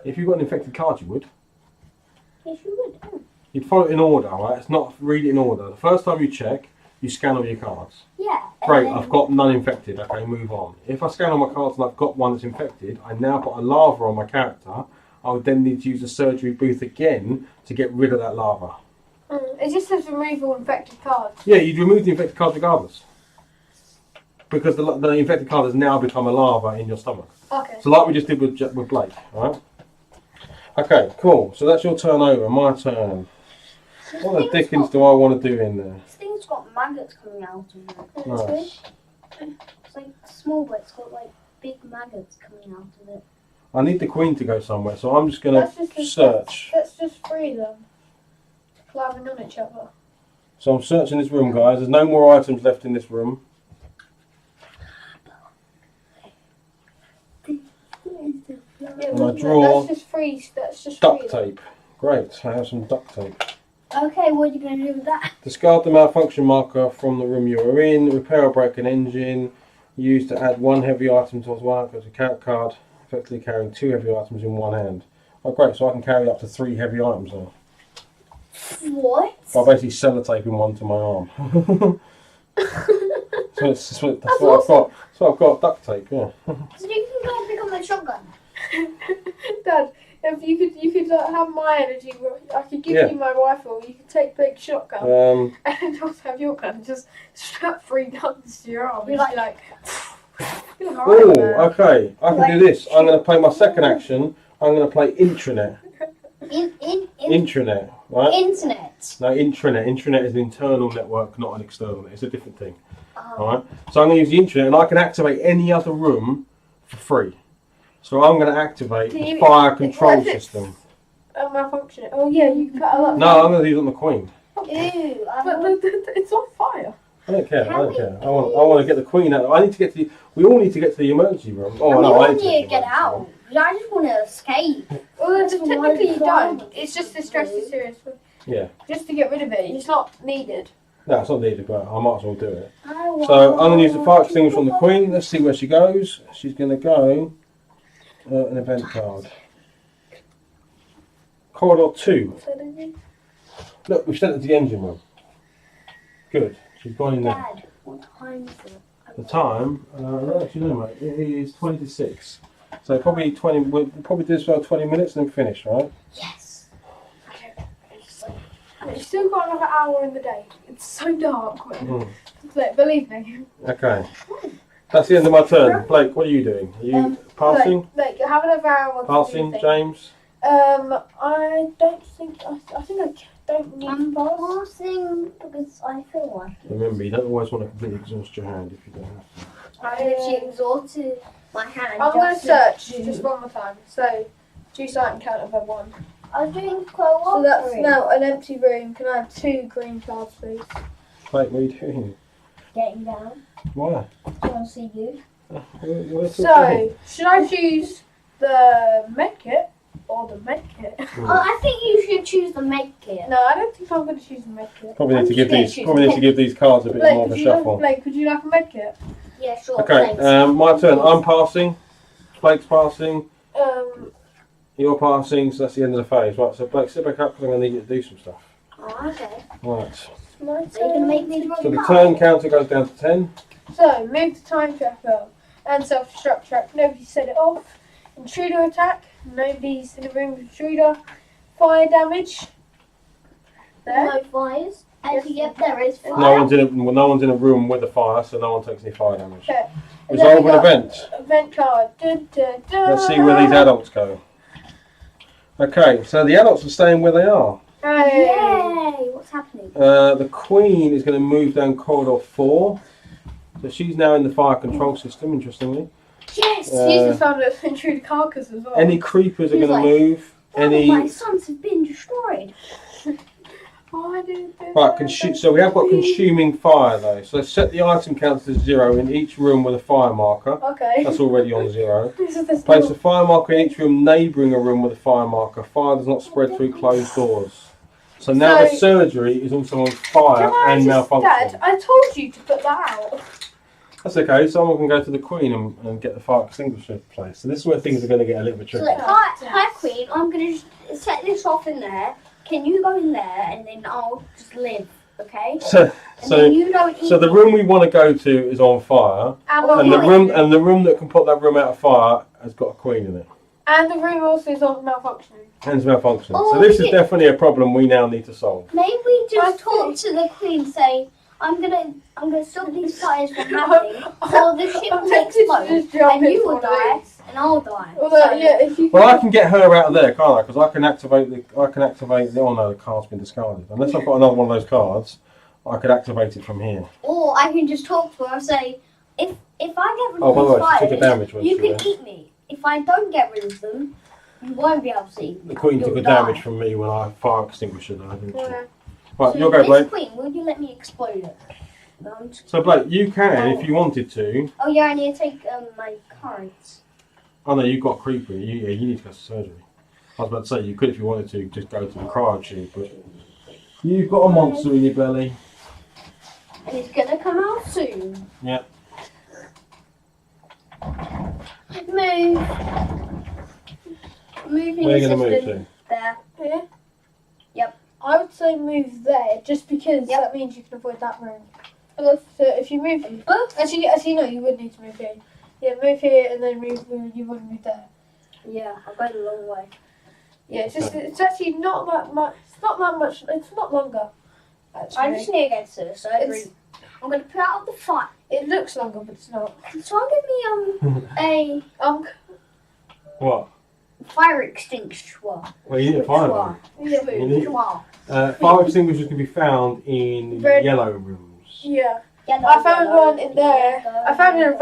Speaker 1: If you've got an infected card, you would.
Speaker 3: Yes, you would.
Speaker 1: You'd follow it in order, right? It's not read it in order. The first time you check, you scan all your cards.
Speaker 3: Yeah.
Speaker 1: Great,
Speaker 3: and then-
Speaker 1: I've got none infected. Okay, move on. If I scan all my cards and I've got one that's infected, I now put a larva on my character. I would then need to use the surgery booth again to get rid of that larva.
Speaker 2: It just says remove all infected cards.
Speaker 1: Yeah, you'd remove the infected card regardless. Because the infected card has now become a larva in your stomach.
Speaker 2: Okay.
Speaker 1: So like we just did with Blake, right? Okay, cool. So that's your turn over. My turn. What the dickens do I want to do in there?
Speaker 3: This thing's got maggots coming out of it.
Speaker 1: Nice.
Speaker 3: It's like small, but it's got like big maggots coming out of it.
Speaker 1: I need the queen to go somewhere, so I'm just going to search.
Speaker 2: Let's just free them. Climbing on each other.
Speaker 1: So I'm searching this room, guys. There's no more items left in this room.
Speaker 2: Yeah,
Speaker 1: And I draw
Speaker 2: let's just freeze. Let's just
Speaker 1: duct
Speaker 2: free them.
Speaker 1: tape. Great, I have some duct tape.
Speaker 3: Okay, what are you going to do with that?
Speaker 1: Discard the malfunction marker from the room you are in. Repair or break an engine. Use to add 1 heavy item towards one character card, effectively carrying 2 heavy items in one hand. Oh great, so I can carry up to 3 heavy items now.
Speaker 3: What?
Speaker 1: By basically sellotaping one to my arm. that's what I've got. So I've got duct tape, yeah.
Speaker 3: So you can go and pick up my shotgun.
Speaker 2: Dad, if you could have my energy, I could give you my rifle. You could take the shotgun and also have your gun. Just strap 3 guns to your arm.
Speaker 3: You're
Speaker 2: And
Speaker 3: like-
Speaker 2: you're like,
Speaker 1: Oh,
Speaker 2: alright,
Speaker 1: okay. I can do this. I'm going to play my second action. I'm going to play intranet. Intranet, right?
Speaker 3: Internet.
Speaker 1: No, intranet. Intranet is an internal network, not an external. It's a different thing.
Speaker 3: Oh.
Speaker 1: Alright? So I'm going to use the intranet, and I can activate any other room for free. So I'm going to activate the fire control
Speaker 2: what if it's
Speaker 1: system.
Speaker 2: malfunction. Oh yeah, you can put a lot.
Speaker 1: No, I'm going to use it on the queen.
Speaker 3: Ew.
Speaker 2: But it's on fire.
Speaker 1: I don't care. I don't care. I want to get the queen out. I need to get to. We all need to get to the emergency room. Oh no, I
Speaker 3: I
Speaker 1: need to
Speaker 3: need to get
Speaker 1: the emergency
Speaker 3: out.
Speaker 1: room.
Speaker 3: 'Cause I just want to escape.
Speaker 2: Well, technically you
Speaker 3: fire.
Speaker 2: don't. It's just the stress is serious.
Speaker 1: Yeah.
Speaker 2: Just to get rid of it. It's not needed.
Speaker 1: No, it's not needed, but I might as well do it.
Speaker 3: I
Speaker 1: So I'm going to use the fire extinguisher on the queen. Let's see where she goes. She's going to go an event card. Corridor 2. Look, we've sent it to the engine room. Good. She's gone in there.
Speaker 3: Dad, what time is it?
Speaker 1: The time, actually no mate, it is 20 to 6. So probably 20, we'll probably do this for 20 minutes and then finish, right?
Speaker 3: Yes.
Speaker 2: You've still got another hour in the day. It's so dark.
Speaker 1: Mhm.
Speaker 2: Like, believe me.
Speaker 1: Okay. That's the end of my turn. Blake, what are you doing? Are you passing?
Speaker 2: Like, have another hour.
Speaker 1: Passing, James?
Speaker 2: I don't think. I think I don't need
Speaker 3: I'm
Speaker 2: to pass.
Speaker 3: passing because I feel like it.
Speaker 1: Remember, you don't always want to completely exhaust your hand if you don't have to.
Speaker 3: I literally exhausted my hand.
Speaker 2: I'm going to
Speaker 3: just
Speaker 2: search
Speaker 3: to-
Speaker 2: just one more time. So, choose item counter by 1.
Speaker 3: I was doing co-op.
Speaker 2: So that's now an empty room. Can I have 2 green cards, please?
Speaker 1: Blake, what are you doing?
Speaker 3: Getting down.
Speaker 1: Why?
Speaker 3: I want to see you.
Speaker 2: So, should I choose the med kit or the med kit?
Speaker 3: Oh, I think you should choose the med kit.
Speaker 2: No, I don't think I'm going to choose the med kit.
Speaker 1: Probably need to
Speaker 3: I'm
Speaker 1: give
Speaker 3: scared
Speaker 1: these.
Speaker 3: she's
Speaker 1: Probably need to give these cards a bit more of a shuffle.
Speaker 2: Blake, would you like a med kit?
Speaker 3: Yeah, sure.
Speaker 1: Okay,
Speaker 3: thanks.
Speaker 1: my turn. I'm passing. Blake's passing.
Speaker 2: Um,
Speaker 1: You're passing, so that's the end of the phase. Right, so Blake, sit back up because I'm going to need you to do some stuff.
Speaker 3: Oh, okay.
Speaker 1: Right.
Speaker 2: my
Speaker 3: Are you going to make me
Speaker 1: So the
Speaker 3: draw
Speaker 1: turn counter goes down to 10.
Speaker 2: So, move the time tracker and self-destruct track. Nobody set it off. Intruder attack. Nobody's in the room with intruder. Fire damage. There.
Speaker 3: No fires. Actually, yep, there is fire.
Speaker 1: No one's in a room with a fire, so no one takes any fire damage.
Speaker 2: Okay. And then
Speaker 1: Resolve
Speaker 2: we
Speaker 1: an
Speaker 2: got
Speaker 1: event.
Speaker 2: Event card. Dun, dun, dun.
Speaker 1: Let's see where these adults go. Okay, so the adults are staying where they are.
Speaker 2: Hey.
Speaker 3: Yay! What's happening?
Speaker 1: The Queen is going to move down corridor 4. So she's now in the fire control system, interestingly.
Speaker 3: Yes!
Speaker 2: You just found an intruder carcass as well.
Speaker 1: Any creepers are
Speaker 3: He's
Speaker 1: going to
Speaker 3: like,
Speaker 1: move.
Speaker 3: Oh,
Speaker 1: Any
Speaker 3: my sons have been destroyed.
Speaker 1: Right, so we have got consuming fire though. So set the item count to 0 in each room with a fire marker.
Speaker 2: Okay.
Speaker 1: That's already on 0.
Speaker 2: This is this
Speaker 1: Place a fire marker in each room neighbouring a room with a fire marker. Fire does not spread through closed doors. So now the surgery is also on fire and malfunction.
Speaker 2: Dad, I told you to put that out.
Speaker 1: That's okay, someone can go to the Queen and get the fire extinguisher placed. So this is where things are going to get a little bit
Speaker 3: So,
Speaker 1: tricky.
Speaker 3: like, hi, Queen, I'm going to set this off in there. Can you go in there and then I'll just live, okay? And then you don't eat
Speaker 1: So the room we want to go to is on fire, and the room that can put that room out of fire has got a Queen in it.
Speaker 2: And the room also is on malfunctioning.
Speaker 1: And it's malfunctioning.
Speaker 3: Oh,
Speaker 1: so this is definitely a problem we now need to solve.
Speaker 3: Maybe we just talk to the Queen, say, I'm gonna stop these fires from happening, or the ship will explode, and you will die, and I'll die.
Speaker 2: Although, yeah, if you
Speaker 1: Well, I can get her out of there, can't I? Because I can activate the. Oh no, the card's been discarded. Unless I've got another one of those cards, I could activate it from here.
Speaker 3: Or I can just talk to her and say, if I get rid
Speaker 1: Oh, by the
Speaker 3: of
Speaker 1: way, she
Speaker 3: these
Speaker 1: took a damage.
Speaker 3: fires, you can eat me. If I don't get rid of them, you won't be able to eat me.
Speaker 1: The Queen
Speaker 3: You'll
Speaker 1: took a
Speaker 3: die.
Speaker 1: damage from me when I fire extinguished her, didn't she?
Speaker 2: Yeah.
Speaker 1: Right,
Speaker 3: So
Speaker 1: you'll go,
Speaker 3: Miss
Speaker 1: Blake.
Speaker 3: Queen, will you let me explode it? No, I'm just...
Speaker 1: So Blake, you can, if you wanted to.
Speaker 3: Oh yeah, I need to take my cards.
Speaker 1: Oh no, you've got creeper. You need to go to surgery. I was about to say you could, if you wanted to, just go to the cryo tube, but you've got a monster in your belly.
Speaker 3: And it's gonna come out soon.
Speaker 1: Yeah.
Speaker 3: Move. Moving
Speaker 1: Where are you going to move
Speaker 3: assistant.
Speaker 1: to?
Speaker 3: There.
Speaker 2: Here?
Speaker 3: Yep.
Speaker 2: I would say move there, just because
Speaker 3: Yep.
Speaker 2: that means you can avoid that room. So if you move, actually no, you would need to move here. Yeah, move here and then move. You wouldn't move there.
Speaker 3: Yeah, I'll go the long way.
Speaker 2: Yeah, it's actually not that much. It's not that much. It's not longer. Actually,
Speaker 3: I just need to get to the surgery. I'm gonna put out the fire.
Speaker 2: it looks longer, but it's not.
Speaker 3: Can someone give me a
Speaker 1: What?
Speaker 3: fire extinguisher?
Speaker 1: Well, you need a fire one.
Speaker 2: Yeah,
Speaker 1: You need-
Speaker 3: Wow.
Speaker 1: Fire extinguishers can be found in
Speaker 2: Red-
Speaker 1: yellow rooms.
Speaker 2: yeah.
Speaker 3: Yellow,
Speaker 2: I found
Speaker 3: yellow,
Speaker 2: one in there.
Speaker 3: yellow,
Speaker 2: I found
Speaker 3: yellow.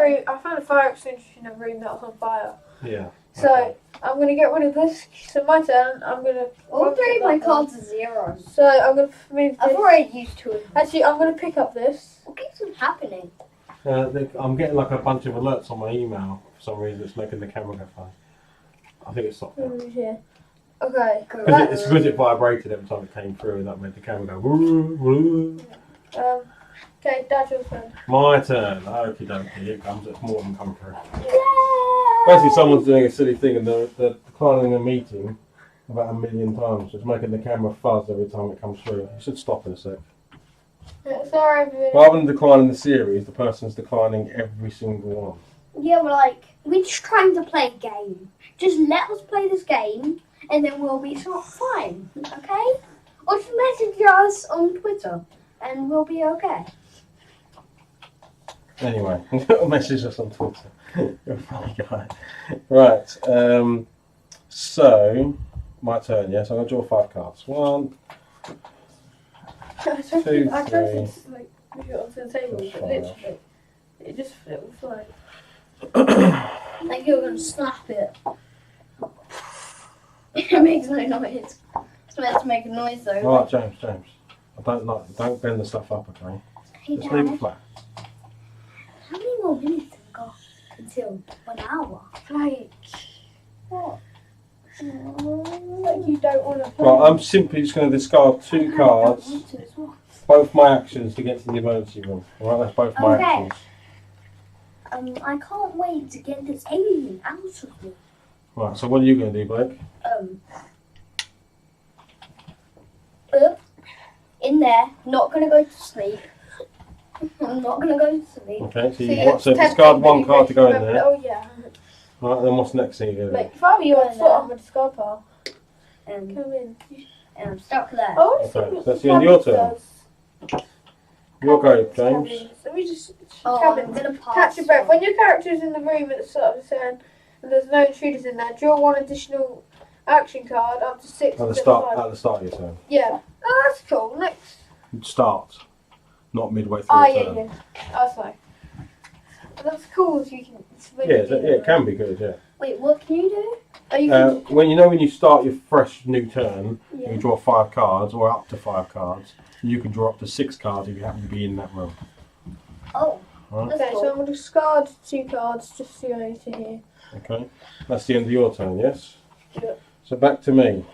Speaker 2: a fire extinguisher in a room that was on fire.
Speaker 1: Yeah.
Speaker 2: So
Speaker 1: Okay.
Speaker 2: I'm gonna get rid of this. So my turn. I'm gonna.
Speaker 3: All three of my
Speaker 2: that one.
Speaker 3: cards are zeros.
Speaker 2: So I'm gonna move
Speaker 3: I've
Speaker 2: this.
Speaker 3: already used two of them.
Speaker 2: Actually, I'm gonna pick up this.
Speaker 3: What keeps on happening?
Speaker 1: I'm getting like a bunch of alerts on my email for some reason. It's making the camera go funny. I think it's stopped now.
Speaker 2: Move here. Okay.
Speaker 1: It's because it vibrated every time it came through, and that made the camera go. Woo, woo.
Speaker 2: Okay, that's your turn.
Speaker 1: My turn. Okie dokie. Here it comes. It's more than come through.
Speaker 3: Yay!
Speaker 1: Basically, someone's doing a silly thing and they're declining a meeting about 1 million times. It's making the camera fuzz every time it comes through. You should stop in a sec.
Speaker 2: Sorry, everybody.
Speaker 1: Rather than declining the series, the person's declining every single one.
Speaker 3: Yeah, we're just trying to play a game. Just let us play this game, and then we'll be fine, okay? Or just message us on Twitter, and we'll be okay.
Speaker 1: Anyway, message us on Twitter. You're a funny guy. Right, so, my turn, yes? I'm going to draw 5 cards. 1,
Speaker 2: I tried
Speaker 1: two,
Speaker 2: to like move it onto the table,
Speaker 1: That's
Speaker 2: but
Speaker 1: fine.
Speaker 2: literally, it will fly.
Speaker 3: Like you're gonna slap it. It makes no noise. It's meant to make a noise though.
Speaker 1: Alright, James. Don't bend the stuff up, okay?
Speaker 3: Hey,
Speaker 1: Just leave it
Speaker 3: Dad,
Speaker 1: flat.
Speaker 3: how many more minutes have we got until 1 hour?
Speaker 2: Like,
Speaker 3: What?
Speaker 2: like you don't want to play.
Speaker 1: Right, I'm simply just going to discard 2 cards, both my actions to get to the emergency room. Alright, that's both my
Speaker 3: Okay.
Speaker 1: actions.
Speaker 3: I can't wait to get this alien out of me.
Speaker 1: Right, so what are you going to do, Blake?
Speaker 3: In there, not gonna go to sleep. I'm not gonna go to sleep.
Speaker 1: Okay, so
Speaker 2: So
Speaker 1: you
Speaker 2: you
Speaker 1: so
Speaker 2: have
Speaker 1: discard
Speaker 2: to
Speaker 1: one card to go in
Speaker 2: remember-
Speaker 1: there.
Speaker 2: Oh yeah.
Speaker 1: Right, then what's the next thing you're going to
Speaker 2: Like if I were you, I'd start on the discard pile.
Speaker 3: And
Speaker 2: Come in.
Speaker 3: I'm stuck there.
Speaker 2: Oh, I
Speaker 1: Okay,
Speaker 2: see what
Speaker 1: so that's
Speaker 2: the
Speaker 1: the end of your
Speaker 2: cabin
Speaker 1: turn.
Speaker 2: does.
Speaker 1: do? Your go,
Speaker 2: Cabins,
Speaker 1: James.
Speaker 2: cabins. Let me just
Speaker 3: Oh, I'm
Speaker 2: cabins.
Speaker 3: gonna pass.
Speaker 2: Catch your breath. When your character's in the room at the start of the turn and there's no intruders in there, draw one additional action card up to 6
Speaker 1: At the
Speaker 2: instead
Speaker 1: start,
Speaker 2: of 5.
Speaker 1: at the start of your turn.
Speaker 2: Yeah. Oh, that's cool. Next.
Speaker 1: Start, not midway through
Speaker 2: Oh,
Speaker 1: the
Speaker 2: yeah,
Speaker 1: turn.
Speaker 2: yeah. Oh, sorry. That's cool. So you can. It's really
Speaker 1: Yeah, it can be good, yeah.
Speaker 3: Wait, what can you do?
Speaker 2: Oh, you can.
Speaker 1: When you start your fresh new turn,
Speaker 2: Yeah.
Speaker 1: you draw 5 cards or up to 5 cards. You can draw up to 6 cards if you happen to be in that room.
Speaker 3: Oh,
Speaker 1: Right?
Speaker 3: that's
Speaker 2: Okay,
Speaker 3: cool.
Speaker 2: so I'm going to discard 2 cards just to go to here.
Speaker 1: Okay, that's the end of your turn, yes.
Speaker 2: Yeah.
Speaker 1: So back to me.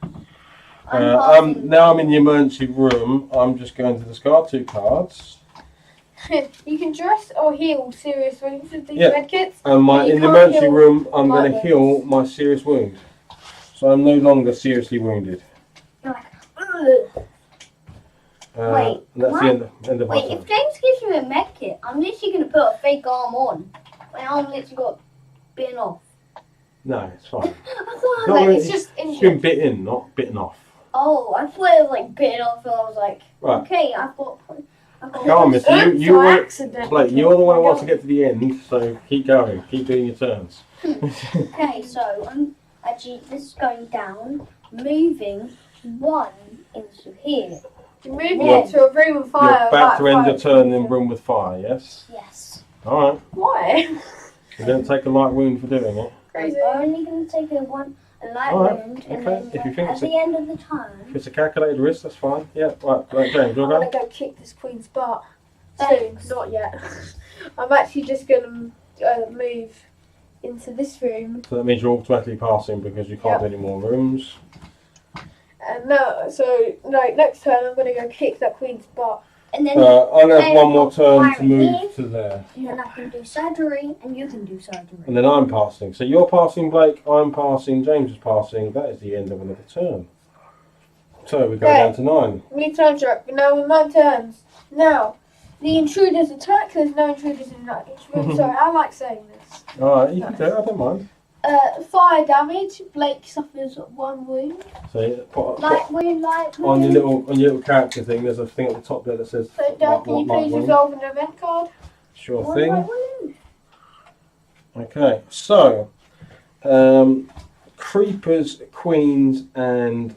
Speaker 3: I'm passing.
Speaker 1: Now I'm in the emergency room. I'm just going to discard 2 cards.
Speaker 2: You can dress or heal serious wounds with these
Speaker 1: Yeah.
Speaker 2: medkits.
Speaker 1: And
Speaker 2: But you
Speaker 1: in the
Speaker 2: can't
Speaker 1: emergency
Speaker 2: heal
Speaker 1: room, I'm
Speaker 2: light
Speaker 1: going to heal my serious wound. So I'm no longer seriously wounded.
Speaker 3: You're like, ugh. Wait,
Speaker 1: That's
Speaker 3: what?
Speaker 1: the end of my
Speaker 3: Wait,
Speaker 1: turn.
Speaker 3: if James gives me a med kit, I'm literally gonna put a fake arm on. My arm literally got bitten off.
Speaker 1: No, it's fine.
Speaker 3: I thought
Speaker 1: No,
Speaker 3: like,
Speaker 1: really.
Speaker 2: It's just
Speaker 1: It's
Speaker 2: injured.
Speaker 1: been bitten, not bitten off.
Speaker 3: oh, I thought it was like bitten off, and I was like,
Speaker 1: Right.
Speaker 3: okay, I've got.
Speaker 1: Go on, mister. You
Speaker 2: By
Speaker 1: were,
Speaker 2: accident.
Speaker 1: Blake, you're the one who wants to get to the end, so keep going. Keep doing your turns.
Speaker 3: Okay, so I'm actually this is going down, moving 1 into here.
Speaker 2: You're moving
Speaker 3: Yeah.
Speaker 2: into a room of fire.
Speaker 1: You're back to end your
Speaker 2: fire.
Speaker 1: turn in room with fire, yes?
Speaker 3: Yes.
Speaker 1: Alright.
Speaker 2: Why?
Speaker 1: You're going to take a light wound for doing it.
Speaker 2: Crazy.
Speaker 3: I'm only gonna take a light
Speaker 1: Alright,
Speaker 3: wound,
Speaker 1: okay,
Speaker 3: and then
Speaker 1: if you think
Speaker 3: at
Speaker 1: it's
Speaker 3: the end of the
Speaker 1: If
Speaker 3: turn.
Speaker 1: it's a calculated risk, that's fine. Yeah, right, James, you're
Speaker 2: I'm
Speaker 1: going.
Speaker 2: gonna go kick this queen's butt. Soon,
Speaker 3: Thanks.
Speaker 2: not yet. I'm actually just gonna move into this room.
Speaker 1: So that means you're automatically passing because you can't do any more rooms.
Speaker 2: And now, next turn I'm gonna go kick that queen's butt.
Speaker 3: And then,
Speaker 1: I'm going to have
Speaker 3: then
Speaker 1: one more turn to
Speaker 3: fire
Speaker 1: move
Speaker 3: here.
Speaker 1: to there.
Speaker 3: and then I can do surgery, and you can do surgery.
Speaker 1: And then I'm passing. So you're passing, Blake, I'm passing, James is passing. That is the end of another turn. So we go
Speaker 2: Okay.
Speaker 1: down to 9.
Speaker 2: Me time track. Now with 9 turns. Now, the intruders attack. There's no intruders in that room. Sorry, I like saying this.
Speaker 1: Alright, you can do it, I don't mind.
Speaker 2: Fire damage. Blake suffers 1 wound.
Speaker 1: So you put
Speaker 3: Light wound, light wound.
Speaker 1: on your little character thing, there's a thing at the top there that says
Speaker 2: So, Dad, can you please
Speaker 1: wound.
Speaker 2: resolve an event card?
Speaker 1: Sure
Speaker 3: One
Speaker 1: thing.
Speaker 3: light wound.
Speaker 1: Okay, so creepers, queens, and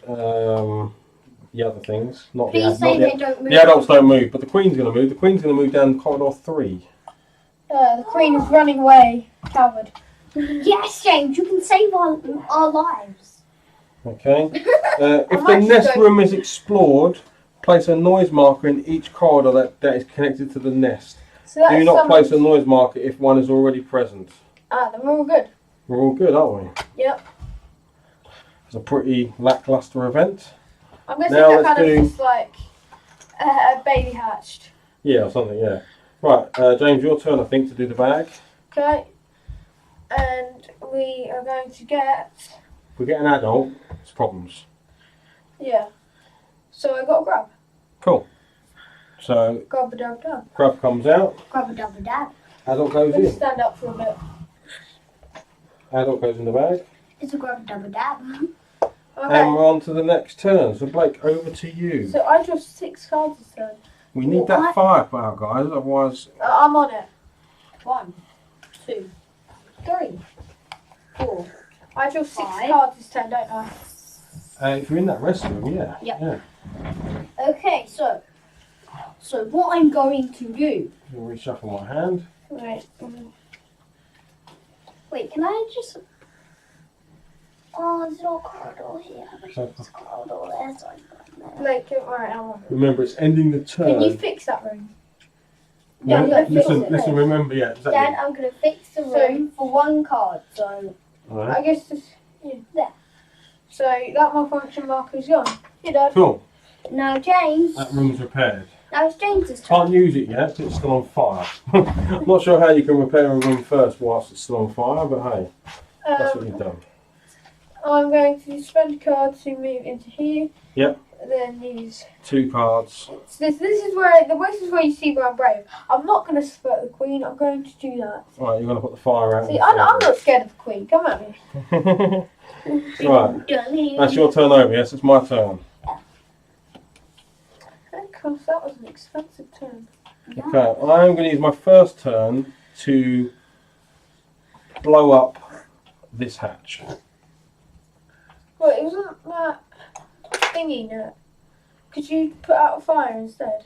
Speaker 1: the other things. Not the,
Speaker 3: Please say
Speaker 1: not
Speaker 3: they don't move.
Speaker 1: the adults don't move, but the queen's going to move. The queen's going to move down corridor 3.
Speaker 2: The queen is running away. Coward.
Speaker 3: Yes, James, you can save our lives.
Speaker 1: Okay. If the
Speaker 2: actually
Speaker 1: nest
Speaker 2: going-
Speaker 1: room is explored, place a noise marker in each corridor that is connected to the nest.
Speaker 2: So that's
Speaker 1: Do not
Speaker 2: some-
Speaker 1: place a noise marker if one is already present.
Speaker 2: Then we're all good.
Speaker 1: We're all good, aren't we?
Speaker 2: Yep.
Speaker 1: It's a pretty lackluster event.
Speaker 2: I'm going to
Speaker 1: Now
Speaker 2: say that
Speaker 1: let's
Speaker 2: kind of
Speaker 1: do-
Speaker 2: just like a baby hatched.
Speaker 1: Yeah, or something, yeah. Right, James, your turn, I think, to do the bag.
Speaker 2: Okay. And we are going to get.
Speaker 1: If we get an adult, it's problems.
Speaker 2: Yeah. So I got a grab.
Speaker 1: Cool. So,
Speaker 2: Grab a dab dab.
Speaker 1: grub comes out,
Speaker 3: Grab a double dab.
Speaker 1: adult goes
Speaker 2: I'm going to
Speaker 1: in.
Speaker 2: stand up for a bit.
Speaker 1: Adult goes in the bag.
Speaker 3: It's a grab a double dab.
Speaker 2: Okay.
Speaker 1: And we're on to the next turn. So, Blake, over to you.
Speaker 2: So I draw 6 cards this turn.
Speaker 1: We need that firepower, guys, otherwise...
Speaker 2: I'm on it.
Speaker 3: 1, 2, 3, 4.
Speaker 2: I draw 6
Speaker 3: 5.
Speaker 2: cards this turn, don't I?
Speaker 1: if you're in that restroom, yeah.
Speaker 3: Yep.
Speaker 1: Yeah.
Speaker 3: Okay, so what I'm going to do.
Speaker 1: I'll reshuffle my hand.
Speaker 2: Right.
Speaker 3: Wait, can I just? Oh, there's no corridor here. There's a corridor there, so I'm
Speaker 2: Like, alright, I'm on it.
Speaker 1: Remember, it's ending the turn.
Speaker 2: Can you fix that room?
Speaker 1: No,
Speaker 3: I'm gonna fix
Speaker 1: listen,
Speaker 3: it.
Speaker 1: listen, remember, yeah, exactly.
Speaker 3: Dad, I'm gonna fix the room for 1 card. So
Speaker 1: Alright.
Speaker 2: I guess this. Yeah.
Speaker 3: There.
Speaker 2: So that malfunction marker's gone. Here, Dad.
Speaker 1: Cool.
Speaker 3: now, James.
Speaker 1: That room's repaired.
Speaker 3: Now it's James's turn.
Speaker 1: Can't use it yet 'cause it's still on fire. I'm not sure how you can repair a room first whilst it's still on fire, but hey, that's what you've done.
Speaker 2: I'm going to spend a card to move into here.
Speaker 1: Yep.
Speaker 2: And then use
Speaker 1: 2 cards.
Speaker 2: So this is where you see where I'm brave. I'm not going to split the queen. I'm going to do that.
Speaker 1: Right, you're going to put the fire out.
Speaker 2: See, I'm not scared of the queen. Come at me.
Speaker 1: Right, that's your turn over. Yes, it's my turn.
Speaker 2: Of course, that was an expensive turn.
Speaker 1: Okay, I'm going to use my first turn to blow up this hatch.
Speaker 2: Well, it wasn't that thingy net. Could you put out a fire instead?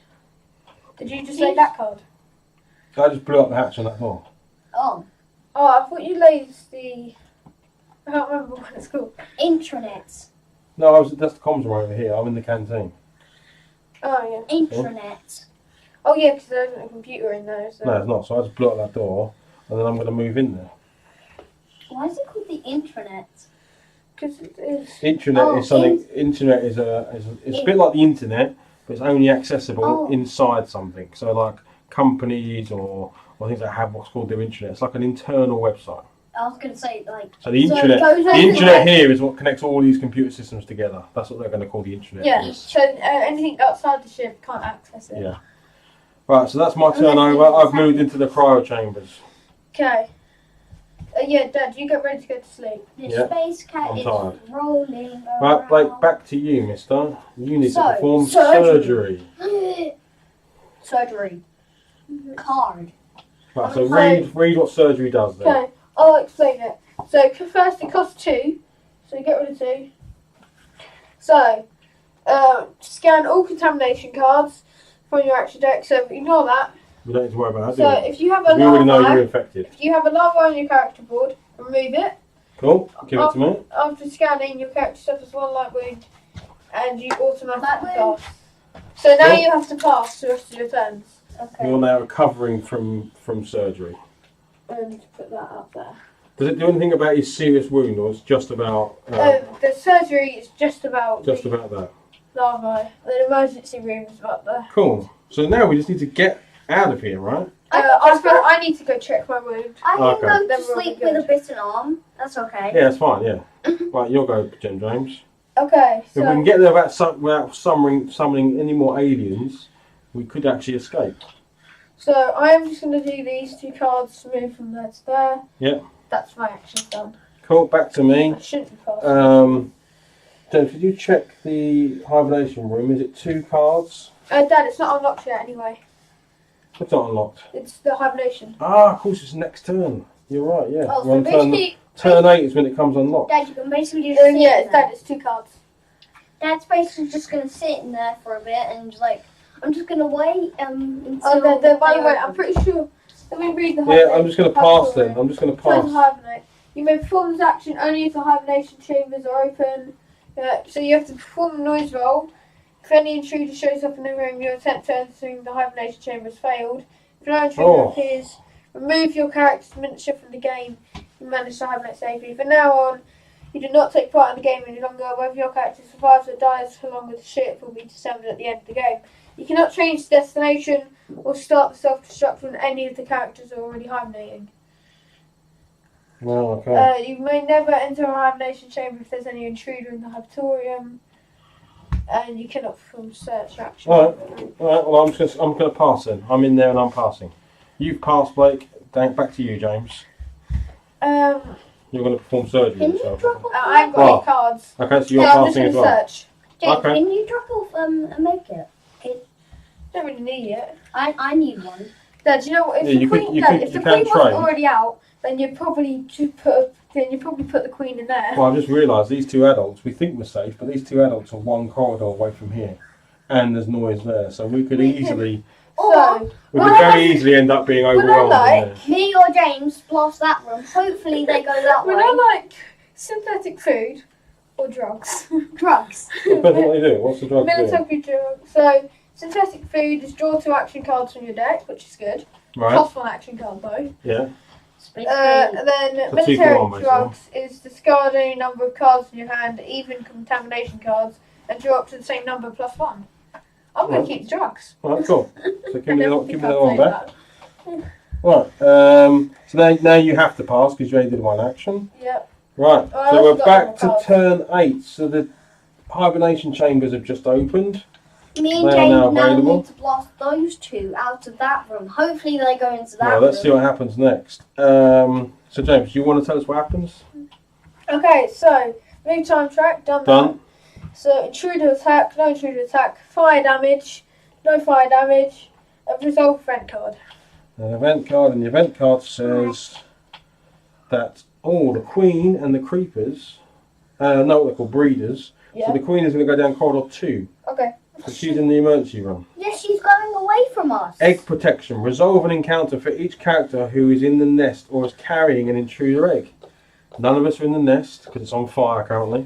Speaker 2: Did you just lay that card?
Speaker 1: I just blew up the hatch on that door.
Speaker 3: Oh,
Speaker 2: Oh, I thought you laid the... I can't remember what it's called.
Speaker 3: intranet.
Speaker 1: No, that's the comms room over here. I'm in the canteen.
Speaker 2: Oh, yeah.
Speaker 3: Intranet.
Speaker 2: Oh, yeah, because there isn't a computer in there. So.
Speaker 1: No, it's not. So I just blew up that door, and then I'm going to move in there.
Speaker 3: Why is it called the intranet?
Speaker 2: Because it is...
Speaker 1: Internet is something. Internet is it's a bit like the internet, but it's only accessible inside something. So like companies or things that have what's called their internet. It's like an internal website.
Speaker 3: I was going to say, like...
Speaker 1: So the internet here is what connects all these computer systems together. That's what they're going to call the internet.
Speaker 2: Yeah, so anything outside the ship can't access it.
Speaker 1: Yeah. Right, so that's my turn over. I've moved into the cryo chambers.
Speaker 2: Okay. Yeah, Dad, you get ready to go to sleep.
Speaker 3: The
Speaker 1: Yeah,
Speaker 3: space cat
Speaker 1: I'm
Speaker 3: is
Speaker 1: tired.
Speaker 3: rolling around.
Speaker 1: Right, Blake, back to you, mister. You need to
Speaker 3: So,
Speaker 1: perform
Speaker 3: surgery.
Speaker 1: surgery.
Speaker 3: Surgery. Card.
Speaker 1: Right, so read what surgery does then.
Speaker 2: Okay, I'll explain it. So first it costs 2, so get rid of 2. So, scan all contamination cards from your action deck, so ignore that.
Speaker 1: We don't need to worry about that,
Speaker 2: So
Speaker 1: do we?
Speaker 2: if you have a
Speaker 1: We already know you're
Speaker 2: larva,
Speaker 1: infected.
Speaker 2: if you have a larva on your character board, remove it.
Speaker 1: Cool, give it to me.
Speaker 2: After scanning, your character suffers 1 light wound, and you automatically
Speaker 3: Light wound?
Speaker 2: pass. So now
Speaker 1: Cool.
Speaker 2: you have to pass the rest of your turns.
Speaker 3: Okay.
Speaker 1: You're now recovering from surgery.
Speaker 2: And put that up there.
Speaker 1: Does it do anything about your serious wound, or it's just about
Speaker 2: The surgery is just about
Speaker 1: that?
Speaker 2: larvae. The emergency room is about there.
Speaker 1: Cool. So now we just need to get out of here, right?
Speaker 2: I need to go check my wound.
Speaker 3: I can
Speaker 1: Okay.
Speaker 3: go
Speaker 2: Then
Speaker 3: to
Speaker 2: we'll
Speaker 3: sleep
Speaker 2: be
Speaker 3: with a
Speaker 2: good.
Speaker 3: bitten arm. That's okay.
Speaker 1: Yeah, it's fine. Yeah. Right, you'll go, Jen James.
Speaker 2: Okay,
Speaker 1: If we can
Speaker 2: so
Speaker 1: get there without summoning any more aliens, we could actually escape.
Speaker 2: I am just going to do these 2 cards to move from there to there.
Speaker 1: Yeah.
Speaker 2: That's my action done.
Speaker 1: Cool. Back to me.
Speaker 2: I shouldn't be fast.
Speaker 1: Jen, could you check the hibernation room? Is it 2 cards?
Speaker 2: Dad, it's not unlocked yet anyway.
Speaker 1: It's not unlocked.
Speaker 2: It's the hibernation.
Speaker 1: Ah, of course, it's next turn. You're right. Yeah.
Speaker 3: Oh,
Speaker 1: We're on
Speaker 3: so
Speaker 1: turn
Speaker 3: basically,
Speaker 1: 8 is when it comes unlocked.
Speaker 3: Dad, you can basically just sit
Speaker 2: Yeah,
Speaker 3: in there.
Speaker 2: Dad, it's 2 cards.
Speaker 3: Dad's basically just going to sit in there for a bit and like, I'm just going to wait until...
Speaker 2: Oh, then, by the way,
Speaker 3: they're
Speaker 2: I'm pretty sure. Let me read the
Speaker 1: Yeah,
Speaker 2: hibernation.
Speaker 1: I'm just going to pass then. I'm just going to
Speaker 2: Try to
Speaker 1: pass.
Speaker 2: hibernate. You may perform this action only if the hibernation chambers are open. So you have to perform a noise roll. If any intruder shows up in the room, your attempt to enter the hibernation chamber has failed. If no intruder appears, remove your character's miniature from the game. You manage to hibernate safely. From now on, you do not take part in the game any longer. Whether your character survives or dies along with the ship will be determined at the end of the game. You cannot change the destination or start the self-destruct when any of the characters are already hibernating.
Speaker 1: Well, okay.
Speaker 2: You may never enter a hibernation chamber if there's any intruder in the hibernatorium, and you cannot perform search action.
Speaker 1: All right. Well, I'm gonna pass then. I'm in there and I'm passing. You've passed, Blake. Back to you, James. You're gonna perform surgery.
Speaker 3: Can you
Speaker 1: yourself.
Speaker 3: drop off...
Speaker 2: I haven't got any cards.
Speaker 1: Okay, so you're
Speaker 2: I'm just
Speaker 1: passing
Speaker 2: going
Speaker 1: as
Speaker 2: to
Speaker 1: well.
Speaker 2: search.
Speaker 3: James,
Speaker 1: Okay.
Speaker 3: can you drop off a medkit?
Speaker 2: Don't really need it.
Speaker 3: I need one.
Speaker 2: Dad, you know what? If
Speaker 1: Yeah,
Speaker 2: the
Speaker 1: you
Speaker 2: queen,
Speaker 1: could- you
Speaker 2: Dad,
Speaker 1: could-
Speaker 2: if the
Speaker 1: you
Speaker 2: queen
Speaker 1: can
Speaker 2: wasn't
Speaker 1: train.
Speaker 2: already out, then you'd probably put the queen in there.
Speaker 1: Well, I've just realised these 2 adults. We think we're safe, but these 2 adults are 1 corridor away from here, and there's noise there, so we could easily,
Speaker 2: So,
Speaker 1: very easily end up being overwhelmed. in there.
Speaker 3: Me or James blast that room. Hopefully they go that
Speaker 2: would
Speaker 3: way.
Speaker 2: I like synthetic food or drugs?
Speaker 3: Drugs.
Speaker 1: Depends on what you do. What's the drug do?
Speaker 2: Military drugs. So, synthetic food is draw 2 action cards from your deck, which is good.
Speaker 1: Right.
Speaker 2: Plus 1 action card though.
Speaker 1: Yeah.
Speaker 2: And then
Speaker 1: So 2 for
Speaker 2: military
Speaker 1: 1, basically.
Speaker 2: drugs is discard any number of cards in your hand, even contamination cards, and draw up to the same number plus 1. I'm going
Speaker 1: Right.
Speaker 2: to keep the drugs.
Speaker 1: Alright, cool. So give
Speaker 2: I
Speaker 1: me
Speaker 2: never
Speaker 1: the
Speaker 2: think
Speaker 1: other
Speaker 2: I'd
Speaker 1: one
Speaker 2: say
Speaker 1: back.
Speaker 2: that.
Speaker 1: Right. So now you have to pass because you only did one action.
Speaker 2: Yep.
Speaker 1: Right.
Speaker 2: Oh, I
Speaker 1: So
Speaker 2: also
Speaker 1: we're
Speaker 2: got
Speaker 1: back
Speaker 2: more
Speaker 1: to
Speaker 2: cards.
Speaker 1: turn 8. So the hibernation chambers have just opened.
Speaker 3: Me and
Speaker 1: They are
Speaker 3: James
Speaker 1: now
Speaker 3: now
Speaker 1: available.
Speaker 3: need to blast those two out of that room. Hopefully they go into that
Speaker 1: Well, let's see
Speaker 3: room.
Speaker 1: what happens next. So James, do you want to tell us what happens?
Speaker 2: Okay, so move time track, done.
Speaker 1: Done.
Speaker 2: So intruder attack, no intruder attack, fire damage, no fire damage, a resolve event card.
Speaker 1: An event card, and the event card says that the queen and the creepers, know what they're called, breeders.
Speaker 2: Yeah.
Speaker 1: So the queen is going to go down corridor 2.
Speaker 2: Okay.
Speaker 1: So she's in the emergency room.
Speaker 3: Yes, she's going away from us.
Speaker 1: Egg protection. Resolve an encounter for each character who is in the nest or is carrying an intruder egg. None of us are in the nest because it's on fire currently.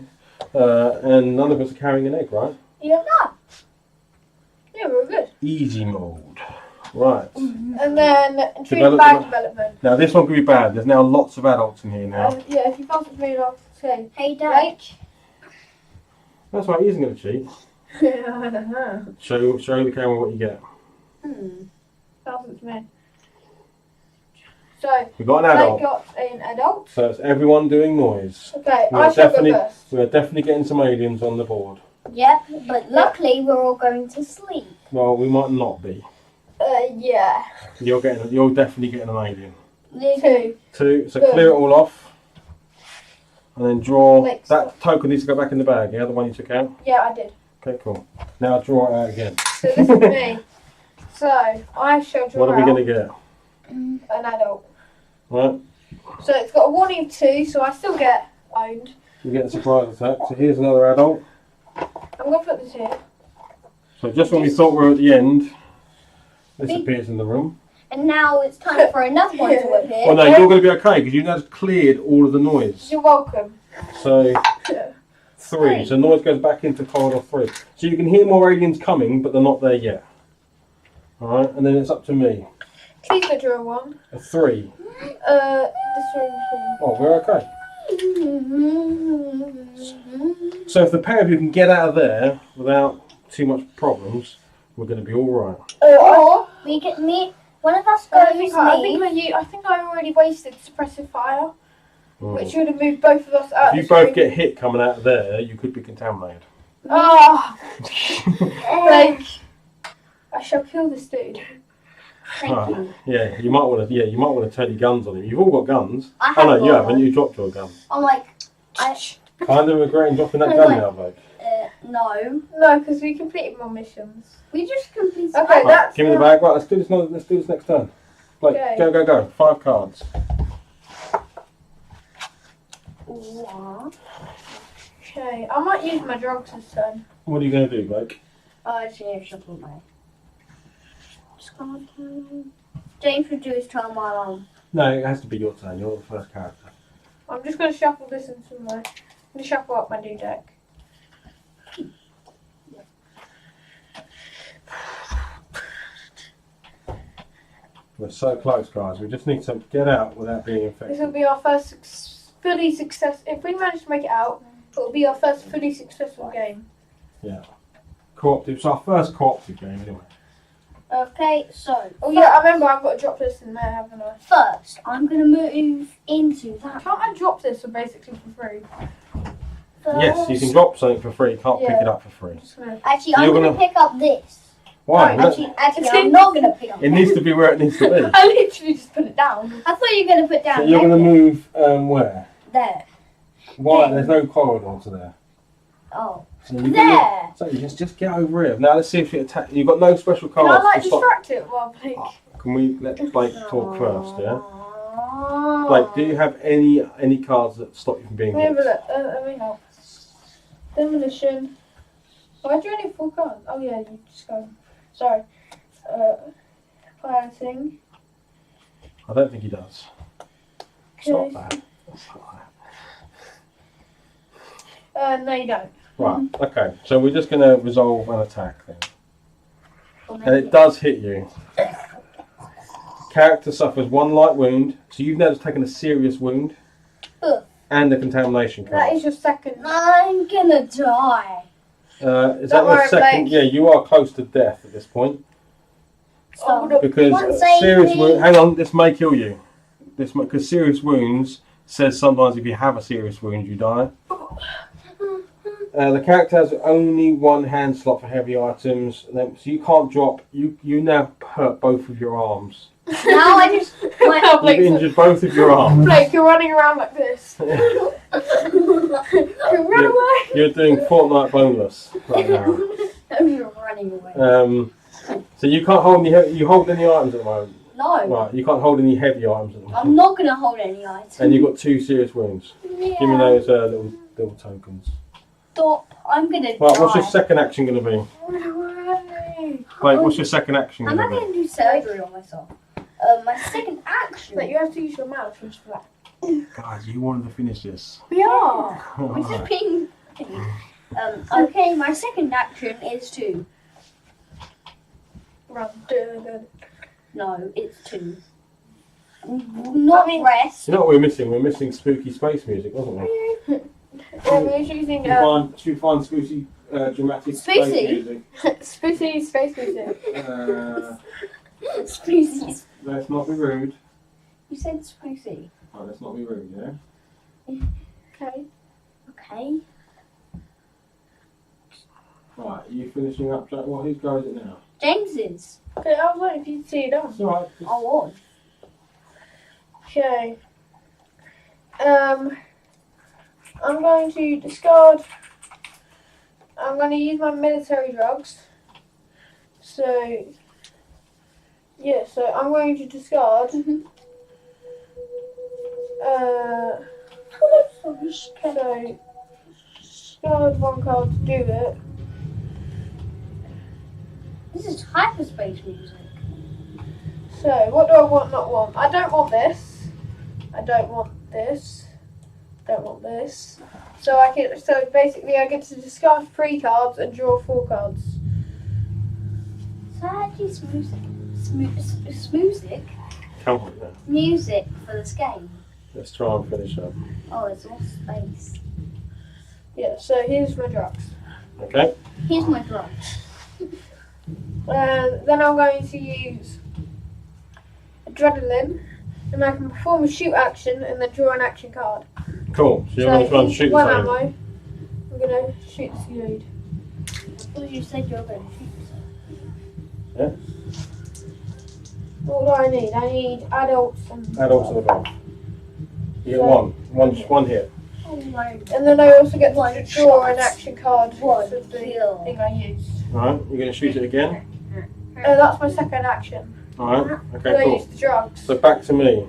Speaker 1: And none of us are carrying an egg, right?
Speaker 2: Yeah. Yeah, we're good.
Speaker 1: Easy mode. Right.
Speaker 2: And then intruder bag development.
Speaker 1: Now this one could be bad. There's now lots of adults in here now.
Speaker 2: Yeah, if you pass it to me, I'll say.
Speaker 3: Hey, Dad.
Speaker 2: Blake.
Speaker 1: That's right, he isn't going to cheat.
Speaker 2: I don't know.
Speaker 1: Show the camera what you get.
Speaker 2: Pass it to me. So,
Speaker 1: We've got an
Speaker 2: Blake
Speaker 1: adult.
Speaker 2: got an adult.
Speaker 1: So it's everyone doing noise.
Speaker 2: Okay,
Speaker 1: We
Speaker 2: I
Speaker 1: are
Speaker 2: shall go
Speaker 1: definitely,
Speaker 2: first.
Speaker 1: we are definitely getting some aliens on the board.
Speaker 3: Yep, but luckily we're all going to sleep.
Speaker 1: Well, we might not be.
Speaker 2: Yeah.
Speaker 1: You're definitely getting an alien.
Speaker 2: 2.
Speaker 1: 2. So
Speaker 2: Boom.
Speaker 1: clear it all off, and then draw.
Speaker 2: Next
Speaker 1: That
Speaker 2: one.
Speaker 1: token needs to go back in the bag. Yeah, the one you took out.
Speaker 2: Yeah, I did.
Speaker 1: Okay, cool. Now draw it out again.
Speaker 2: So this is me. So, I shall draw
Speaker 1: What are we
Speaker 2: out
Speaker 1: going to get?
Speaker 2: an adult.
Speaker 1: Right,
Speaker 2: So it's got a warning of 2, so I still get owned.
Speaker 1: you get a surprise attack. So here's another adult.
Speaker 2: I'm going to put this here.
Speaker 1: So just when we thought we were at the end, this appears in the room.
Speaker 3: And now it's time for another one to appear.
Speaker 1: Well, no, you're going to be okay because you just cleared all of the noise.
Speaker 2: You're welcome.
Speaker 1: So 3. So noise goes back into corridor 3. So you can hear more aliens coming, but they're not there yet. All right, and then it's up to me.
Speaker 2: Please don't draw 1.
Speaker 1: A 3.
Speaker 2: This room.
Speaker 1: Oh, we're okay. So if the pair of you can get out of there without too much problems, we're going to be all right.
Speaker 3: Or we get one of us goes
Speaker 2: I think I already wasted suppressive fire, which would have moved both of us out.
Speaker 1: If you both get hit coming out of there, you could be contaminated.
Speaker 2: Ah, like I shall kill this dude.
Speaker 3: Thank you.
Speaker 1: Yeah, you might want to turn your guns on him. You've all got guns.
Speaker 3: I
Speaker 1: Oh no,
Speaker 3: have
Speaker 1: you
Speaker 3: got
Speaker 1: haven't.
Speaker 3: one.
Speaker 1: You dropped your gun.
Speaker 3: I'm like,
Speaker 1: Kind of regretting dropping that
Speaker 3: I'm
Speaker 1: gun
Speaker 3: like-
Speaker 1: now, Blake.
Speaker 3: no.
Speaker 2: No, because we completed more missions.
Speaker 3: We just completed.
Speaker 2: Okay,
Speaker 1: Right,
Speaker 2: that's
Speaker 1: give me the bag. Right, let's do this next turn. Blake,
Speaker 2: Okay.
Speaker 1: go. 5 cards.
Speaker 2: Okay, I might use my drugs this turn.
Speaker 1: What are you going to do, Blake?
Speaker 3: Actually, shuffle my. James would do his turn while I'm.
Speaker 1: No, it has to be your turn. You're the first character.
Speaker 2: I'm just going to shuffle this into my. I'm going to shuffle up my new deck.
Speaker 1: We're so close, guys. We just need to get out without being
Speaker 2: This will
Speaker 1: infected.
Speaker 2: be our first fully success. If we manage to make it out, it will be our first fully successful game.
Speaker 1: Cooperative. It's our first cooperative game, anyway.
Speaker 3: Okay, so.
Speaker 2: Oh yeah, I remember I've got to drop this in there, haven't I?
Speaker 3: First, I'm gonna move into that.
Speaker 2: Can't I drop this for basically for free?
Speaker 1: Yes, you can drop something for free. You can't pick
Speaker 2: Yeah.
Speaker 1: it up for free.
Speaker 2: Just gonna...
Speaker 3: Actually,
Speaker 1: So
Speaker 3: I'm
Speaker 1: you're
Speaker 3: gonna
Speaker 1: gonna-
Speaker 3: pick up this.
Speaker 1: Why?
Speaker 2: Right,
Speaker 3: Actually, I'm not gonna pick up.
Speaker 1: It needs to be where it needs to be.
Speaker 2: I literally just put it down.
Speaker 3: I thought you were gonna put down.
Speaker 1: So you're going to
Speaker 3: everything.
Speaker 1: move where?
Speaker 3: There.
Speaker 1: Why?
Speaker 3: There.
Speaker 1: There's no corridor to there.
Speaker 3: Oh.
Speaker 1: So you
Speaker 3: There.
Speaker 1: So you just get over here. Now let's see if you attack. You've got no special
Speaker 2: Can
Speaker 1: cards.
Speaker 2: I like
Speaker 1: to stop.
Speaker 2: distract it while Blake?
Speaker 1: Can we let Blake talk first? Yeah.
Speaker 3: Oh.
Speaker 1: Blake, do you have any cards that stop you from being
Speaker 2: Let me have a
Speaker 1: hit?
Speaker 2: look. Let me help. Demolition. Why do you only have 4 cards? Oh yeah, you just go. Sorry. Piloting.
Speaker 1: I don't think he does. Stop
Speaker 2: Okay.
Speaker 1: that. Stop that.
Speaker 2: No, you don't.
Speaker 1: Right. Okay. So we're just going to resolve an attack then, and it does hit you. Character suffers 1 light wound, so you've now just taken a serious wound
Speaker 3: Ugh.
Speaker 1: and a contamination
Speaker 2: That
Speaker 1: card.
Speaker 2: is your second.
Speaker 3: I'm gonna die.
Speaker 1: Is that
Speaker 2: Don't
Speaker 1: your
Speaker 2: worry,
Speaker 1: second?
Speaker 2: Blake.
Speaker 1: Yeah, you are close to death at this point.
Speaker 2: Oh, no.
Speaker 1: Because
Speaker 3: One save
Speaker 1: serious
Speaker 3: me.
Speaker 1: wounds. Hang on, this may kill you. Because serious wounds says sometimes if you have a serious wound, you die. The character has only one hand slot for heavy items, so you can't drop. You now hurt both of your arms.
Speaker 3: Now I just went.
Speaker 1: You've
Speaker 2: Blake's-
Speaker 1: injured both of your arms.
Speaker 2: Blake, you're running around like this.
Speaker 3: Run
Speaker 1: You're-
Speaker 3: away.
Speaker 1: You're doing Fortnite boneless right now.
Speaker 3: I'm running away.
Speaker 1: So you can't hold any. You hold any items at the moment,
Speaker 3: No,
Speaker 1: right? You can't hold any heavy items at the moment.
Speaker 3: I'm not gonna hold any items.
Speaker 1: And you've got 2 serious wounds.
Speaker 3: Yeah.
Speaker 1: Give me those little tokens.
Speaker 3: Stop. I'm gonna
Speaker 1: Right,
Speaker 3: die.
Speaker 1: what's your second action going to be?
Speaker 2: Run away.
Speaker 1: Wait, what's your second action
Speaker 3: I'm
Speaker 1: going
Speaker 3: not
Speaker 1: to be?
Speaker 3: gonna do surgery on myself. My second action.
Speaker 2: But you have to use your mouth to flat.
Speaker 1: Guys, you wanted to finish this.
Speaker 2: We are.
Speaker 3: We're just
Speaker 1: Alright.
Speaker 3: being. Okay, my second action is to.
Speaker 2: Run.
Speaker 3: No, it's to. Not rest.
Speaker 1: You know what we're missing? We're missing spooky space music, wasn't we?
Speaker 2: We're using
Speaker 1: Should we find spooky, dramatic
Speaker 3: Spooky?
Speaker 1: space music?
Speaker 2: spooky space music.
Speaker 3: Spooky.
Speaker 1: Let's not be rude.
Speaker 3: You said spooky.
Speaker 1: Oh, let's not be rude, yeah?
Speaker 2: Okay.
Speaker 3: Okay.
Speaker 1: Right, are you finishing up, Jack? Well, whose go is it now?
Speaker 3: James's.
Speaker 2: Okay, I was waiting for you to see it done.
Speaker 1: It's alright.
Speaker 3: I was.
Speaker 2: Okay. I'm going to discard. I'm going to use my military drugs. So, yeah, so I'm going to discard. So, discard one card to do it.
Speaker 3: This is hyperspace music.
Speaker 2: So, what do I want, not want? I don't want this. I don't want this. Don't want this. So basically I get to discard 3 cards and draw 4 cards.
Speaker 3: So actually music.
Speaker 1: Come on now.
Speaker 3: Music for this game.
Speaker 1: Let's try and finish up.
Speaker 3: Oh, it's all space.
Speaker 2: Yeah, so here's my drugs.
Speaker 1: Okay?
Speaker 3: Here's my drugs.
Speaker 2: Then I'm going to use adrenaline, and I can perform a shoot action and then draw an action card.
Speaker 1: Cool. So you're going to try and
Speaker 2: in
Speaker 1: shoot
Speaker 2: one
Speaker 1: the
Speaker 2: ammo,
Speaker 1: thing.
Speaker 2: I'm going to shoot the seed.
Speaker 3: Well, you said you were going to shoot
Speaker 2: What do I need? I need adults and
Speaker 1: Adults and above. You get
Speaker 2: So-
Speaker 1: one hit.
Speaker 3: Oh my.
Speaker 2: And then I also get
Speaker 3: One
Speaker 2: to draw an
Speaker 3: shot.
Speaker 2: action card
Speaker 3: One
Speaker 2: for the
Speaker 3: kill.
Speaker 2: thing I used.
Speaker 1: Alright, you're going to shoot it again.
Speaker 2: That's my second action.
Speaker 1: Alright,
Speaker 2: So
Speaker 1: okay,
Speaker 2: I
Speaker 1: cool.
Speaker 2: use the drugs.
Speaker 1: So back to me.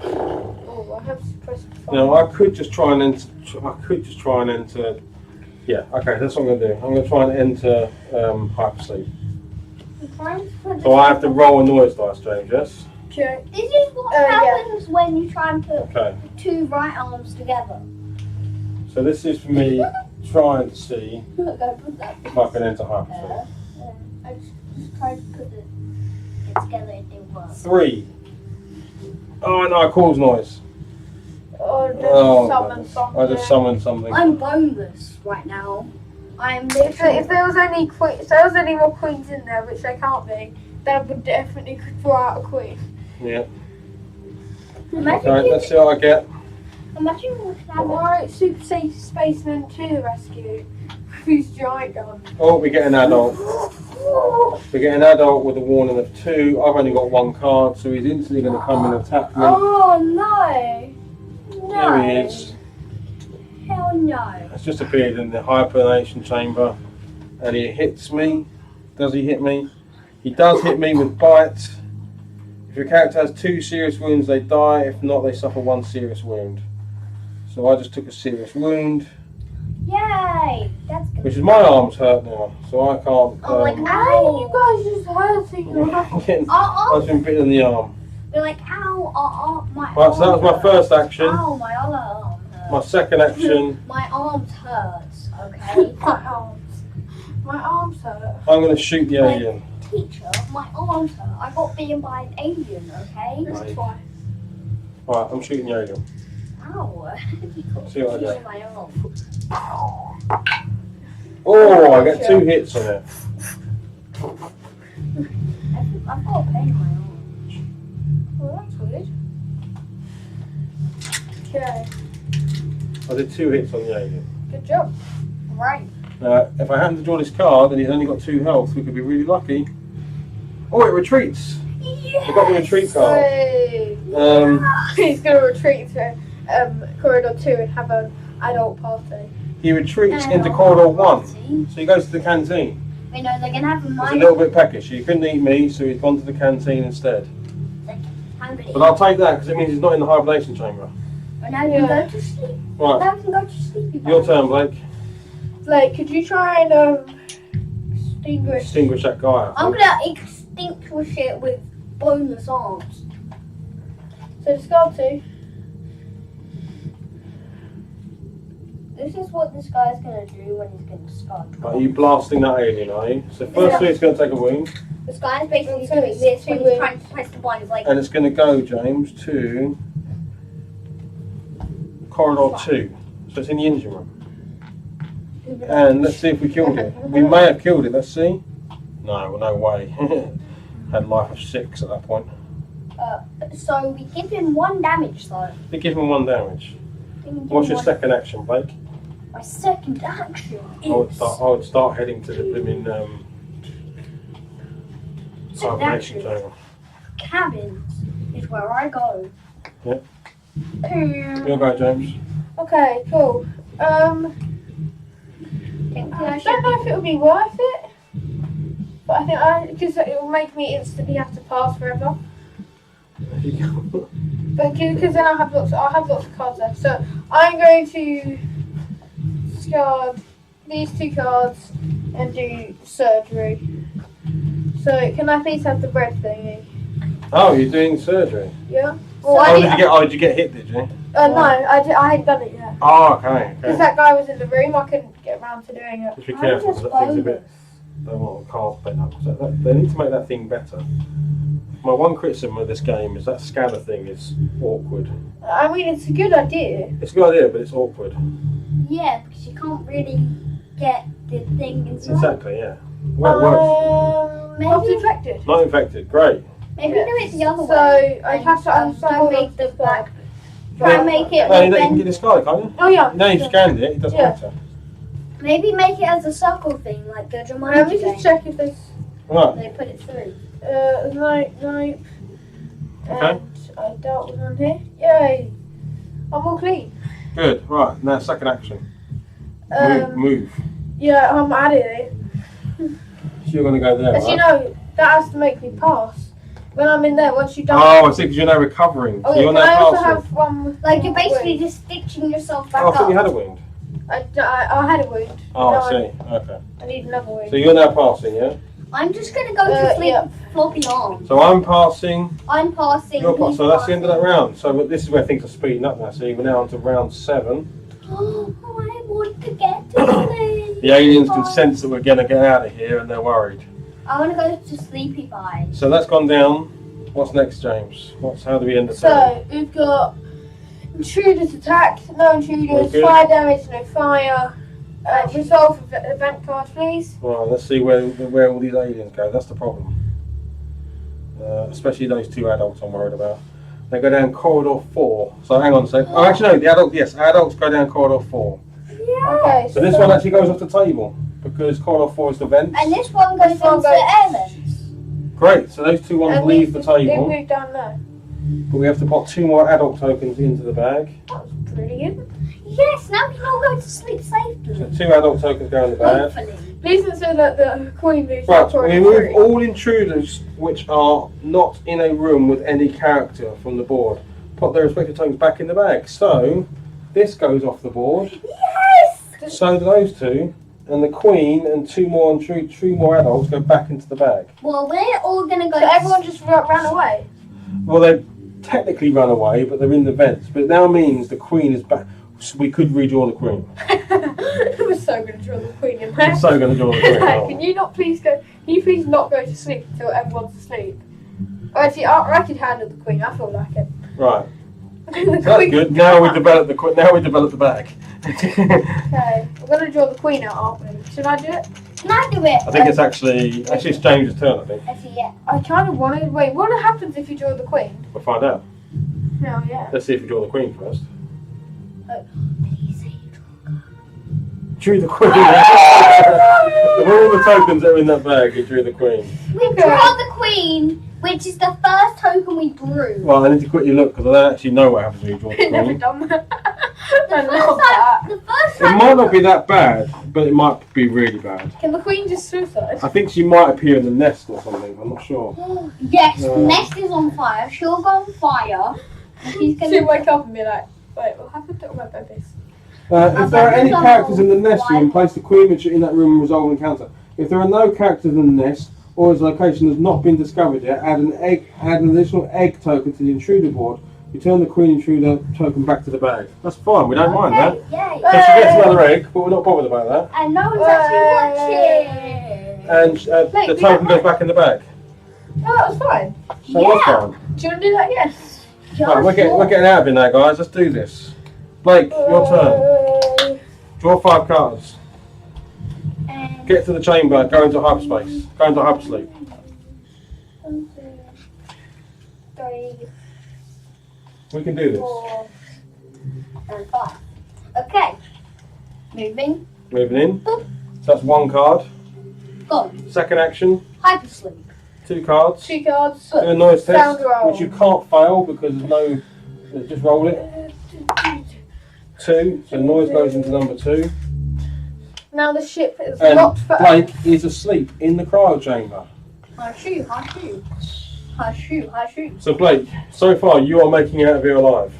Speaker 2: Oh, I have to press the
Speaker 1: Now I could just try and enter. Yeah, okay, that's what I'm going to do. I'm going to try and enter hypersleep. So I have to roll a noise dice, James, yes?
Speaker 2: Okay.
Speaker 3: This is what
Speaker 2: Yeah.
Speaker 3: happens when you try and put
Speaker 1: Okay.
Speaker 3: 2 right arms together.
Speaker 1: So this is for me trying to see
Speaker 3: Look, I put that
Speaker 1: if I can enter hypersleep.
Speaker 3: there. I just tried to put it together, it didn't work.
Speaker 1: 3. Oh no, I caused noise.
Speaker 2: Or just
Speaker 1: Oh,
Speaker 2: summon
Speaker 1: goodness.
Speaker 2: something.
Speaker 1: I just summoned something.
Speaker 3: I'm boneless right now. I'm
Speaker 2: If
Speaker 3: literally.
Speaker 2: there was any if there was any more queens in there, which there can't be, then I would definitely draw out a queen.
Speaker 1: Yeah.
Speaker 3: Imagine
Speaker 1: Okay,
Speaker 3: you-
Speaker 1: let's see what I get.
Speaker 3: Imagine what could happen.
Speaker 2: Alright, Super Safe Spaceman to the rescue. Who's giant gun?
Speaker 1: Oh, we get an adult. We get an adult with a warning of 2. I've only got 1 card, so he's instantly going to come and attack me.
Speaker 3: Oh no! No!
Speaker 1: There he is.
Speaker 3: Hell no!
Speaker 1: It's just appeared in the hibernation chamber, and he hits me. Does he hit me? He does hit me with bite. If your character has 2 serious wounds, they die. If not, they suffer 1 serious wound. So I just took a serious wound,
Speaker 3: Yay! That's good.
Speaker 1: which is my arm's hurt now, so I can't.
Speaker 3: Oh, like,
Speaker 2: Ow, you guys just hurting your
Speaker 1: I've been bitten in the arm.
Speaker 3: You're like, ow, my
Speaker 1: Right, so that was my
Speaker 3: arm
Speaker 1: first
Speaker 3: hurts.
Speaker 1: action.
Speaker 3: Ow, my other arm hurts.
Speaker 1: My second action,
Speaker 3: My arms hurts, okay?
Speaker 2: My arms hurt.
Speaker 1: I'm going to shoot the alien.
Speaker 3: Teacher, my arms hurt. I got bitten by an alien, okay?
Speaker 1: Right.
Speaker 2: Twice.
Speaker 1: Right, I'm shooting the alien.
Speaker 3: Ow.
Speaker 1: See what I get.
Speaker 3: My arm.
Speaker 1: Oh, I get 2 hits on it.
Speaker 3: I've got a pain in my arm.
Speaker 2: Well, that's weird. Okay,
Speaker 1: I did 2 hits on the alien.
Speaker 2: good job.
Speaker 3: Right.
Speaker 1: If I happen to draw this card and he's only got 2 health, we could be really lucky. Oh, it retreats.
Speaker 3: Yes.
Speaker 1: I got the retreat card.
Speaker 2: Hey. He's going to retreat to corridor 2 and have an adult party.
Speaker 1: He retreats into corridor 1. So he goes to the canteen.
Speaker 3: Wait, no, they're going to have a
Speaker 1: He's
Speaker 3: minor.
Speaker 1: a little bit peckish. He couldn't eat me, so he's gone to the canteen instead.
Speaker 3: I'm gonna
Speaker 1: But I'll take that because it means he's not in the hibernation chamber.
Speaker 3: Well, now you can go to sleep.
Speaker 1: Right,
Speaker 3: Now you can go to sleep.
Speaker 1: your turn, Blake.
Speaker 2: Blake, could you try and extinguish?
Speaker 1: Extinguish that guy.
Speaker 3: I'm gonna extinguish it with boneless arms.
Speaker 2: So discard 2.
Speaker 3: This is what this guy's gonna do when he's gonna discard.
Speaker 1: Are you blasting that alien, are you? So firstly it's going to take a wound,
Speaker 3: This guy's basically
Speaker 2: So
Speaker 3: doing
Speaker 2: it's
Speaker 3: this when
Speaker 2: two
Speaker 3: he's trying to press the button. He's like,
Speaker 1: and it's going to go, James, to corridor 2. So it's in the engine room. And let's see if we killed it. We may have killed it, let's see. No, no way. Had life of 6 at that point.
Speaker 3: so we give him 1 damage though.
Speaker 1: They give him 1 damage.
Speaker 3: We give
Speaker 1: What's
Speaker 3: him
Speaker 1: your
Speaker 3: one-
Speaker 1: second action, Blake?
Speaker 3: My second action
Speaker 1: I would
Speaker 3: is
Speaker 1: start heading to the blooming
Speaker 3: second
Speaker 1: hibernation
Speaker 3: action.
Speaker 1: chamber.
Speaker 3: Cabins is where I go.
Speaker 1: Yep.
Speaker 3: Can
Speaker 1: You'll go, James.
Speaker 2: Okay, cool. I don't know if it would be worth it, but I think because it will make me instantly have to pass forever.
Speaker 1: There you go.
Speaker 2: But because then I'll have lots of cards left. So I'm going to discard these 2 cards and do surgery. So can I please have the bread thingy?
Speaker 1: Oh, you're doing surgery.
Speaker 2: Yeah.
Speaker 1: Did you get hit, did you?
Speaker 2: No, I hadn't done it yet.
Speaker 1: Oh, okay.
Speaker 2: Because that guy was in the room, I couldn't get around to doing it.
Speaker 1: Just be careful, because that thing's a bit... They want the cards better. So they need to make that thing better. My one criticism of this game is that scanner thing is awkward.
Speaker 2: I mean, it's a good idea.
Speaker 1: It's a good idea, but it's awkward.
Speaker 3: Yeah, because you can't really get the thing inside.
Speaker 1: Exactly, yeah. Well, it works.
Speaker 2: Not
Speaker 3: Maybe-
Speaker 2: infected.
Speaker 1: Not infected, great.
Speaker 3: Maybe
Speaker 2: Yeah.
Speaker 3: do it the other
Speaker 2: So
Speaker 3: way.
Speaker 2: I'd have to
Speaker 3: don't make the black. Try
Speaker 2: Right.
Speaker 3: and make it.
Speaker 1: No, you
Speaker 3: then-
Speaker 1: can get this guy, can't you?
Speaker 2: Oh yeah.
Speaker 1: No, you've scanned it, it doesn't
Speaker 2: Yeah.
Speaker 1: matter.
Speaker 3: Maybe make it as a circle thing, like the
Speaker 2: Let
Speaker 3: Jumanji
Speaker 2: me
Speaker 3: game.
Speaker 2: just check if there's
Speaker 1: Right,
Speaker 3: They put it through.
Speaker 2: no.
Speaker 1: Okay.
Speaker 2: And I doubt it was on here. Yay! I'm all clean.
Speaker 1: good. Right, now second action. Move.
Speaker 2: Yeah, I'm at it.
Speaker 1: So you're going to go there,
Speaker 2: As you
Speaker 1: right?
Speaker 2: know, that has to make me pass. When I'm in there, once you've done.
Speaker 1: Oh, I see, because you're now recovering.
Speaker 2: Oh
Speaker 1: So
Speaker 2: yeah,
Speaker 1: you're
Speaker 2: can I
Speaker 1: now
Speaker 2: also
Speaker 1: passing.
Speaker 2: have one? With
Speaker 3: Like you're basically
Speaker 2: wound?
Speaker 3: just stitching yourself back
Speaker 1: Oh, I thought
Speaker 3: up.
Speaker 1: you had a wound.
Speaker 2: I had a wound.
Speaker 1: Oh,
Speaker 2: No,
Speaker 1: I see. Okay.
Speaker 2: I need another wound.
Speaker 1: So you're now passing, yeah?
Speaker 3: I'm just gonna go to sleep
Speaker 2: yeah.
Speaker 3: with floppy arms.
Speaker 1: So I'm passing.
Speaker 3: I'm passing.
Speaker 1: You're
Speaker 3: he's
Speaker 1: so that's the end of that
Speaker 3: passing.
Speaker 1: round. So this is where things are speeding up now. So we're now on to round 7.
Speaker 3: Oh, I want to get to sleep.
Speaker 1: The aliens can sense that we're going to get out of here and they're worried.
Speaker 3: I want to go to sleepy bye.
Speaker 1: So that's gone down. What's next, James? How do we end the turn?
Speaker 2: So we've got intruders attack, no intruders,
Speaker 1: Okay.
Speaker 2: fire damage, no fire. Resolve event card, please.
Speaker 1: Well, let's see where all these aliens go. That's the problem. Especially those 2 adults I'm worried about. They go down corridor 4. So hang on a sec. Oh, actually no, the adults, yes, adults go down corridor 4.
Speaker 3: Yeah.
Speaker 2: Okay.
Speaker 1: So this one actually goes off the table because corridor 4 is the vents.
Speaker 3: And this one goes
Speaker 2: This one
Speaker 3: into
Speaker 2: goes-
Speaker 3: the elements.
Speaker 1: Great, so those 2 ones
Speaker 2: And
Speaker 1: leave the
Speaker 2: They
Speaker 1: table,
Speaker 2: moved down there.
Speaker 1: but we have to put 2 more adult tokens into the bag.
Speaker 2: That was brilliant.
Speaker 3: Yes, now we can all go to sleep
Speaker 1: So
Speaker 3: safely.
Speaker 1: 2 adult tokens go in the bag.
Speaker 3: Hopefully.
Speaker 2: Please consider that the queen moves
Speaker 1: Right,
Speaker 2: out
Speaker 1: we remove all intruders which are not in a room with any character from the board. Put their respective tokens back in the bag. So this goes off the board.
Speaker 3: Yes.
Speaker 1: So those 2 and the queen and 2 more adults go back into the bag.
Speaker 3: Well, we're all gonna go.
Speaker 2: So everyone just ran away.
Speaker 1: Well, they technically run away, but they're in the vents. But it now means the queen is back. So we could redraw the queen.
Speaker 2: I was so going to draw the queen in there.
Speaker 1: I'm so going to draw the queen.
Speaker 2: Can you not please go? Can you please not go to sleep until everyone's asleep? Or actually, I could handle the queen. I feel like it.
Speaker 1: Right. So that's good. Now we develop the bag.
Speaker 2: Okay, we're gonna draw the queen out, aren't we? Should I do it?
Speaker 3: Can I do it?
Speaker 1: I think it's actually it's James's turn. I think
Speaker 3: I see it.
Speaker 2: I kind of wanted. Wait, what happens if you draw the queen?
Speaker 1: we'll find out.
Speaker 2: No, yeah.
Speaker 1: Let's see if you draw the queen first.
Speaker 3: Please say you draw.
Speaker 1: Drew the queen. Of all the tokens that are in that bag, you drew the queen.
Speaker 3: We draw the queen, which is the first token we drew.
Speaker 1: Well, I need to quickly look because I don't actually know what happens when you draw the
Speaker 2: Never
Speaker 1: queen.
Speaker 2: done that.
Speaker 3: The
Speaker 2: I
Speaker 3: first
Speaker 2: love that.
Speaker 3: time, the first
Speaker 1: It
Speaker 3: time.
Speaker 1: might not be that bad, but it might be really bad.
Speaker 2: Can the queen just suicide?
Speaker 1: I think she might appear in the nest or something. I'm not sure.
Speaker 3: Yes, Nest is on fire. She'll go on fire. And she's
Speaker 2: She'll
Speaker 3: gonna.
Speaker 2: wake up and be like, wait, what happened to all my babies?
Speaker 1: If there are any characters in the nest room, place the queen in that room and resolve an encounter. If there are no characters in the nest, or its location has not been discovered yet, add an additional egg token to the intruder board. Return the queen intruder token back to the bag. That's fine. We don't mind that.
Speaker 3: Yay.
Speaker 1: So she gets another egg, but we're not bothered about that.
Speaker 3: And no one's actually watching.
Speaker 1: And the token goes back in the bag.
Speaker 2: Oh, that was fine.
Speaker 1: So that's fine.
Speaker 2: Do you want to do that? Yes.
Speaker 1: Right, we're getting out of here now, guys. Let's do this. Blake, your turn. Draw 5 cards.
Speaker 3: And
Speaker 1: Get to the chamber. Go into hyperspace. Go into hypersleep.
Speaker 3: 1, 2, 3,
Speaker 1: We can do this.
Speaker 3: 4, and 5. Okay. Moving.
Speaker 1: Moving in.
Speaker 3: Boop.
Speaker 1: So that's 1 card.
Speaker 3: Gone.
Speaker 1: Second action.
Speaker 3: Hypersleep.
Speaker 1: 2 cards.
Speaker 2: 2 cards.
Speaker 1: Do a noise
Speaker 2: Sound
Speaker 1: test,
Speaker 2: roll.
Speaker 1: which you can't fail because there's no. Just roll it. 2. So noise goes into number 2.
Speaker 2: Now the ship is
Speaker 1: And
Speaker 2: locked for.
Speaker 1: Blake is asleep in the cryo chamber.
Speaker 3: Hashu, hashu. Hashu, hashu.
Speaker 1: So Blake, so far you are making it out of here alive.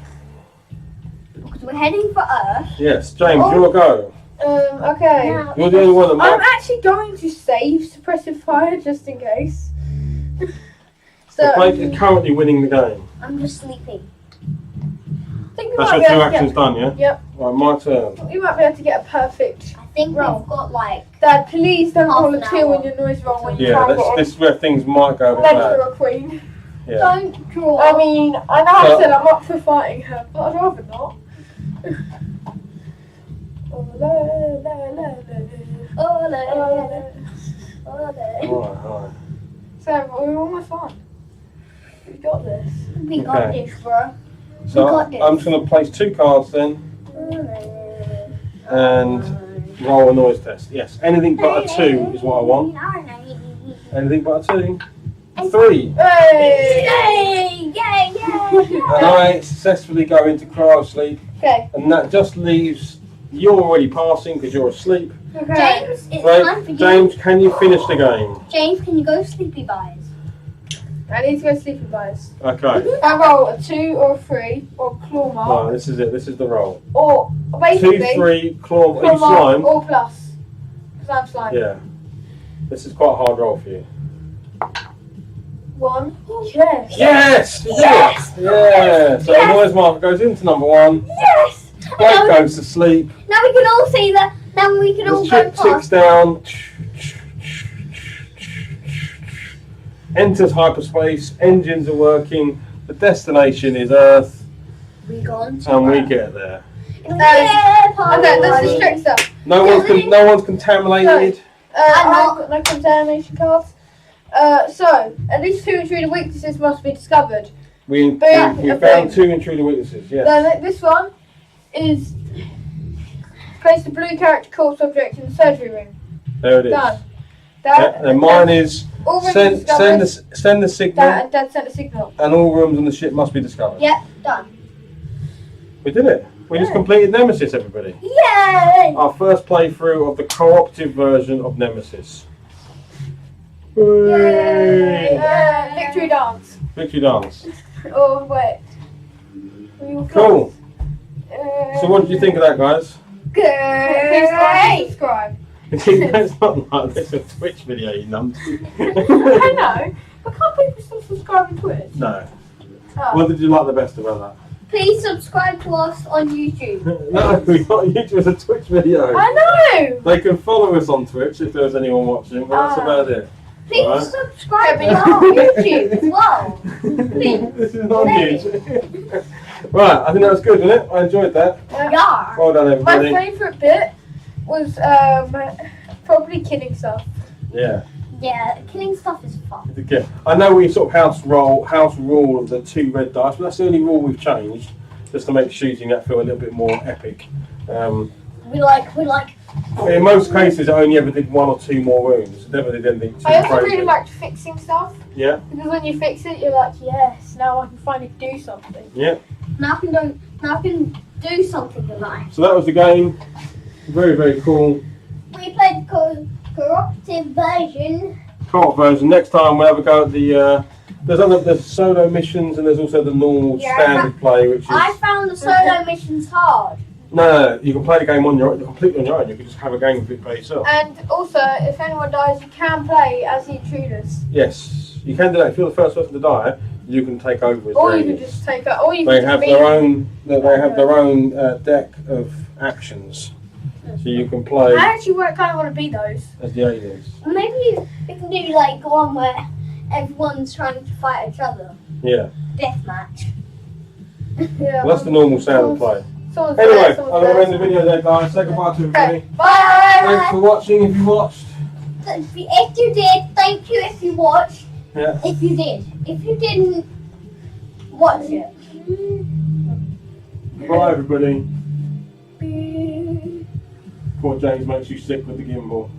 Speaker 3: Because we're heading for Earth.
Speaker 1: Yes, James,
Speaker 2: Oh.
Speaker 1: you'll go.
Speaker 2: Okay.
Speaker 3: Now,
Speaker 1: You're the only one that
Speaker 2: I'm
Speaker 1: might.
Speaker 2: actually going to save suppressive fire just in case.
Speaker 1: So Blake is currently winning the game.
Speaker 3: I'm just sleeping.
Speaker 2: I think we
Speaker 1: That's
Speaker 2: might
Speaker 1: your
Speaker 2: be
Speaker 1: 2
Speaker 2: able to
Speaker 1: actions done, yeah?
Speaker 2: Yep.
Speaker 1: Right, my turn.
Speaker 2: We might be able to get a perfect.
Speaker 3: I think
Speaker 2: Roll.
Speaker 3: we've got like.
Speaker 2: Dad, please don't
Speaker 3: Half
Speaker 2: roll a
Speaker 3: an
Speaker 2: 2
Speaker 3: hour.
Speaker 2: on your noise roll when you
Speaker 1: Yeah,
Speaker 2: try and get
Speaker 1: this is where things might go a bit
Speaker 2: Let's
Speaker 1: bad.
Speaker 2: draw a queen.
Speaker 1: Yeah.
Speaker 3: Don't draw.
Speaker 2: I mean, I know I said I'm up for fighting her, but I'd rather not.
Speaker 1: Alright.
Speaker 2: So we're almost on. We got this.
Speaker 3: We got
Speaker 1: Okay.
Speaker 3: this, bro.
Speaker 1: So
Speaker 3: We got this.
Speaker 1: I'm just going to place 2 cards then and roll a noise test. Yes, anything but a 2 is what I want. Anything but a 2. 3.
Speaker 2: Hey!
Speaker 3: Yay! Yay! Yay!
Speaker 1: And I successfully go into cryo sleep,
Speaker 2: Okay.
Speaker 1: and that just leaves you're already passing because you're asleep.
Speaker 2: Okay.
Speaker 3: James, it's
Speaker 1: Right,
Speaker 3: time for you.
Speaker 1: James, can you finish the game?
Speaker 3: James, can you go sleepy buys?
Speaker 2: I need to go sleeping guys.
Speaker 1: Okay.
Speaker 2: I roll a 2 or a 3 or claw mark
Speaker 1: No, this is it. This is the roll.
Speaker 2: or
Speaker 1: 2,
Speaker 2: basically
Speaker 1: 3, claw. Are
Speaker 2: claw
Speaker 1: you
Speaker 2: mark
Speaker 1: slime?
Speaker 2: or plus. Because I'm slime.
Speaker 1: Yeah. This is quite a hard roll for you.
Speaker 2: 1. Yes.
Speaker 1: Yes! You did
Speaker 3: Yes!
Speaker 1: it! Yeah! So the noise marker goes into number 1.
Speaker 3: Yes!
Speaker 1: Blake
Speaker 3: Now,
Speaker 1: goes to sleep.
Speaker 3: now we can all see that. Now we can all
Speaker 1: The
Speaker 3: go
Speaker 1: ship ticks
Speaker 3: past.
Speaker 1: down. Enters hyperspace. Engines are working. The destination is Earth,
Speaker 3: We gone.
Speaker 1: and we get there.
Speaker 3: Yeah,
Speaker 2: Okay, let's just check stuff.
Speaker 1: No one's contaminated.
Speaker 2: I've got no contamination cards. So, at least 2 intruder weaknesses must be discovered.
Speaker 1: We
Speaker 2: Boom.
Speaker 1: found 2 intruder weaknesses. Yeah.
Speaker 2: Then this one is place the blue character corpse object in the surgery room.
Speaker 1: There it is.
Speaker 2: Done.
Speaker 1: Yeah, and mine is
Speaker 2: all rooms
Speaker 1: send the signal,
Speaker 2: Dad sent a signal.
Speaker 1: and all rooms on the ship must be discovered.
Speaker 3: Yep, done.
Speaker 1: We did it. We just completed Nemesis, everybody.
Speaker 3: Yay!
Speaker 1: Our first playthrough of the cooperative version of Nemesis.
Speaker 2: Yay!
Speaker 1: Hooray!
Speaker 2: Victory dance.
Speaker 1: Victory dance.
Speaker 2: Oh wait.
Speaker 1: Cool. So what did you think of that, guys?
Speaker 2: Please like and subscribe.
Speaker 1: It's not like this a Twitch video, you numbs.
Speaker 2: I know. But can't people still subscribe on Twitch?
Speaker 1: No.
Speaker 2: Oh.
Speaker 1: What did you like the best about
Speaker 3: Please subscribe to us on YouTube.
Speaker 1: that? No, we got YouTube as a Twitch video.
Speaker 2: I know.
Speaker 1: They can follow us on Twitch if there's anyone watching, but that's about it.
Speaker 3: Please
Speaker 1: Alright.
Speaker 3: subscribe to
Speaker 2: Yeah,
Speaker 3: our YouTube as well. Please.
Speaker 1: This is not
Speaker 3: Please.
Speaker 1: news. Right, I think that was good, wasn't it? I enjoyed that.
Speaker 3: Yeah.
Speaker 1: Well done,
Speaker 2: My
Speaker 1: everybody.
Speaker 2: favourite bit was probably killing stuff.
Speaker 1: Yeah.
Speaker 3: Yeah, killing stuff is fun.
Speaker 1: Okay. I know we sort of house rule the 2 red dice, but that's the only rule we've changed, just to make shooting that feel a little bit more epic.
Speaker 3: We like.
Speaker 1: In most cases, I only ever did 1 or 2 more wounds. Never did anything too
Speaker 2: I also
Speaker 1: crazy.
Speaker 2: really liked fixing stuff
Speaker 1: Yeah.
Speaker 2: because when you fix it, you're like, yes, now I can finally do something.
Speaker 1: Yeah.
Speaker 3: Now I can do something tonight.
Speaker 1: So that was the game. Very, very cool.
Speaker 3: We played cooperative version.
Speaker 1: Co-op version. Next time we'll have a go at the. There's solo missions and there's also the normal
Speaker 3: Yeah,
Speaker 1: standard play, which is.
Speaker 3: I found the solo missions hard.
Speaker 1: No, you can play the game completely on your own. You can just have a game of it by yourself.
Speaker 2: And also, if anyone dies, you can play as the intruders.
Speaker 1: Yes, you can do that. If you're the first person to die, you can take over as
Speaker 2: Or
Speaker 1: the
Speaker 2: you can
Speaker 1: aliens.
Speaker 2: just take it. Or you
Speaker 1: They
Speaker 2: can
Speaker 1: have
Speaker 2: just
Speaker 1: their own. They have their own deck of actions, so you can play
Speaker 2: I actually kind of want to be those.
Speaker 1: as the aliens.
Speaker 3: Maybe we can do like one where everyone's trying to fight each other.
Speaker 1: Yeah,
Speaker 3: Deathmatch.
Speaker 2: Yeah.
Speaker 1: well, that's the normal standard play.
Speaker 2: Someone's
Speaker 1: Anyway,
Speaker 2: there,
Speaker 1: I'm
Speaker 2: someone's
Speaker 1: going to
Speaker 2: there.
Speaker 1: end the video there, guys. Say goodbye to everybody.
Speaker 2: Okay, bye!
Speaker 1: Thanks for watching. If you watched,
Speaker 3: If you did, thank you if you watched.
Speaker 1: yeah.
Speaker 3: If you did. If you didn't, watch it.
Speaker 1: Bye, everybody. Poor James makes you sick with the gimbal.